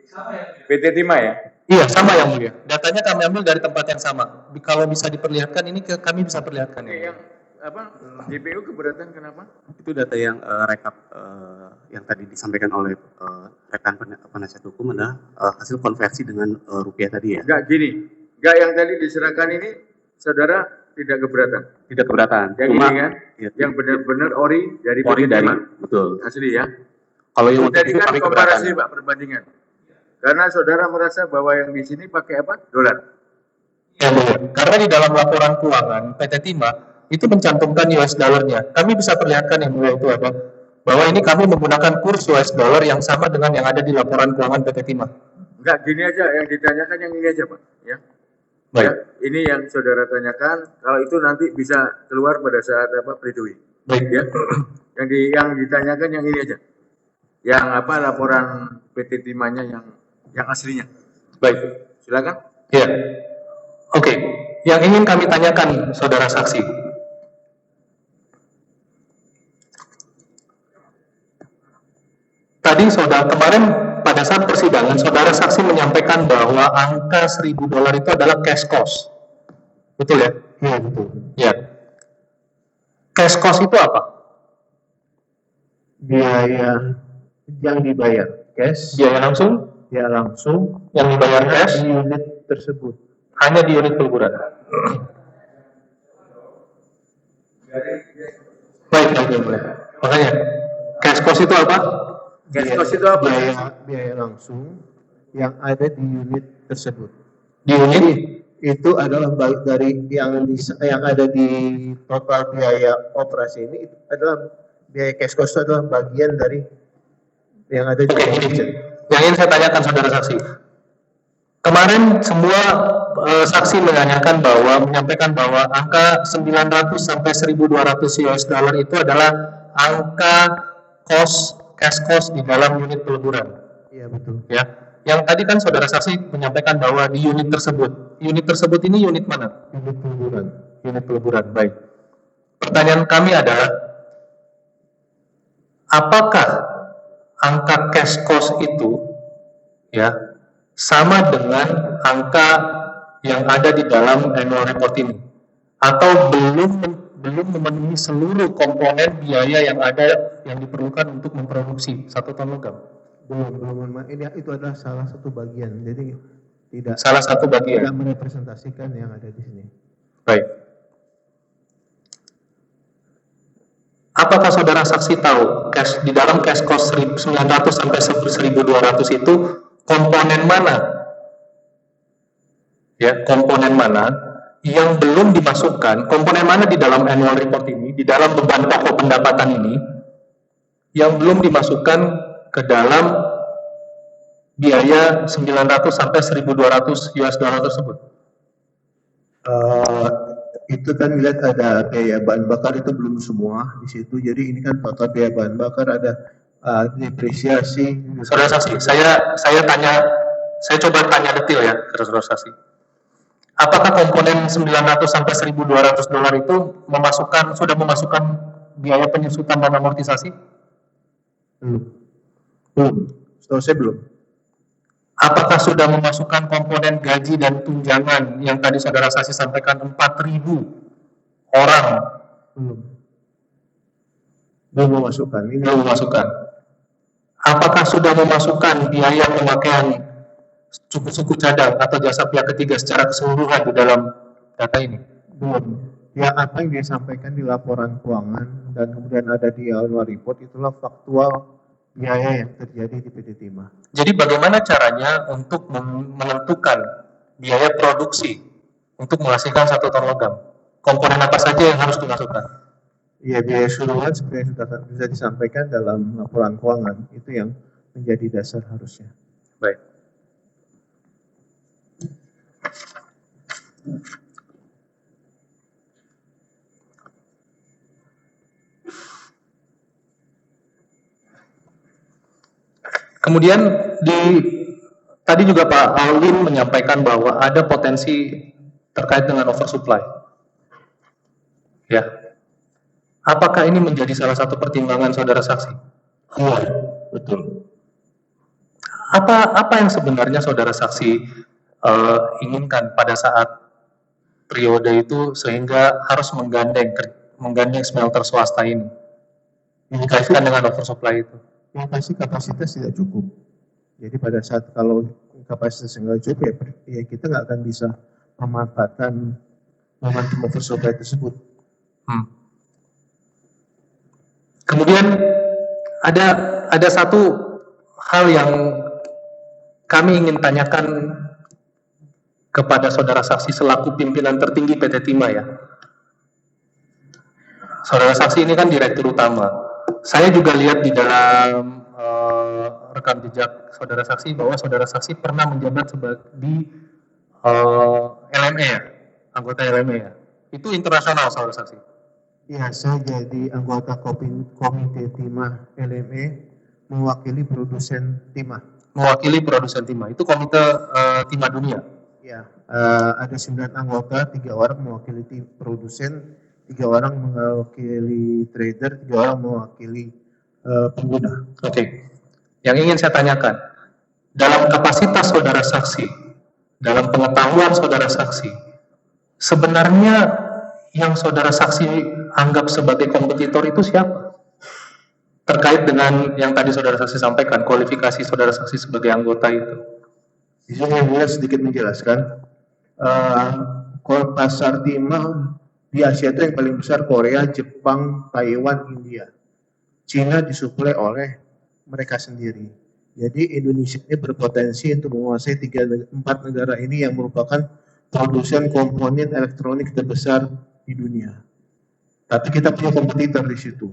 Speaker 2: PT Timah ya?
Speaker 4: Iya, sama yang mulia. Datanya kami ambil dari tempat yang sama. Kalau bisa diperlihatkan ini kami bisa perlihatkan.
Speaker 2: Yang apa? JPU keberatan kenapa?
Speaker 6: Itu data yang rekap yang tadi disampaikan oleh rekan penasihat hukum adalah hasil konversi dengan rupiah tadi ya.
Speaker 2: Enggak gini, enggak yang tadi diserahkan ini saudara tidak keberatan.
Speaker 6: Tidak keberatan.
Speaker 2: Yang
Speaker 6: cuma,
Speaker 2: ini kan, ya, yang benar-benar ori dari
Speaker 6: PT Timah. Betul.
Speaker 2: Asli ya.
Speaker 6: Kalau yang
Speaker 2: tadi kan
Speaker 6: kami
Speaker 2: komparasi Pak, perbandingan. Karena saudara merasa bahwa yang di sini pakai apa? Dolar.
Speaker 4: Ya, karena di dalam laporan keuangan PT Timah itu mencantumkan US dollarnya. Kami bisa perlihatkan yang mulia itu apa? Bahwa ini kami menggunakan kurs US dollar yang sama dengan yang ada di laporan keuangan PT Timah.
Speaker 2: Enggak, gini aja yang ditanyakan yang ini aja Pak. Ya.
Speaker 4: Baik.
Speaker 2: Ya, ini yang saudara tanyakan. Kalau itu nanti bisa keluar pada saat apa pledoi.
Speaker 4: Baik.
Speaker 2: Ya. Yang ditanyakan yang ini aja. Yang apa laporan PT Timahnya yang aslinya.
Speaker 4: Baik.
Speaker 2: Silakan.
Speaker 4: Ya. Oke. Yang ingin kami tanyakan saudara saksi. tadi kemarin pada saat persidangan saudara saksi menyampaikan bahwa angka $1.000 itu adalah cash cost. Betul ya?
Speaker 7: Iya betul.
Speaker 4: Ya. Cash cost itu apa?
Speaker 7: Biaya yang dibayar cash,
Speaker 4: Biaya langsung
Speaker 7: ya langsung
Speaker 4: yang dibayar cash
Speaker 7: di unit tersebut.
Speaker 4: hanya di unit peleburan. Baik, boleh. Makanya cash cost itu apa?
Speaker 2: Cash cost itu apa?
Speaker 7: Biaya langsung yang ada di unit tersebut.
Speaker 4: Di unit
Speaker 7: Itu adalah baik dari yang ada di total biaya operasi ini itu adalah biaya cash cost itu adalah bagian dari yang ada di
Speaker 4: Oke,
Speaker 7: budget.
Speaker 4: yang ingin saya tanyakan saudara saksi. Kemarin semua saksi menyampaikan bahwa angka 900 sampai 1.200 US dollar itu adalah angka cash cost di dalam unit peleburan.
Speaker 7: Iya betul.
Speaker 4: Ya. Yang tadi kan saudara saksi menyampaikan bahwa di unit tersebut ini unit mana?
Speaker 7: Unit peleburan.
Speaker 4: Unit peleburan, baik. Pertanyaan kami adalah, apakah angka cash cost itu ya sama dengan angka yang ada di dalam annual report ini, atau belum memenuhi seluruh komponen biaya yang diperlukan untuk memproduksi 1 ton logam?
Speaker 7: Belum. Ini itu adalah salah satu bagian. Jadi tidak
Speaker 4: Salah satu bagian.
Speaker 7: tidak merepresentasikan yang ada di sini.
Speaker 4: Baik. Apakah saudara saksi tahu di dalam cash cost 900 sampai 1.200 itu komponen mana? Ya, komponen mana yang belum dimasukkan, komponen mana di dalam annual report ini, di dalam beban pokok pendapatan ini yang belum dimasukkan ke dalam biaya 900 sampai 1.200 US dollar tersebut?
Speaker 7: Itu kan lihat ada biaya bahan bakar itu belum semua di situ. Jadi ini kan total biaya bahan bakar, ada depresiasi.
Speaker 4: Saudara saksi, saya coba tanya detail ya ke saudara saksi. Apakah komponen 900 sampai 1.200 dolar itu sudah memasukkan biaya penyusutan dan amortisasi?
Speaker 7: Belum. Setahu saya belum.
Speaker 4: Apakah sudah memasukkan komponen gaji dan tunjangan yang tadi saudara saksi sampaikan 4.000 orang?
Speaker 7: Belum memasukkan. Ini
Speaker 4: Belum memasukkan. Apakah sudah memasukkan biaya pemakaian suku cadang atau jasa pihak ketiga secara keseluruhan di dalam data ini?
Speaker 7: belum. Ya apa yang disampaikan di laporan keuangan dan kemudian ada di annual report itulah faktual biaya yang terjadi di PT Timah.
Speaker 4: Jadi bagaimana caranya untuk menentukan biaya produksi untuk menghasilkan 1 ton logam? Komponen apa saja yang harus dimasukkan?
Speaker 7: Ya biaya keseluruhan seperti yang sudah bisa disampaikan dalam laporan keuangan itu yang menjadi dasar harusnya.
Speaker 4: Baik. Kemudian tadi juga Pak Alwin menyampaikan bahwa ada potensi terkait dengan oversupply. Ya. Apakah ini menjadi salah satu pertimbangan saudara saksi?
Speaker 7: Iya, betul.
Speaker 4: Apa yang sebenarnya saudara saksi inginkan pada saat periode itu sehingga harus menggandeng smelter swasta ini dikaitkan dengan oversupply itu?
Speaker 7: Yang pasti kapasitas tidak cukup. Jadi pada saat kalau kapasitas nggak cukup ya kita nggak akan bisa memanfaatkan momentum oversupply tersebut.
Speaker 4: Kemudian ada satu hal yang kami ingin tanyakan kepada saudara saksi selaku pimpinan tertinggi PT Timah ya. Saudara saksi ini kan direktur utama. Saya juga lihat di dalam rekam jejak saudara saksi bahwa saudara saksi pernah menjabat di LME ya, anggota LME ya. Itu internasional saudara saksi.
Speaker 7: Ya, saya jadi anggota komite Timah LME mewakili produsen timah.
Speaker 4: Mewakili produsen timah. Itu komite timah dunia.
Speaker 7: Ya, ada 9 anggota, 3 orang mewakili produsen, 3 orang mewakili trader, 3 orang mewakili pengguna.
Speaker 4: Oke. Yang ingin saya tanyakan, dalam kapasitas saudara saksi, dalam pengetahuan saudara saksi, sebenarnya yang saudara saksi anggap sebagai kompetitor itu siapa? Terkait dengan yang tadi saudara saksi sampaikan, kualifikasi saudara saksi sebagai anggota itu.
Speaker 7: Di sini saya boleh sedikit menjelaskan. Kalau pasar timah di Asia itu yang paling besar Korea, Jepang, Taiwan, India. Cina disuplai oleh mereka sendiri. Jadi Indonesia ini berpotensi untuk menguasai 4 negara ini yang merupakan produsen komponen elektronik terbesar di dunia. Tapi kita punya kompetitor di situ.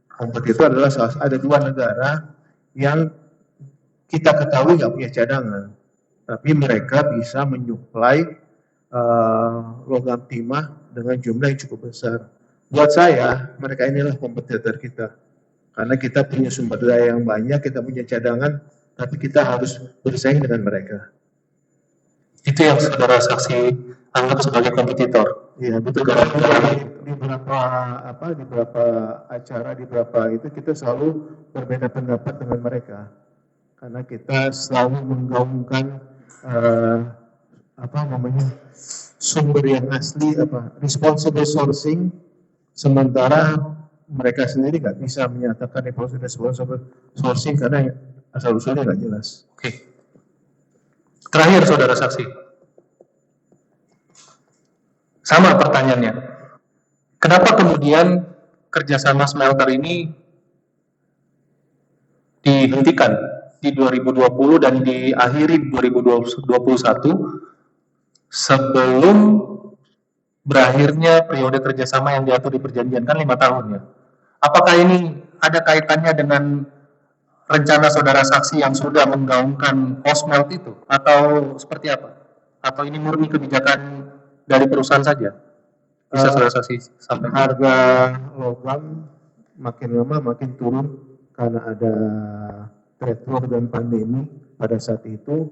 Speaker 7: Kompetitor adalah ada 2 negara yang kita ketahui nggak punya cadangan, tapi mereka bisa menyuplai logam timah dengan jumlah yang cukup besar. Buat saya, mereka inilah kompetitor kita. Karena kita punya sumber daya yang banyak, kita punya cadangan, tapi kita harus bersaing dengan mereka.
Speaker 4: Itu yang saudara saksi anggap sebagai kompetitor.
Speaker 7: Iya, betul. Di beberapa acara, di beberapa itu kita selalu berbeda pendapat dengan mereka. Karena kita selalu menggaungkan sumber yang asli, responsible sourcing, sementara mereka sendiri nggak bisa menyatakan responsible sourcing karena asal usulnya nggak jelas.
Speaker 4: Oke. Terakhir saudara saksi, sama pertanyaannya, kenapa kemudian kerjasama smelter ini dihentikan di 2020 dan diakhiri 2021 sebelum berakhirnya periode kerjasama yang diatur di perjanjian, kan 5 tahun ya? Apakah ini ada kaitannya dengan rencana saudara saksi yang sudah menggaungkan Osmelt itu, atau seperti apa? Atau ini murni kebijakan dari perusahaan saja? Bisa saudara saksi sampaikan.
Speaker 7: Harga logam makin lama makin turun karena ada trade war dan pandemi pada saat itu.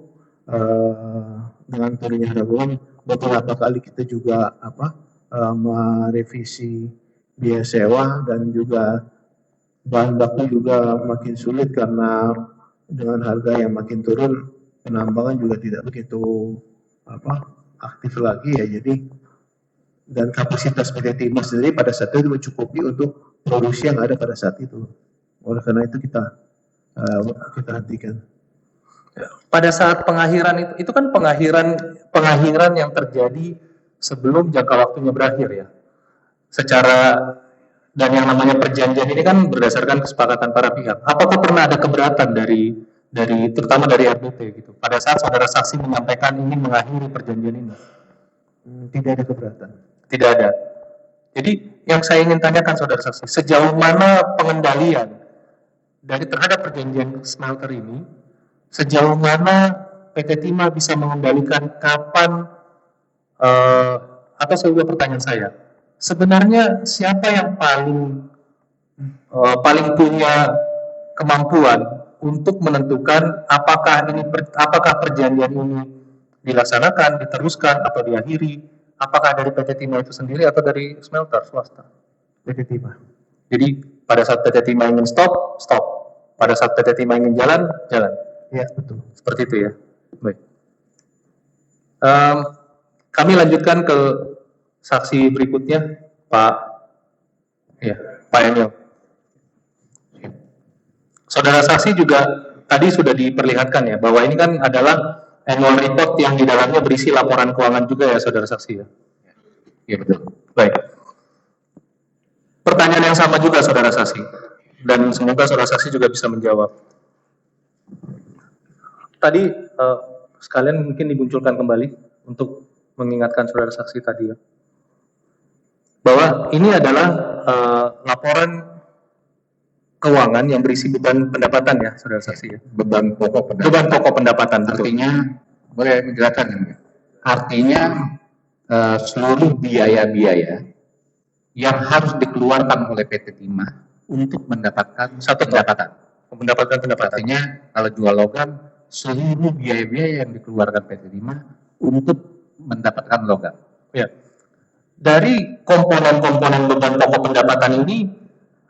Speaker 7: Dengan turunnya harga logam, beberapa kali kita juga merevisi biaya sewa, dan juga bahan baku juga makin sulit karena dengan harga yang makin turun, penambangan juga tidak begitu aktif lagi ya. Jadi dan kapasitas PT Timah sendiri pada saat itu mencukupi untuk produksi yang ada pada saat itu. Oleh karena itu kita hentikan.
Speaker 4: Pada saat pengakhiran itu kan pengakhiran yang terjadi sebelum jangka waktunya berakhir ya. Dan yang namanya perjanjian ini kan berdasarkan kesepakatan para pihak. Apakah pernah ada keberatan dari terutama dari RBT gitu pada saat saudara saksi menyampaikan ingin mengakhiri perjanjian ini?
Speaker 7: Tidak ada keberatan.
Speaker 4: Tidak ada. Jadi yang saya ingin tanyakan saudara saksi, sejauh mana pengendalian dari terhadap perjanjian smelter ini, sejauh mana PT Timah bisa mengendalikan kapan atau sebuah pertanyaan saya, sebenarnya siapa yang paling punya kemampuan untuk menentukan apakah perjanjian ini dilaksanakan, diteruskan atau diakhiri? Apakah dari PT Timah itu sendiri atau dari smelter swasta?
Speaker 7: PT Timah.
Speaker 4: Jadi pada saat PT Timah ingin stop. Pada saat PT Timah ingin jalan.
Speaker 7: Ya, betul.
Speaker 4: Seperti itu ya. Baik. Kami lanjutkan ke saksi berikutnya, Pak Emil. Saudara saksi juga tadi sudah diperlihatkan ya, bahwa ini kan adalah annual report yang di dalamnya berisi laporan keuangan juga ya, saudara saksi ya. Iya betul. Baik. Pertanyaan yang sama juga saudara saksi, dan semoga saudara saksi juga bisa menjawab. Tadi sekalian mungkin dimunculkan kembali untuk mengingatkan saudara saksi tadi ya, bahwa ini adalah laporan keuangan yang berisi beban pendapatan ya, saudara saksi ya.
Speaker 2: Beban pokok
Speaker 4: Beban pokok pendapatan.
Speaker 2: Artinya, boleh menjelaskan? Artinya seluruh biaya-biaya yang harus dikeluarkan oleh PT Timah untuk mendapatkan satu pendapatan. Artinya kalau jual logam, seluruh biaya-biaya yang dikeluarkan PT Timah untuk mendapatkan logam.
Speaker 4: Ya. Dari komponen-komponen beban pokok pendapatan ini,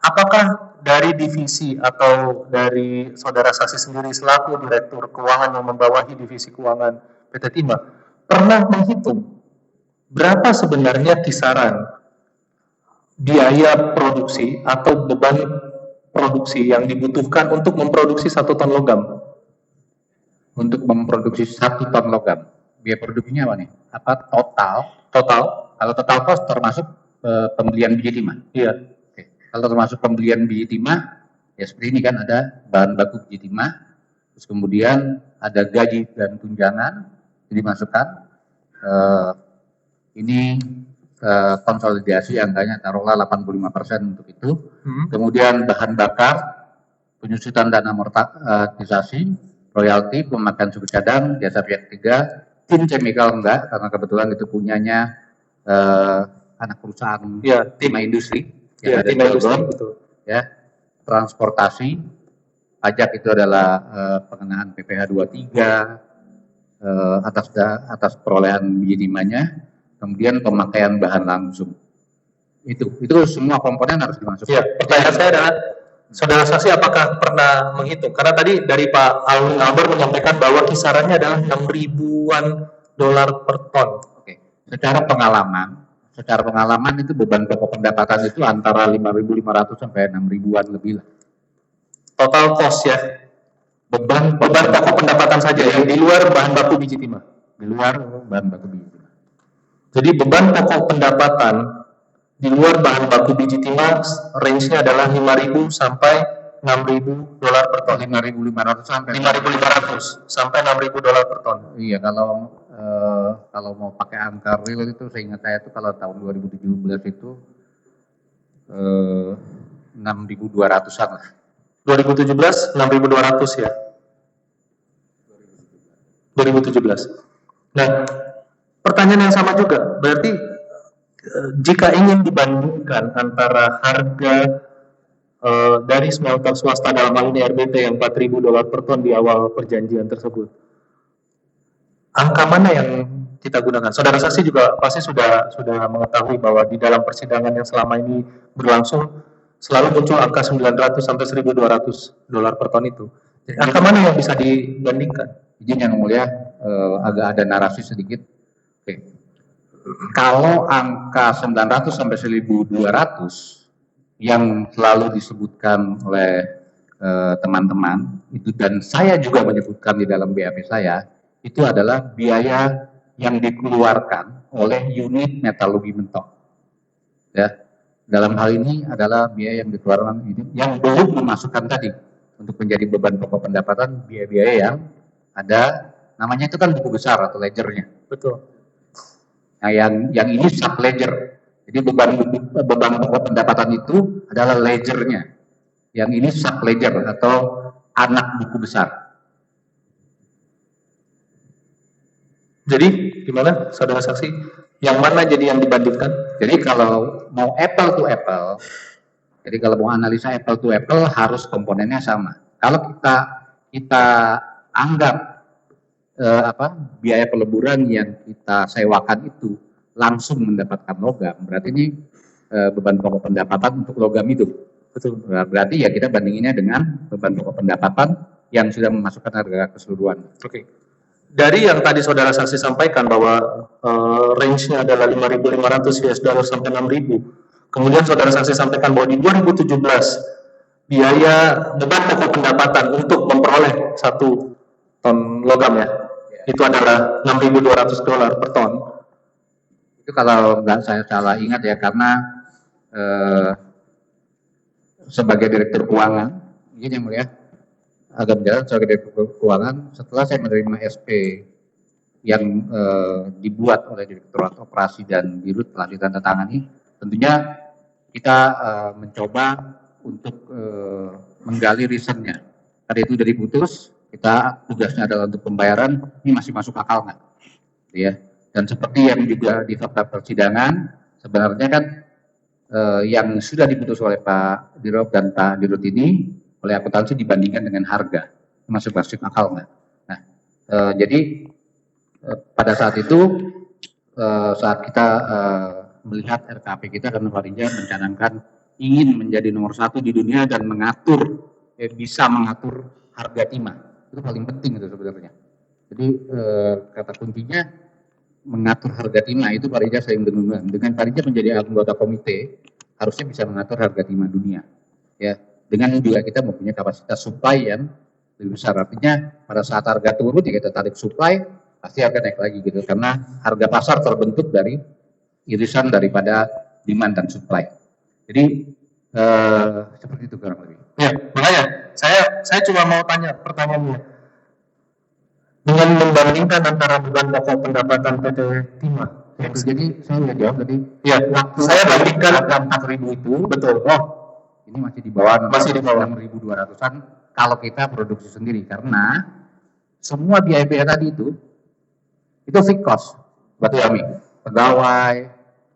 Speaker 4: apakah dari divisi atau dari saudara saksi sendiri selaku direktur keuangan yang membawahi divisi keuangan PT Timah pernah menghitung berapa sebenarnya kisaran biaya produksi atau beban produksi yang dibutuhkan untuk memproduksi 1 ton logam?
Speaker 8: Untuk memproduksi 1 ton logam, biaya produksinya apa nih? Apa total? Kalau total cost termasuk pembelian biji timah.
Speaker 4: Iya.
Speaker 8: Oke. Kalau termasuk pembelian biji timah, ya seperti ini kan ada bahan baku biji timah, terus kemudian ada gaji dan tunjangan dimasukkan. Ini konsolidasi angkanya taruhlah 85% untuk itu. Kemudian bahan bakar, penyusutan dan amortisasi, royalti, pemakaian suku cadang, jasa pihak ketiga, tim chemical enggak, karena kebetulan itu punyanya anak perusahaan Timah Industri.
Speaker 4: Ya, Timah Industri, betul.
Speaker 8: Ya, transportasi, pajak itu adalah pengenaan PPh 23 atas perolehan biji timahnya, kemudian pemakaian bahan langsung. Itu semua komponen harus dimasukkan.
Speaker 4: Ya, pertanyaan saya adalah saudara saksi apakah pernah menghitung? Karena tadi dari Pak Alwin Albert menyampaikan bahwa kisarannya adalah 6.000-an dolar per ton.
Speaker 8: Oke. Secara pengalaman itu beban pokok pendapatan itu antara 5.500 sampai 6.000-an lebih lah.
Speaker 4: Total cost ya. Beban pokok pendapatan saja yang di luar bahan baku biji timah.
Speaker 8: Di luar bahan baku biji timah.
Speaker 4: Jadi beban pokok pendapatan di luar bahan baku biji timah range-nya adalah 5.000 sampai 6.000 dolar per ton.
Speaker 8: 5.500 sampai
Speaker 4: 5.500 sampai 6.000 dolar per ton.
Speaker 8: Iya, kalau mau pakai angka real itu seingat saya itu kalau tahun 2017 itu 6.200-an lah.
Speaker 4: 2017 6.200 ya. 2017. Nah, pertanyaan yang sama juga. Berarti jika ingin dibandingkan antara harga dari smelter swasta dalam hal ini RBT yang 4.000 dolar per ton di awal perjanjian tersebut, angka mana yang kita gunakan? Saudara saksi juga pasti sudah mengetahui bahwa di dalam persidangan yang selama ini berlangsung selalu muncul angka 900 sampai 1.200 dolar per ton itu. Jadi, angka mana yang bisa dibandingkan?
Speaker 8: Izin yang mulia, agak ada narasi sedikit. Oke. Kalau angka 900 sampai 1.200 yang selalu disebutkan oleh teman-teman itu, dan saya juga menyebutkan di dalam BAP saya, itu adalah biaya yang dikeluarkan oleh unit metalurgi mentok. Ya, dalam hal ini adalah biaya yang dikeluarkan yang belum memasukkan tadi untuk menjadi beban pokok pendapatan biaya-biaya yang ada, namanya itu kan buku besar atau ledgernya.
Speaker 4: Betul.
Speaker 8: Nah, yang ini sub ledger. Jadi beban pokok pendapatan itu adalah ledgernya. Yang ini sub ledger atau anak buku besar.
Speaker 4: Jadi gimana, saudara saksi? Yang mana jadi yang dibandingkan?
Speaker 8: Jadi kalau mau apple to apple, jadi kalau mau analisa apple to apple harus komponennya sama. Kalau kita anggap biaya peleburan yang kita sewakan itu langsung mendapatkan logam, berarti ini beban pokok pendapatan untuk logam itu.
Speaker 4: Betul.
Speaker 8: Berarti ya kita bandinginnya dengan beban pokok pendapatan yang sudah memasukkan harga keseluruhan.
Speaker 4: Oke. Dari yang tadi saudara saksi sampaikan bahwa range-nya adalah 5.500 US dollar sampai 6.000. Kemudian saudara saksi sampaikan bahwa di 2017 biaya beban pokok pendapatan untuk memperoleh 1 ton logam ya, itu adalah 6.200 dolar per ton.
Speaker 8: Itu kalau nggak saya salah ingat ya, karena sebagai direktur keuangan, ini yang mulia, agak berjalan sebagai direktur keuangan, setelah saya menerima SP yang dibuat oleh Direktorat Operasi dan Dirut telah ditandatangani, tentunya kita mencoba untuk menggali reasonnya. Tadi itu dari putus, kita tugasnya adalah untuk pembayaran, ini masih masuk akal nggak? Ya. Dan seperti yang juga di fakta persidangan, sebenarnya kan yang sudah diputus oleh Pak Dirut dan Pak Dirut ini oleh akuntansi dibandingkan dengan harga, masuk akal nggak? Nah, jadi pada saat itu saat kita melihat RKP kita, karena Farinja mencanangkan ingin menjadi nomor satu di dunia dan mengatur, bisa mengatur harga timah. Itu paling penting itu sebenarnya. Jadi kata kuncinya mengatur harga timah itu Parija saling berhubungan. Dengan Parija menjadi anggota komite, harusnya bisa mengatur harga timah dunia. Ya, dengan juga kita mempunyai kapasitas supply yang lebih besar. Artinya pada saat harga turun, ya kita tarik supply, pasti harga naik lagi gitu. Karena harga pasar terbentuk dari irisan daripada demand dan supply. Jadi seperti itu kurang lebih.
Speaker 4: Ya, makanya saya cuma mau tanya pertanyaannya. Dengan membandingkan antara beban pokok pendapatan PT Timah.
Speaker 8: Jadi saya udah jawab tadi.
Speaker 4: Ya,
Speaker 8: Waktu
Speaker 4: saya bandingkan
Speaker 8: harga 4.000 itu,
Speaker 4: betul.
Speaker 8: oh ini masih di bawah,
Speaker 4: Masih di bawah.
Speaker 8: 6.200-an kalau kita produksi sendiri. Karena semua biaya-biaya tadi itu fixed cost buat kami. Pegawai,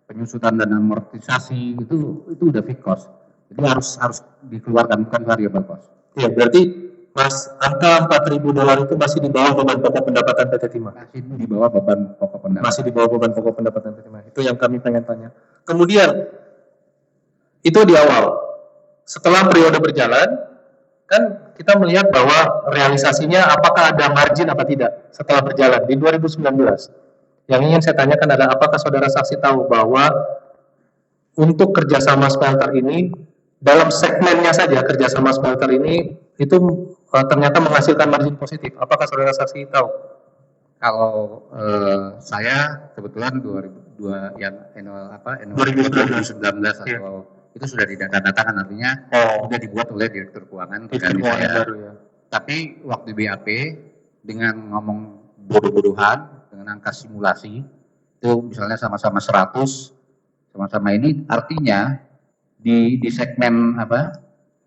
Speaker 8: penyusutan dan amortisasi itu udah fixed cost. Jadi harus dikeluarkan, bukan variable cost.
Speaker 4: Ya, berarti Mas, angka $4.000 itu masih di bawah beban pokok pendapatan PT Timah.
Speaker 8: Masih di bawah beban pokok pendapatan.
Speaker 4: Masih di bawah beban pokok pendapatan PT Timah. Itu yang kami pengen tanya. Kemudian, itu di awal. Setelah periode berjalan, kan kita melihat bahwa realisasinya apakah ada margin apa tidak setelah berjalan di 2019. Yang ingin saya tanyakan adalah apakah saudara saksi tahu bahwa untuk kerjasama smelter ini, dalam segmennya saja kerjasama smelter ini itu ternyata menghasilkan margin positif. Apakah saudara saksi tahu?
Speaker 8: Kalau saya kebetulan 2002 yang annual
Speaker 4: 2019
Speaker 8: atau itu sudah didatangkan, artinya sudah dibuat oleh direktur keuangan
Speaker 4: Direktur
Speaker 8: saya.
Speaker 4: keuangan baru, ya.
Speaker 8: Tapi waktu BAP dengan ngomong bodoh-bodohan dengan angka simulasi itu misalnya sama-sama 100, sama-sama ini artinya di segmen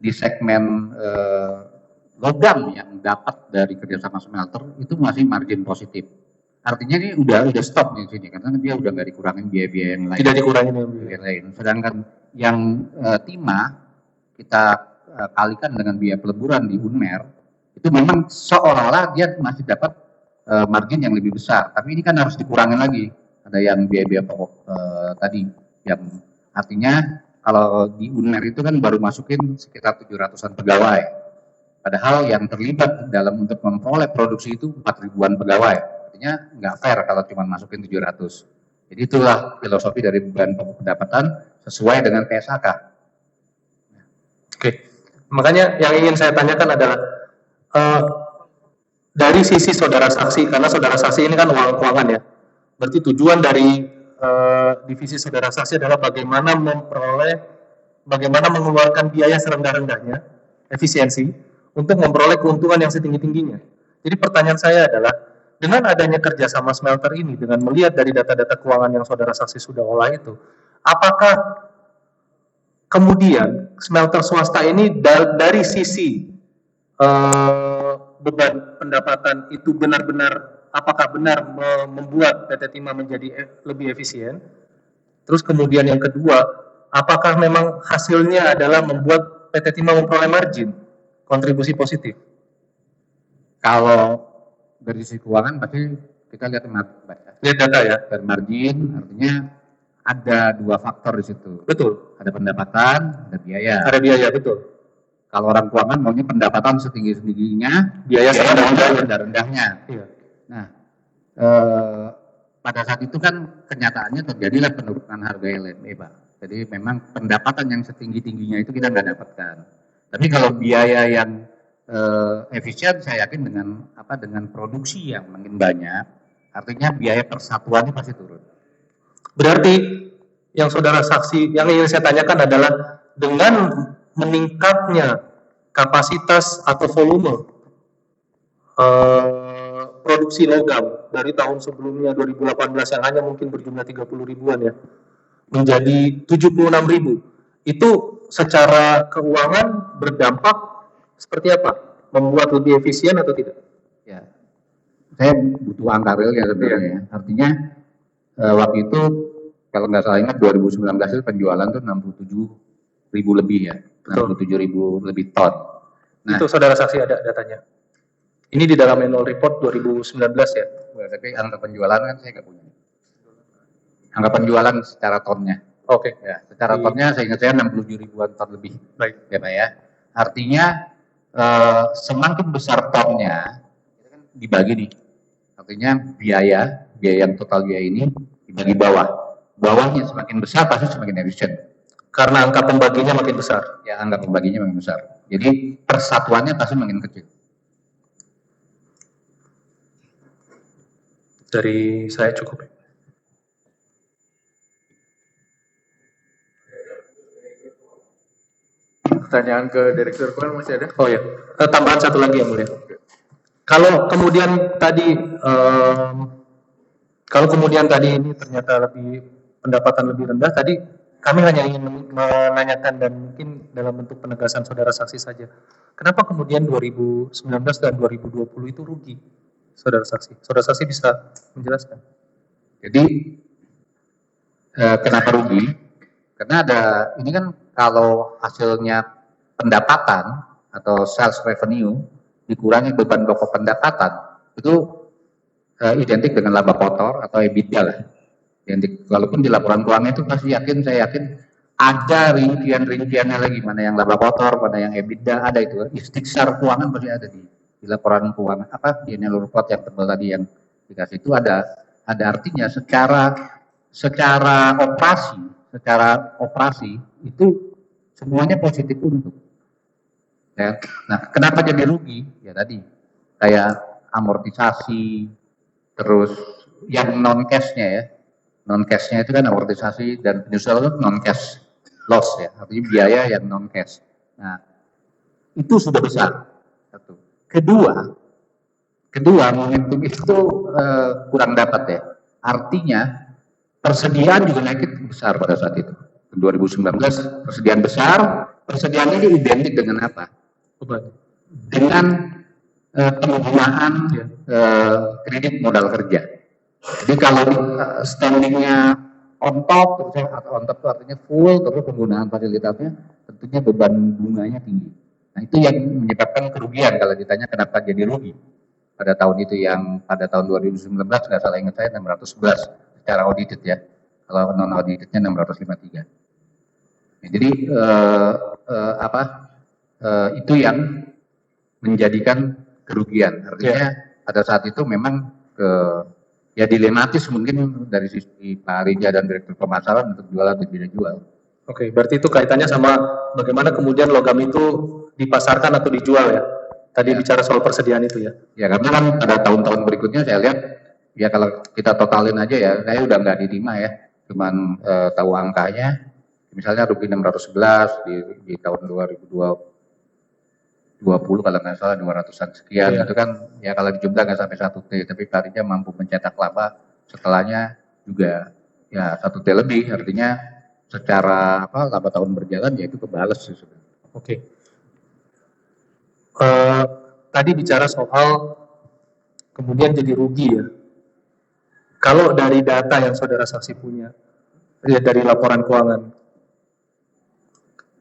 Speaker 8: di segmen logam yang dapat dari kerjasama smelter itu masih margin positif. Artinya ini udah stop di sini karena dia udah nggak dikurangin biaya-biaya yang lain.
Speaker 4: Tidak dikurangin
Speaker 8: biaya lain. Sedangkan yang timah kita kalikan dengan biaya peleburan di Unmer itu memang seolah-olah dia masih dapat margin yang lebih besar. Tapi ini kan harus dikurangin lagi. Ada yang biaya-biaya pokok tadi yang artinya kalau di Unmer itu kan baru masukin sekitar 700-an pegawai. Padahal yang terlibat dalam untuk memperoleh produksi itu 4.000-an pegawai. Artinya nggak fair kalau cuma masukin 700. Jadi itulah filosofi dari beban pokok pendapatan sesuai dengan PSAK.
Speaker 4: Oke, makanya yang ingin saya tanyakan adalah dari sisi saudara saksi, karena saudara saksi ini kan keuangan ya. Berarti tujuan dari divisi saudara saksi adalah bagaimana mengeluarkan biaya serendah-rendahnya, efisiensi, untuk memperoleh keuntungan yang setinggi-tingginya. Jadi pertanyaan saya adalah, dengan adanya kerjasama smelter ini, dengan melihat dari data-data keuangan yang saudara saksi sudah olah itu, apakah kemudian smelter swasta ini dari sisi beban pendapatan itu benar-benar, apakah benar membuat PT Timah menjadi lebih efisien? Terus kemudian yang kedua, apakah memang hasilnya adalah membuat PT Timah memperoleh margin, kontribusi positif?
Speaker 8: Kalau dari sisi keuangan pasti kita lihat
Speaker 4: data ya,
Speaker 8: dan margin, artinya ada dua faktor di situ.
Speaker 4: Betul.
Speaker 8: Ada pendapatan, ada biaya.
Speaker 4: Ada biaya, betul.
Speaker 8: Kalau orang keuangan maunya pendapatan setinggi-tingginya,
Speaker 4: Biaya
Speaker 8: serendah-rendahnya.
Speaker 4: Iya.
Speaker 8: Nah, pada saat itu kan kenyataannya terjadilah penurunan harga LME, Pak. Jadi memang pendapatan yang setinggi-tingginya itu kita nggak dapatkan. Tapi kalau biaya yang efisien, saya yakin dengan produksi yang makin banyak, artinya biaya persatuannya pasti turun.
Speaker 4: Berarti yang saudara saksi, yang ingin saya tanyakan adalah dengan meningkatnya kapasitas atau volume produksi logam dari tahun sebelumnya 2018 yang hanya mungkin berjumlah 30 ribuan ya, menjadi 76.000, itu secara keuangan berdampak seperti apa? Membuat lebih efisien atau tidak?
Speaker 8: Ya, saya butuh angka realnya sebenarnya. Artinya waktu itu kalau nggak salah ingat 2019 itu penjualan tuh 67.000 lebih ya, 67.000 lebih ton.
Speaker 4: Nah, itu saudara saksi ada datanya. Ini di dalam annual report 2019 ya.
Speaker 8: Tapi angka penjualan kan saya nggak punya. Angka penjualan secara tonnya.
Speaker 4: Oke,
Speaker 8: Ya, secara
Speaker 4: Di-
Speaker 8: tonnya saya ingat saya 67 ribuan ton lebih.
Speaker 4: baik.
Speaker 8: Ya Pak ya. Artinya semakin besar tonnya, itu kan dibagi nih. Artinya biaya yang total biaya ini dibagi bawah. Bawahnya semakin besar pasti semakin efisien.
Speaker 4: Karena angka pembaginya makin besar.
Speaker 8: Ya, angka pembaginya makin besar. Jadi persatuannya pasti makin kecil.
Speaker 4: Dari saya cukup.
Speaker 2: Pertanyaan ke Direktur Keuangan masih ada?
Speaker 4: Oh ya, tambahan satu lagi yang mulia. Kalau kemudian tadi ini ternyata lebih pendapatan lebih rendah, tadi kami hanya ingin menanyakan dan mungkin dalam bentuk penegasan saudara saksi saja. Kenapa kemudian 2019 dan 2020 itu rugi, saudara saksi? Saudara saksi bisa menjelaskan?
Speaker 8: Jadi kenapa rugi? Karena ini kan kalau hasilnya pendapatan atau sales revenue dikurangi beban pokok pendapatan itu identik dengan laba kotor atau EBITDA lah. Identik, walaupun di laporan keuangan itu saya yakin ada rincian-rinciannya lagi, mana yang laba kotor, mana yang EBITDA, ada itu. Istiqsar keuangan pasti ada di laporan keuangan, di annual report yang tebal tadi yang dikasih itu ada artinya secara operasi itu semuanya positif untung. Ya. Nah, kenapa jadi rugi? Ya tadi kayak amortisasi, terus yang non cashnya ya, non cashnya itu kan amortisasi dan penyusulan itu non cash loss ya, artinya biaya yang non cash. Nah, itu sudah besar. Satu. Kedua momentum itu kurang dapat ya. Artinya persediaan juga naik besar pada saat itu. 2019 persediaan besar, persediaannya ini identik dengan apa? Dengan penggunaan kredit modal kerja. Jadi kalau standingnya on top, atau on top itu artinya full, terus penggunaan fasilitasnya tentunya beban bunganya tinggi. Nah itu yang menyebabkan kerugian kalau ditanya kenapa jadi rugi pada tahun itu, yang pada tahun 2019 nggak salah ingat saya 611 secara audited ya, kalau non auditednya 653. Ya, jadi itu yang menjadikan kerugian. Artinya pada saat itu memang ya dilematis mungkin dari sisi Pak Rija dan Direktur Pemasaran untuk jual atau tidak jual.
Speaker 4: Oke, berarti itu kaitannya sama bagaimana kemudian logam itu dipasarkan atau dijual ya? Tadi bicara soal persediaan itu ya? Ya, karena kan pada tahun-tahun berikutnya saya lihat, ya kalau kita totalin aja ya, saya udah nggak diterima ya, cuman tahu angkanya, misalnya rugi 611 di tahun 2020 kalau nggak salah 200-an sekian, itu kan ya kalau dijumlah nggak sampai 1 T, tapi Pak Rija mampu mencetak laba setelahnya juga ya 1 T lebih, artinya secara laba tahun berjalan ya itu kebales sih sebenarnya. Oke. Tadi bicara soal kemudian jadi rugi ya. Kalau dari data yang saudara saksi punya, ya dari laporan keuangan,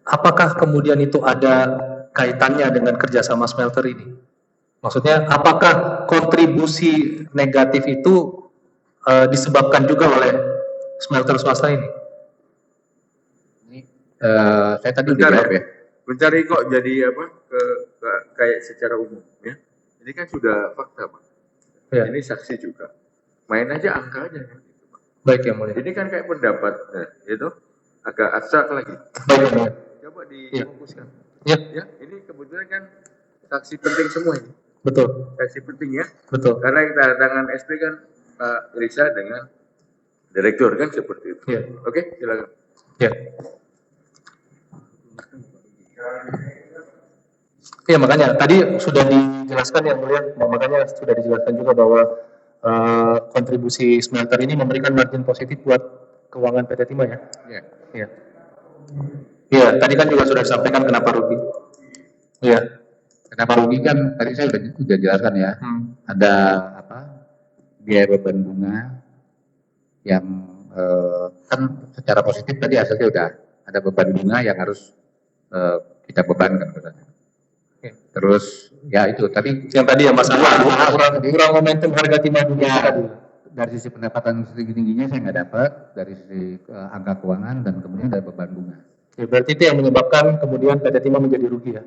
Speaker 4: apakah kemudian itu ada kaitannya dengan kerjasama smelter ini? Maksudnya, apakah kontribusi negatif itu disebabkan juga oleh smelter swasta ini?
Speaker 8: Saya tadi udah jawab ya.
Speaker 2: Mencari kok jadi kayak secara umum ya. Ini kan sudah fakta Pak.
Speaker 4: Ya.
Speaker 2: Ini saksi juga. Main aja angka aja.
Speaker 4: Baik yang mulia.
Speaker 2: Ini kan kayak pendapat, itu agak abstrak lagi.
Speaker 4: Baik yang mulia.
Speaker 2: Coba difokuskan.
Speaker 4: Ya.
Speaker 2: Ya, ini kebetulan kan saksi penting semua ini.
Speaker 4: Betul.
Speaker 2: Saksi penting ya.
Speaker 4: Betul.
Speaker 2: Karena kita tangan SP kan Pak Risa dengan direktur kan seperti itu.
Speaker 4: Ya.
Speaker 2: Oke, silakan.
Speaker 4: Ya. Ya makanya tadi sudah dijelaskan yang mulia, makanya sudah dijelaskan juga bahwa kontribusi smelter ini memberikan margin positif buat keuangan PT Timah ya.
Speaker 8: Iya.
Speaker 4: Iya. Iya, tadi kan juga sudah disampaikan kenapa rugi. Iya.
Speaker 8: Kenapa rugi kan tadi saya sudah jelaskan ya. Ada biaya beban bunga yang kan secara positif tadi hasilnya udah ada beban bunga yang harus kita bebankan. Terus ya itu tadi
Speaker 4: yang tadi ya masalah kurang momentum harga timah dunia tadi.
Speaker 8: dari sisi pendapatan tinggi-tingginya saya nggak dapat, dari sisi angka keuangan dan kemudian dari beban bunga.
Speaker 4: Ya, berarti itu yang menyebabkan kemudian PT Timah menjadi rugi ya?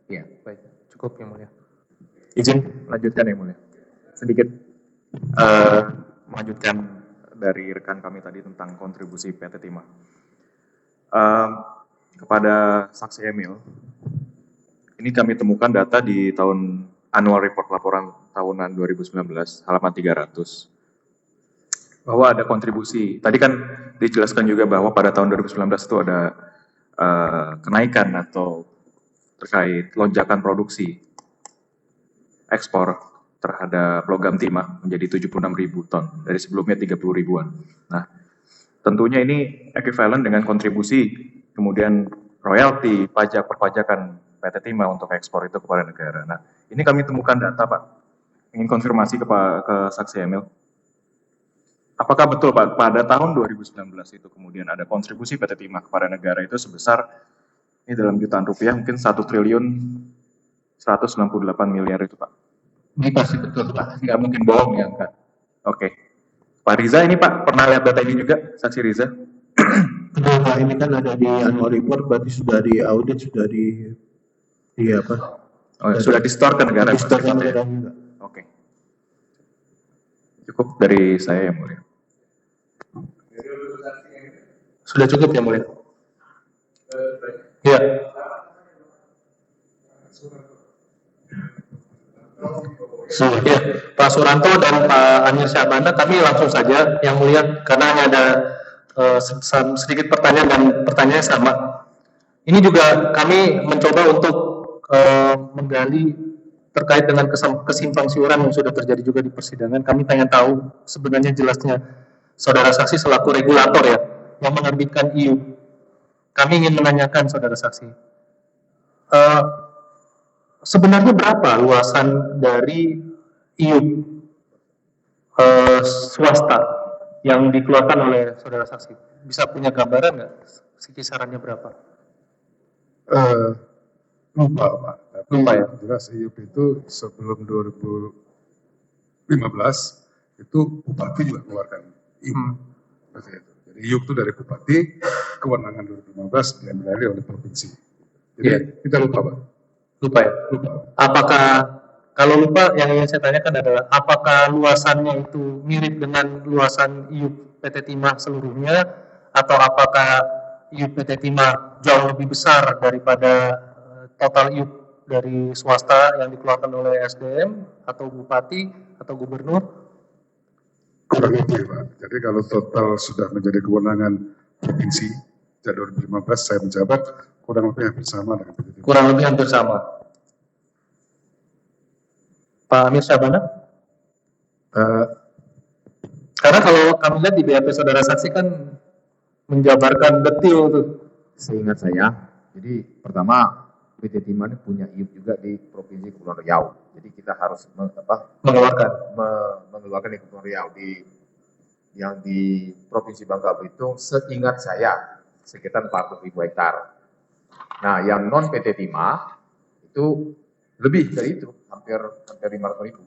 Speaker 8: Iya.
Speaker 4: Baik, cukup yang mulia. Izin lanjutkan yang mulia.
Speaker 9: Sedikit melanjutkan dari rekan kami tadi tentang kontribusi PT Timah. Kepada saksi Emil, ini kami temukan data di tahun annual report laporan tahunan 2019 halaman 300 bahwa ada kontribusi. Tadi kan dijelaskan juga bahwa pada tahun 2019 itu ada kenaikan atau terkait lonjakan produksi ekspor terhadap logam timah menjadi 76.000 ton dari sebelumnya 30 ribuan. Nah, tentunya ini equivalent dengan kontribusi kemudian royalti, pajak perpajakan PT Timah untuk ekspor itu kepada negara. Nah, ini kami temukan data, Pak. Ingin konfirmasi ke saksi Emil. Apakah betul, Pak, pada tahun 2019 itu kemudian ada kontribusi PT Timah kepada negara itu sebesar, ini dalam jutaan rupiah, mungkin 1.168 miliar itu, Pak?
Speaker 8: Ini pasti betul, Pak.
Speaker 9: Nggak mungkin bohong ya, Kak? Oke. Pak Riza ini, Pak, pernah lihat data ini juga, saksi Riza?
Speaker 7: Betul Pak, ini kan ada di annual report, berarti sudah di audit, sudah di apa?
Speaker 9: Oh, sudah di-store ke negara?
Speaker 7: Di-store ke negara juga.
Speaker 9: Oke. Cukup dari saya yang mulia.
Speaker 4: Sudah cukup yang mulia. Ya. Ya, Pak Suranto dan Pak Amir Syahbana, kami langsung saja yang mulia karena hanya ada sedikit pertanyaan dan pertanyaannya sama. Ini juga kami mencoba untuk menggali terkait dengan kesimpang siuran yang sudah terjadi juga di persidangan. Kami pengen tahu sebenarnya jelasnya saudara saksi selaku regulator ya yang menerbitkan IUP. Kami ingin menanyakan saudara saksi. Sebenarnya berapa luasan dari IUP swasta yang dikeluarkan oleh saudara saksi? Bisa punya gambaran nggak? Kisarannya berapa?
Speaker 10: Lupa Pak. Tapi
Speaker 4: Lupa ya?
Speaker 10: jelas IUP itu sebelum 2015 itu Bupati juga keluarkan IUP. Seperti itu. Jadi IUP itu dari Bupati, kewenangan 2015 diambil alih oleh provinsi. Jadi kita lupa Pak.
Speaker 4: Lupa ya?
Speaker 10: Lupa.
Speaker 4: Apakah, kalau lupa yang ingin saya tanyakan adalah apakah luasannya itu mirip dengan luasan IUP PT Timah seluruhnya, atau apakah IUP PT Timah jauh lebih besar daripada total IUP dari swasta yang dikeluarkan oleh SDM atau Bupati atau Gubernur?
Speaker 10: Kurang lebih Pak. Jadi kalau total sudah menjadi kewenangan provinsi, sejak 2015 saya menjabat, kurang lebih hampir sama dengan PT Timah.
Speaker 4: Kurang lebih hampir sama. Pak Amir Syahbana? Karena kalau kami lihat di BAP saudara saksi kan menjabarkan detil tuh.
Speaker 11: Seingat saya, jadi pertama PT Timah ini punya IUP juga di Provinsi Kepulauan Riau. Jadi kita harus mengeluarkan di Kepulauan Riau yang di Provinsi Bangka Belitung. Seingat saya sekitar 400.000 hektar. Nah, yang non PT Timah itu lebih dari itu, hampir 500.000.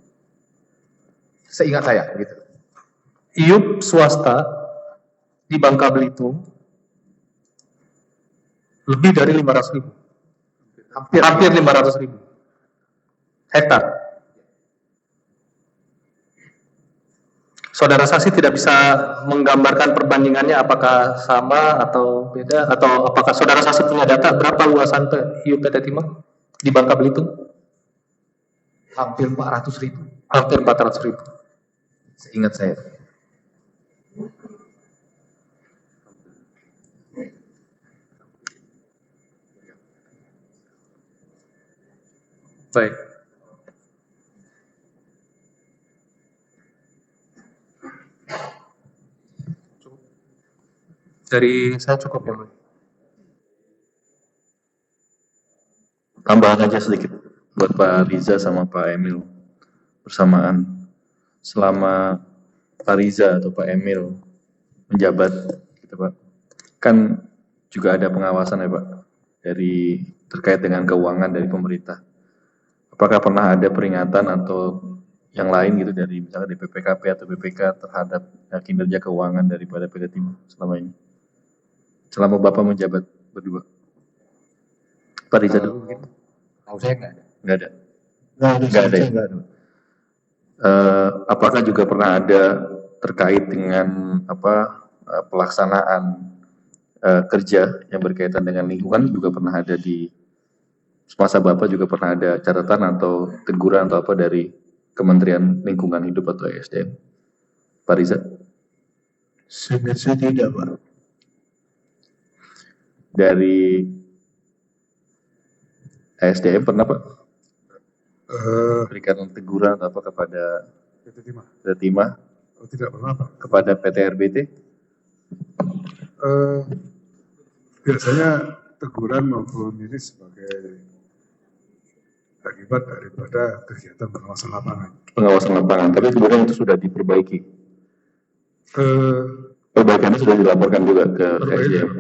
Speaker 11: Seingat saya begitu.
Speaker 4: IUP swasta di Bangka Belitung lebih dari 500.000. Hampir 500.000 hektar. Saudara saksi tidak bisa menggambarkan perbandingannya apakah sama atau beda, atau apakah saudara saksi punya data berapa luasan IUP PT Timah di Bangka Belitung?
Speaker 11: Hampir 400.000.
Speaker 4: Hampir 400.000.
Speaker 11: Seingat saya.
Speaker 4: Baik. Dari saya cukup ya, Mulia.
Speaker 1: Tambahan aja sedikit buat Pak Riza sama Pak Emil bersamaan. Selama Pak Riza atau Pak Emil menjabat, gitu Pak, kan juga ada pengawasan ya Pak dari terkait dengan keuangan dari pemerintah. Apakah pernah ada peringatan atau yang lain gitu dari misalnya DPPKP atau BPK terhadap kinerja keuangan daripada PT Timah selama ini? Selama Bapak menjabat berdua. Pak Riza dulu mungkin?
Speaker 8: Tahu saya nggak ada.
Speaker 1: Nggak ada.
Speaker 7: Nggak ada,
Speaker 1: Nggak ada ya?
Speaker 7: nggak ada.
Speaker 1: Apakah juga pernah ada terkait dengan pelaksanaan kerja yang berkaitan dengan lingkungan juga pernah ada di semasa Bapak juga pernah ada catatan atau teguran atau apa dari Kementerian Lingkungan Hidup atau ESDM? Pak Riza?
Speaker 7: Seingat saya tidak, Pak.
Speaker 1: Dari ESDM pernah Pak? Berikan teguran atau apa kepada
Speaker 10: PT Timah.
Speaker 1: PT Timah?
Speaker 10: Oh, tidak pernah Pak.
Speaker 1: Kepada PT RBT?
Speaker 10: Biasanya teguran maupun ini sebagai akibat daripada kegiatan pengawasan lapangan.
Speaker 1: Pengawasan lapangan, tapi kemudian itu sudah diperbaiki. Perbaikannya sudah dilaporkan juga ke SDM.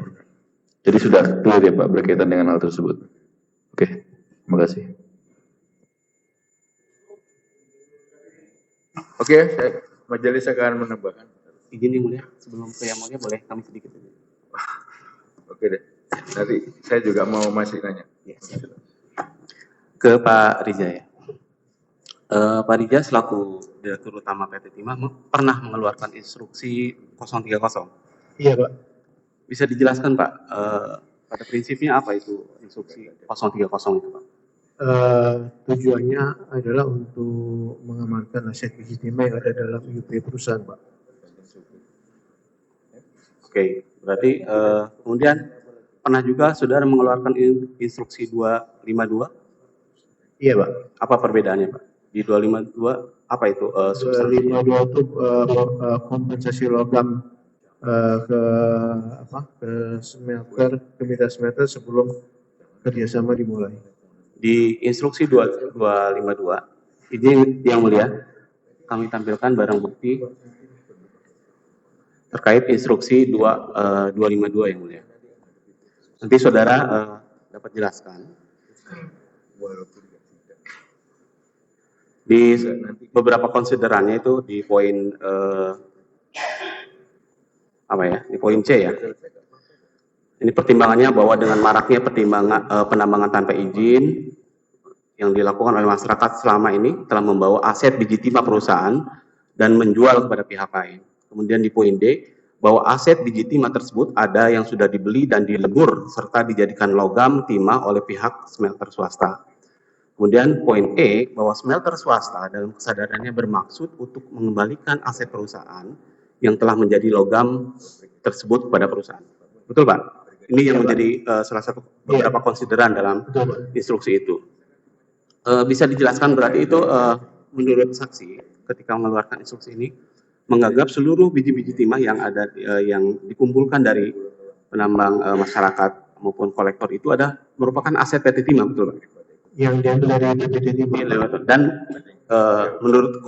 Speaker 1: Jadi sudah clear ya Pak berkaitan dengan hal tersebut. Oke, terima kasih.
Speaker 2: Oke, majelis akan menambahkan.
Speaker 6: Izin yang mulia, sebelum ke yang mulia boleh kami sedikit.
Speaker 2: Oke deh, nanti saya juga mau masih nanya.
Speaker 6: Ke Pak Riza ya. Pak Riza selaku Direktur Utama PT Timah pernah mengeluarkan instruksi 030.
Speaker 7: Iya, Pak.
Speaker 6: Bisa dijelaskan Pak, pada prinsipnya apa itu instruksi 030 itu Pak?
Speaker 7: Tujuannya adalah untuk mengamankan aset biji timah yang ada dalam IUP perusahaan, Pak.
Speaker 6: Oke, berarti kemudian pernah juga saudara mengeluarkan instruksi 252?
Speaker 7: Iya, Pak.
Speaker 6: Apa perbedaannya Pak? Di 252 apa itu?
Speaker 7: 252 itu kompensasi logam ke smelter, ke mitra smelter sebelum kerjasama dimulai.
Speaker 6: Di instruksi 252, ini yang mulia, kami tampilkan barang bukti terkait instruksi 252 yang mulia. Nanti saudara dapat jelaskan. Di beberapa konsiderannya itu di poin di poin C ya. Ini pertimbangannya bahwa dengan maraknya penambangan tanpa izin yang dilakukan oleh masyarakat selama ini telah membawa aset biji timah perusahaan dan menjual kepada pihak lain. Kemudian di poin D, bahwa aset biji timah tersebut ada yang sudah dibeli dan dilebur serta dijadikan logam timah oleh pihak smelter swasta. Kemudian poin E, bahwa smelter swasta dalam kesadarannya bermaksud untuk mengembalikan aset perusahaan yang telah menjadi logam tersebut kepada perusahaan. Betul Pak? Ini yang menjadi salah satu beberapa konsideran dalam instruksi itu. Bisa dijelaskan berarti itu menurut saksi ketika mengeluarkan instruksi ini menganggap seluruh biji-biji timah yang ada yang dikumpulkan dari penambang masyarakat maupun kolektor itu merupakan aset PT Timah, betul Pak?
Speaker 7: Yang diambil dari PT Timah.
Speaker 6: Dan menurut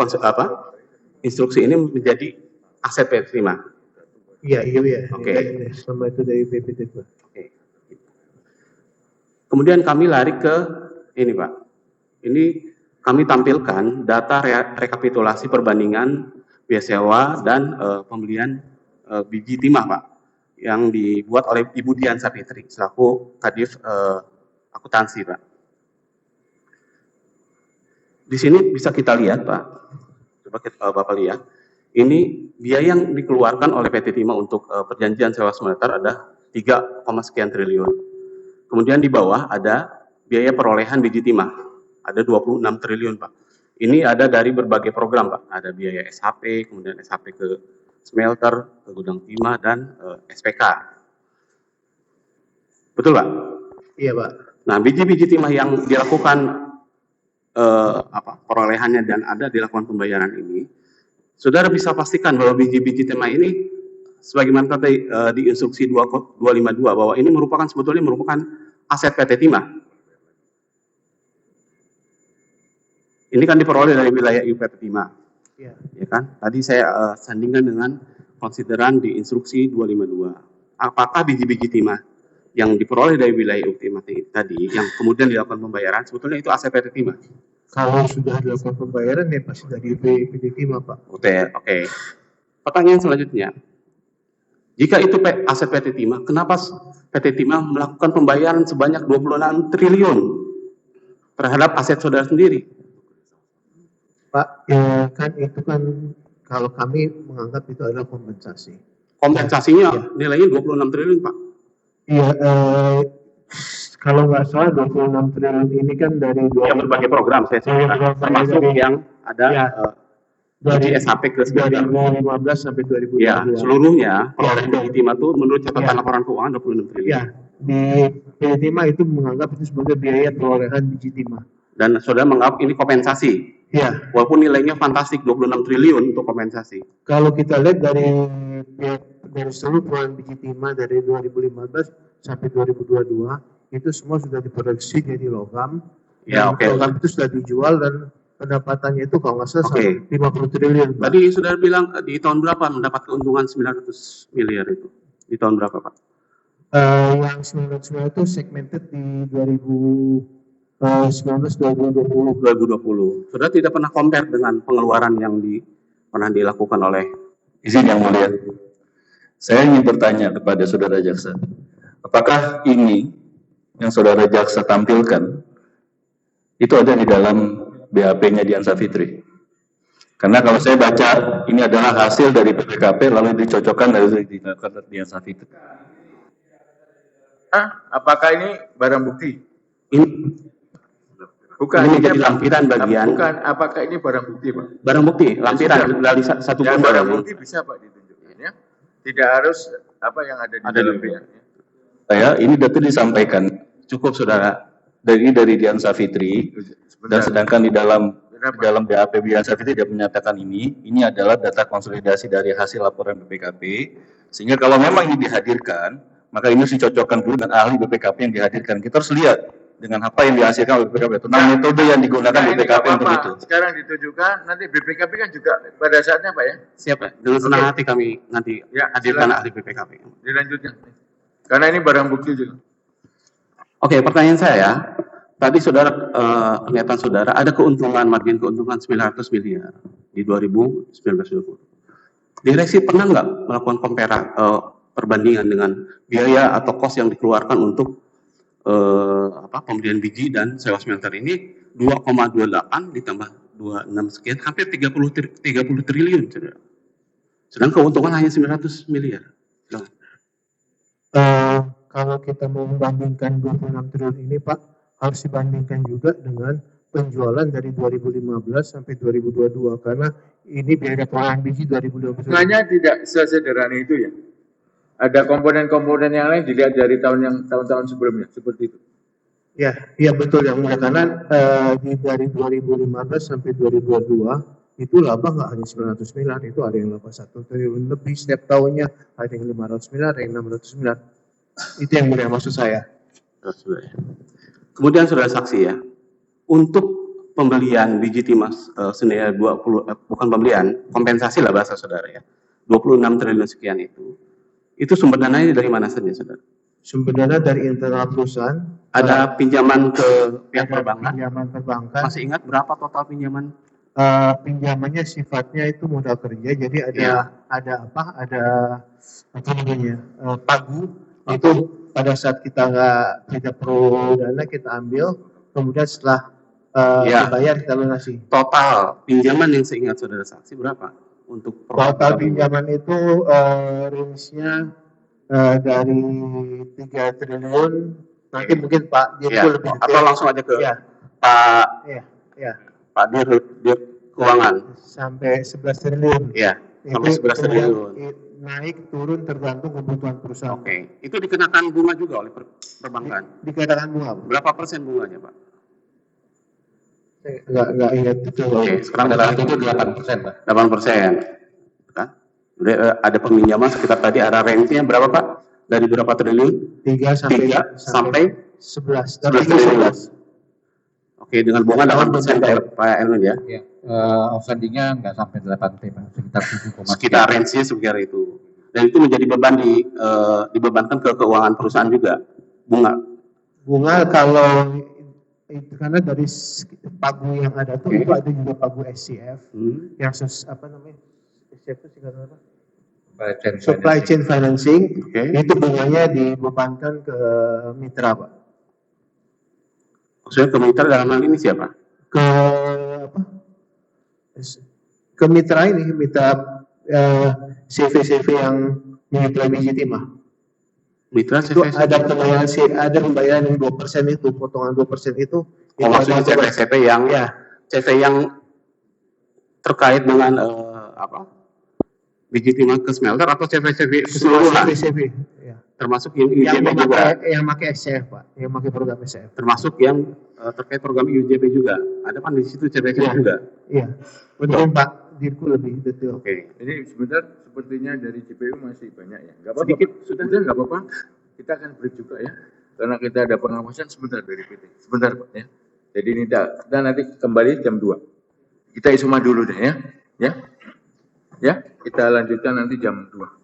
Speaker 6: instruksi ini menjadi aset PT Timah.
Speaker 7: Iya.
Speaker 6: Oke.
Speaker 7: Selama itu dari PPT, Pak.
Speaker 6: Oke. Kemudian kami lari ke ini Pak. Ini kami tampilkan data rekapitulasi perbandingan biaya sewa dan pembelian biji timah Pak, yang dibuat oleh Ibu Dian Sapitri selaku Kadif Akuntansi Pak. Di sini bisa kita lihat Pak, coba Bapak lihat, ini biaya yang dikeluarkan oleh PT Timah untuk perjanjian sewa smelter ada 3, sekian triliun. Kemudian di bawah ada biaya perolehan biji timah, ada 26 triliun Pak. Ini ada dari berbagai program Pak, ada biaya SHP, kemudian SHP ke smelter, ke gudang timah, dan SPK. Betul Pak?
Speaker 7: Iya Pak.
Speaker 6: Nah, biji-biji timah yang dilakukan perolehannya dan ada dilakukan pembayaran ini, saudara bisa pastikan bahwa biji-biji timah ini sebagaimana tadi di instruksi 252 bahwa ini sebetulnya merupakan aset PT Timah. Ini kan diperoleh dari wilayah PT Timah.
Speaker 7: Iya.
Speaker 6: Ya kan? Tadi saya sandingkan dengan konsideran di instruksi 252. Apakah biji-biji timah yang diperoleh dari wilayah PT Timah tadi yang kemudian dilakukan pembayaran sebetulnya itu aset PT Timah?
Speaker 7: Kalau sudah dilakukan pembayaran ya pasti dari PT Timah, Pak.
Speaker 6: Oke. Pertanyaan selanjutnya, jika itu aset PT Timah, kenapa PT Timah melakukan pembayaran sebanyak 26 triliun terhadap aset saudara sendiri?
Speaker 7: Pak, ya kan itu kan kalau kami menganggap itu adalah kompensasi.
Speaker 6: Kompensasinya nilainya 26 triliun, Pak.
Speaker 7: Iya, kalau nggak salah 26 triliun ini kan dari
Speaker 6: Ya, berbagai program saya sebutkan, termasuk yang ada dari SHP ke
Speaker 7: 2015 sampai 2022.
Speaker 6: Ya, seluruhnya perolehan PT Timah itu menurut catatan laporan keuangan 26 triliun.
Speaker 7: Ya, di PT Timah itu menganggap itu sebagai biaya perolehan biji timah.
Speaker 6: Dan saudara menganggap ini kompensasi.
Speaker 7: Ya,
Speaker 6: Walaupun nilainya fantastik 26 triliun untuk kompensasi.
Speaker 7: kalau kita lihat dari seluruh perolehan biji timah dari 2015 sampai 2022 itu semua sudah diproduksi jadi logam.
Speaker 6: Ya, oke.
Speaker 7: Logam itu sudah dijual dan pendapatannya itu kalau nggak salah
Speaker 6: Oke.
Speaker 7: 50 triliun. Pak.
Speaker 6: Tadi saudara bilang di tahun berapa mendapat keuntungan 900 miliar itu? Di tahun berapa, Pak?
Speaker 7: Yang 900 itu segmented di 2019-2020.
Speaker 6: 2020. Saudara tidak pernah compare dengan pengeluaran yang pernah dilakukan oleh
Speaker 1: Izin yang mulia. Saya ingin bertanya kepada saudara jaksa, apakah ini yang saudara jaksa tampilkan itu ada di dalam BAP-nya Dian Savitri? Karena kalau saya baca ini adalah hasil dari BPKP lalu dicocokkan dari Dian Savitri.
Speaker 2: Apakah ini barang bukti?
Speaker 6: ini
Speaker 2: Bukan.
Speaker 6: Ini menjadi lampiran bagian.
Speaker 2: Bukan. Apakah ini barang bukti, Pak?
Speaker 6: barang bukti, lampiran dari satu
Speaker 2: Ya,
Speaker 6: benda
Speaker 2: barang
Speaker 6: yang
Speaker 2: bukti bisa, Pak, ditunjukkan ya. Tidak harus apa yang ada di dalam BAP.
Speaker 1: Ini data disampaikan cukup saudara dari Dian Savitri dan sedangkan di dalam BAP Dian Savitri dia menyatakan ini adalah data konsolidasi dari hasil laporan BPKP, sehingga kalau memang ini dihadirkan maka ini harus dicocokkan dulu dengan ahli BPKP yang dihadirkan. Kita harus lihat dengan apa yang dihasilkan oleh BPKP itu. Nah, metode yang digunakan BPKP untuk itu.
Speaker 2: Sekarang ditunjukkan, nanti BPKP kan juga pada saatnya, Pak ya.
Speaker 6: Siapa? Dengan senang hati kami nanti hadirkan ahli BPKP.
Speaker 2: Dilanjutkan. Karena ini barang bukti juga.
Speaker 6: Oke, pertanyaan saya, tadi saudara, pernyataan saudara, ada keuntungan, margin keuntungan 900 miliar di 2019-2020. Direksi pernah nggak melakukan perbandingan dengan biaya atau kos yang dikeluarkan untuk pembelian biji dan sewa smelter ini 2,28 ditambah 26 sekian, hampir 30 triliun, saudara. Sedang keuntungan hanya 900 miliar.
Speaker 7: Kalau kita mau membandingkan 26 triliun ini, Pak, harus dibandingkan juga dengan penjualan dari 2015 sampai 2022 karena ini biaya perolehan biji 2020.
Speaker 2: Hanya tidak sesederhana itu ya. Ada komponen-komponen yang lain dilihat dari tahun-tahun sebelumnya seperti itu.
Speaker 7: Ya, iya betul yang mulia karena dari 2015 sampai 2022 itu laba nggak hanya 900 miliar, itu ada yang laba 1 triliun lebih setiap tahunnya, ada yang 500 miliar, ada yang 600 miliar. Itu yang mulia maksud saya.
Speaker 6: Kemudian saudara saksi ya, untuk pembelian biji timah senilai 20, bukan pembelian, kompensasi lah bahasa saudara ya, 26 triliun sekian itu sumber dananya dari mana saja saudara?
Speaker 7: Sumber dana dari internal perusahaan.
Speaker 6: Ada pinjaman ke pihak perbankan?
Speaker 7: Pinjaman perbankan.
Speaker 6: Masih ingat berapa total pinjaman?
Speaker 7: Pinjamannya sifatnya itu modal kerja, jadi ada pagu itu pada saat kita tidak perlu dana kita ambil, kemudian setelah dibayar kita lunasi.
Speaker 6: Total pinjaman yang seingat saudara saksi berapa untuk
Speaker 7: total pinjaman itu range-nya dari 3 triliun nanti mungkin Pak Dirku lebih detail.
Speaker 6: Atau langsung aja ke Pak Pak Dir Keuangan
Speaker 7: sampai 11 triliun.
Speaker 6: Iya, sampai 11 triliun.
Speaker 7: Naik turun tergantung kebutuhan perusahaan.
Speaker 6: Oke, itu dikenakan bunga juga oleh perbankan.
Speaker 7: Dikenakan bunga.
Speaker 6: Berapa persen bunganya, Pak?
Speaker 7: Enggak ingat betul.
Speaker 6: Oke, sekarang data itu 8%, Pak. 8%. Ada peminjaman sekitar tadi ada range-nya berapa, Pak? Dari berapa triliun?
Speaker 7: 3 sampai 11
Speaker 6: triliun. Oke, dengan bunga 8% Pak Elmin ya?
Speaker 8: Ya, outstanding-nya nggak sampai 8T, Pak. Sekitar 7,.
Speaker 6: Sekitar range-nya sekitar itu. Dan itu menjadi beban dibebankan ke keuangan perusahaan juga, bunga.
Speaker 7: Bunga kalau itu karena dari pagu yang ada tuh itu ada juga pagu SCF yang apa namanya SCF itu singkatan apa? Supply chain financing. Itu bunganya dibebankan ke mitra, Pak.
Speaker 6: Maksudnya ke mitra dalam hal ini siapa?
Speaker 7: Ke apa? Ke mitra ini, mitra CV yang menyuplai biji timah.
Speaker 6: Mitra
Speaker 7: Itu
Speaker 6: CV
Speaker 7: ada pembayaran yang 2% itu, potongan 2% itu.
Speaker 6: maksudnya CV yang CV yang terkait dengan apa? Biji timah ke smelter atau CV keseluruhan?
Speaker 7: CV, ya.
Speaker 6: Termasuk yang UJB juga.
Speaker 7: Yang pakai SCF, Pak, yang pakai program SCF.
Speaker 6: Termasuk yang terkait program UJB juga. Ada kan di situ CV juga.
Speaker 7: Iya. Betul, Pak. Dirku lebih detail.
Speaker 2: Oke. Ini sebentar sepertinya dari CPU masih banyak ya. Enggak apa-apa.
Speaker 6: Sedikit,
Speaker 2: Pak. Sudah enggak apa-apa. Kita akan break juga ya. Karena kita ada pengawasan sebentar dari PT. Sebentar, Pak ya. Jadi ini kita nanti kembali jam 2. Kita isoma dulu deh ya. Ya. Ya, kita lanjutkan nanti jam 2.